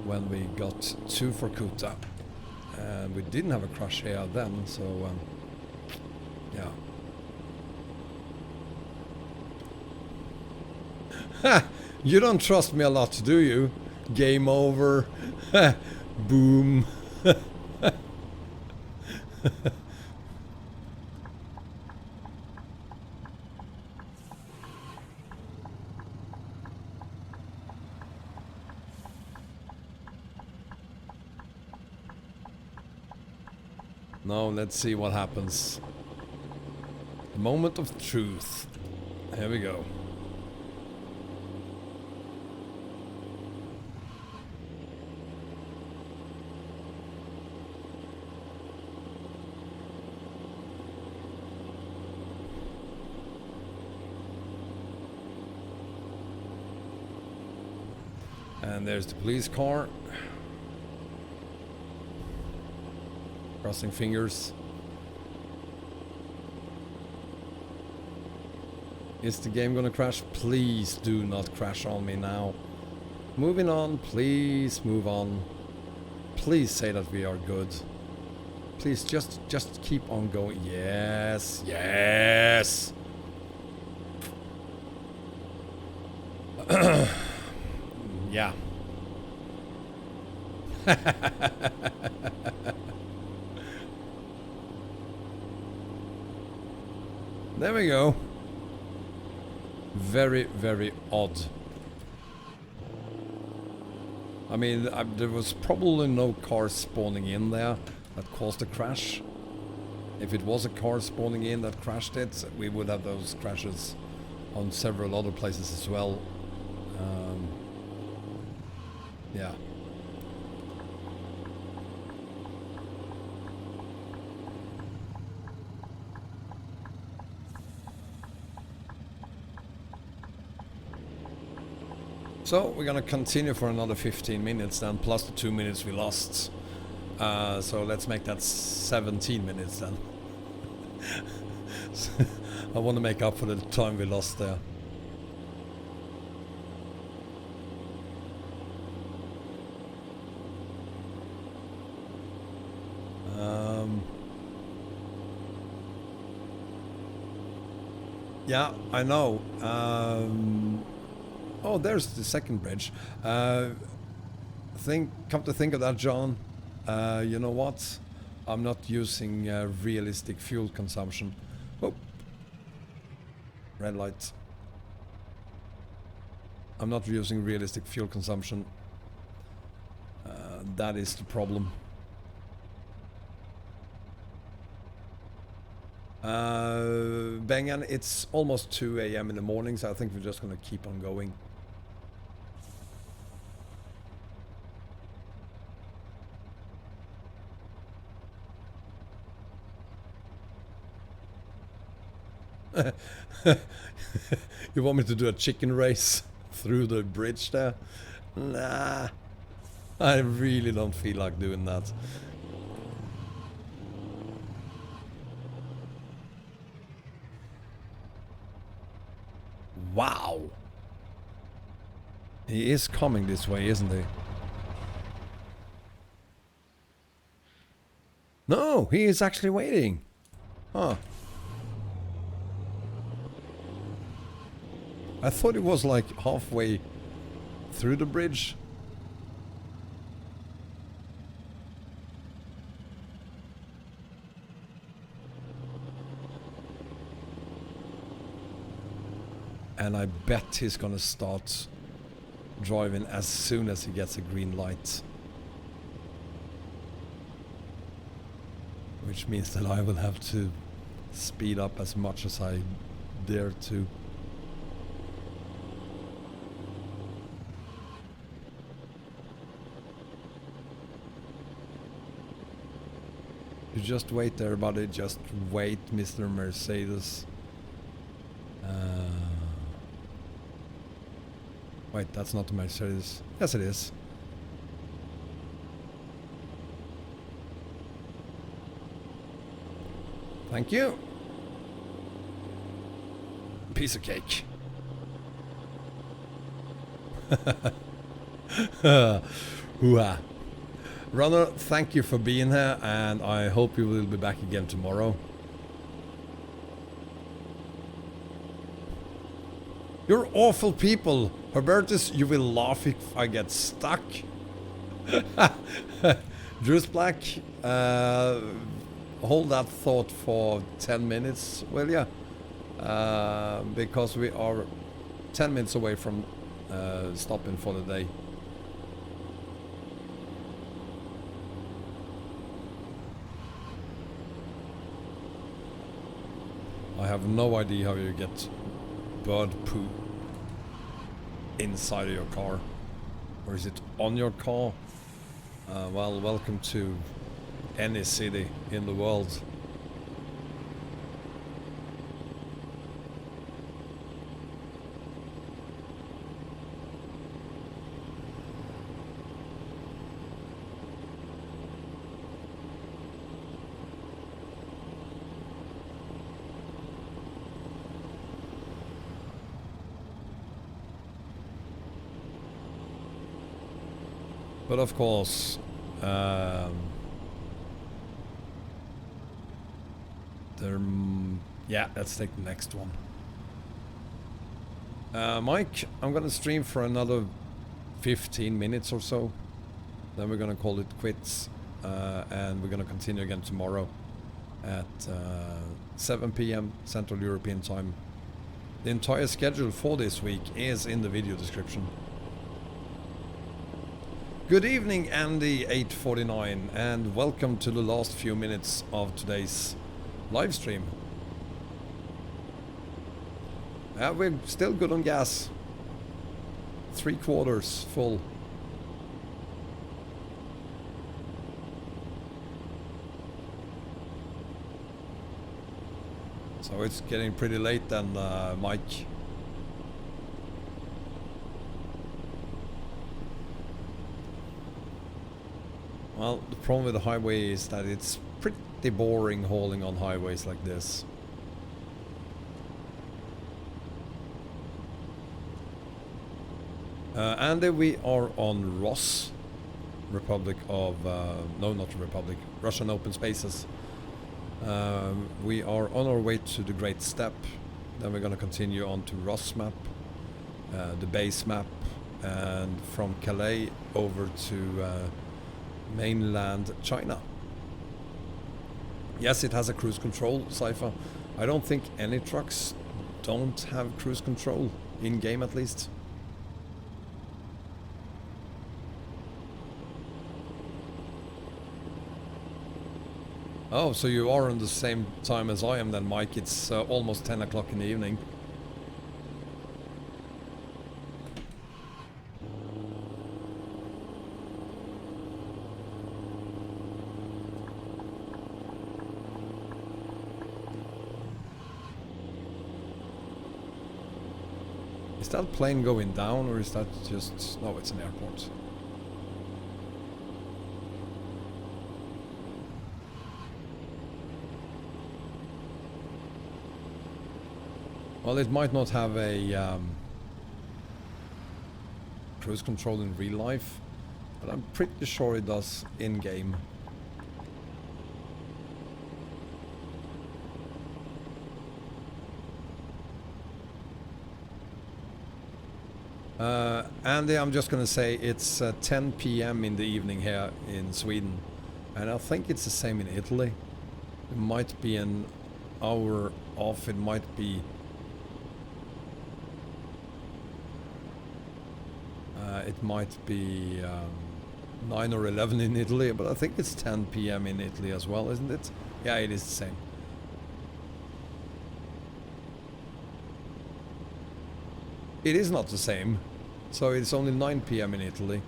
when we got to Vorkuta, and we didn't have a crash here then, so yeah. Ha! You don't trust me a lot, do you? Game over. Boom. Now let's see what happens. The moment of truth. Here we go. And there's the police car. Crossing fingers. Is the game gonna crash? Please do not crash on me now. Moving on, please move on. Please say that we are good. Please just keep on going. Yes, yes. Yeah. There we go. Very, very odd. I mean, there was probably no car spawning in there that caused the crash. If it was a car spawning in that crashed it, we would have those crashes on several other places as well. Yeah. So we're gonna continue for another 15 minutes then, plus the 2 minutes we lost. So let's make that 17 minutes then. I want to make up for the time we lost there. Yeah, I know. Oh, there's the second bridge. Come to think of that, John. You know what? I'm not using realistic fuel consumption. Oh, red light. I'm not using realistic fuel consumption. That is the problem. Bengan, it's almost 2 a.m. in the morning, so I think we're just gonna keep on going. You want me to do a chicken race through the bridge there? Nah, I really don't feel like doing that. Wow! He is coming this way, isn't he? No, he is actually waiting. Huh. I thought it was like halfway through the bridge. And I bet he's gonna start driving as soon as he gets a green light. Which means that I will have to speed up as much as I dare to. You just wait there, buddy. Just wait, Mr. Mercedes. Wait, that's not the Mercedes. Yes, it is. Thank you. Piece of cake. Hoo-ha. Runner, thank you for being here, and I hope you will be back again tomorrow. You're awful people. Herbertus, you will laugh if I get stuck. Juice Black, hold that thought for 10 minutes, will ya? Because we are 10 minutes away from stopping for the day. I have no idea how you get bird poo inside of your car. Or is it on your car? Well, welcome to any city in the world. But of course, yeah, let's take the next one. Mike, I'm gonna stream for another 15 minutes or so. Then we're gonna call it quits, and we're gonna continue again tomorrow at 7 p.m. Central European Time. The entire schedule for this week is in the video description. Good evening, Andy849, and welcome to the last few minutes of today's live stream. We're still good on gas. 3/4 full. So it's getting pretty late then, Mike. Well, the problem with the highway is that it's pretty boring hauling on highways like this. Andy, we are on ROS, Republic of... no, not Republic, Russian Open Spaces. We are on our way to the Great Steppe. Then we're going to continue on to ROS map, the base map, and from Calais over to mainland China. Yes, it has a cruise control, Cypher. I don't think any trucks don't have cruise control, in-game at least. Oh, so you are on the same time as I am then, Mike. It's almost 10 o'clock in the evening. Is that plane going down, or is that just... No, it's an airport. Well, it might not have a cruise control in real life, but I'm pretty sure it does in-game. Andy, I'm just gonna say it's 10 p.m. in the evening here in Sweden, and I think it's the same in Italy. It might be an hour off, it might be... it might be 9 or 11 in Italy, but I think it's 10 p.m. in Italy as well, isn't it? Yeah, it is the same. It is not the same. So it's only 9 p.m. in Italy.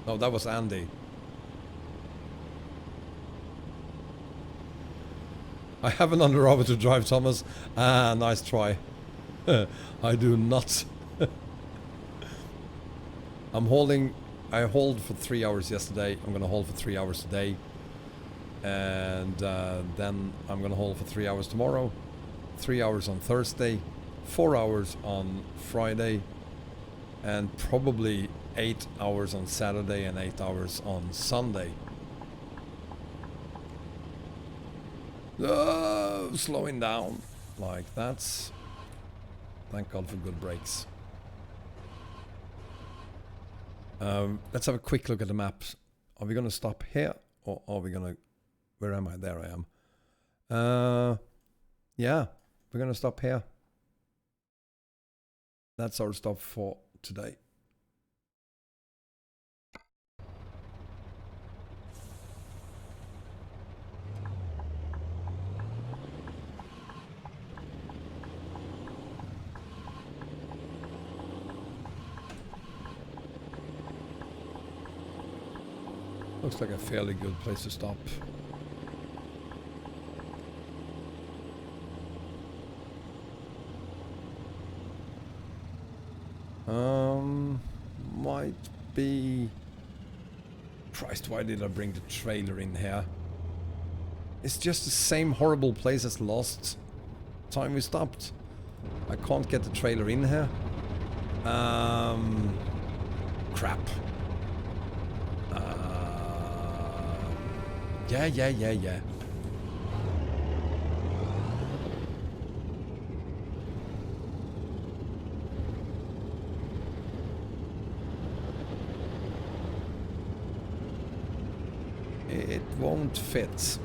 No, that was Andy. I have an underarm to drive, Thomas. Ah, nice try. I do not. I'm holding... I hauled for 3 hours yesterday. I'm gonna hold for 3 hours today. And then I'm gonna hold for 3 hours tomorrow. 3 hours on Thursday. 4 hours on Friday. And probably 8 hours on Saturday and 8 hours on Sunday. Slowing down. Like that's... Thank God for good brakes. Let's have a quick look at the maps. Are we going to stop here? Or are we going to... Where am I? There I am. Yeah, we're going to stop here. That's our stop for today. Looks like a fairly good place to stop. Might be... Christ, why did I bring the trailer in here? It's just the same horrible place as last time we stopped. I can't get the trailer in here. crap. Yeah. It won't fit.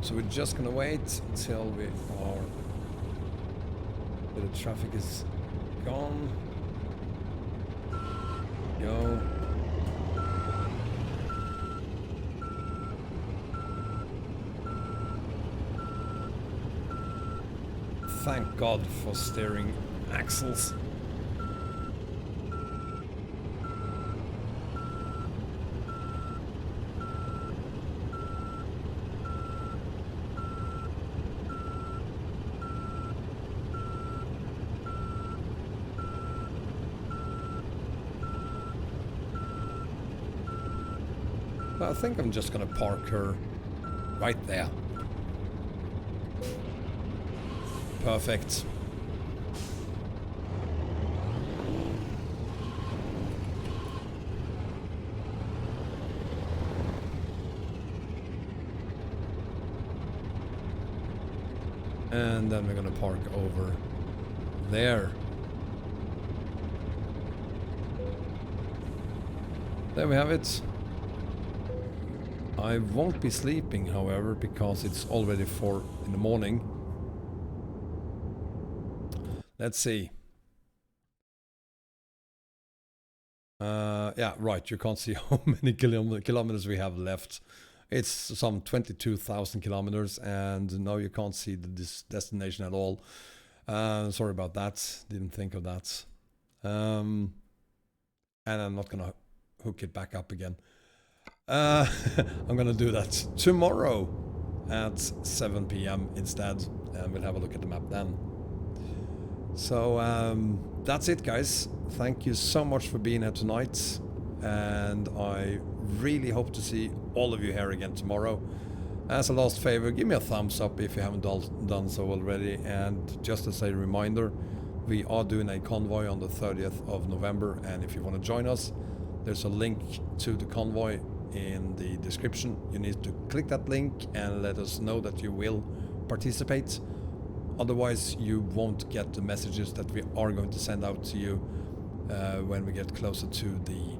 So we're just gonna wait until we are... the traffic is gone. Go. Thank God for steering axles. I think I'm just gonna park her right there. Perfect. And then we're gonna park over there. There we have it. I won't be sleeping, however, because it's already 4 in the morning. Let's see. Yeah, right, you can't see how many kilometers we have left. It's some 22,000 kilometers, and now you can't see this destination at all. Sorry about that, didn't think of that. And I'm not gonna hook it back up again. I'm gonna do that tomorrow at 7 p.m. instead, and we'll have a look at the map then. So that's it, guys. Thank you so much for being here tonight, and I really hope to see all of you here again tomorrow. As a last favor, give me a thumbs up if you haven't done so already, and just as a reminder, we are doing a convoy on the 30th of November, and if you want to join us, there's a link to the convoy in the description. You need to click that link and let us know that you will participate. Otherwise, you won't get the messages that we are going to send out to you when we get closer to the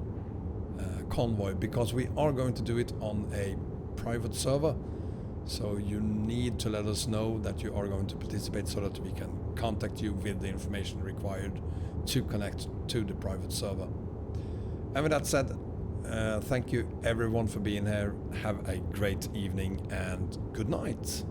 convoy, because we are going to do it on a private server. So you need to let us know that you are going to participate so that we can contact you with the information required to connect to the private server. And with that said, thank you everyone for being here. Have a great evening and good night.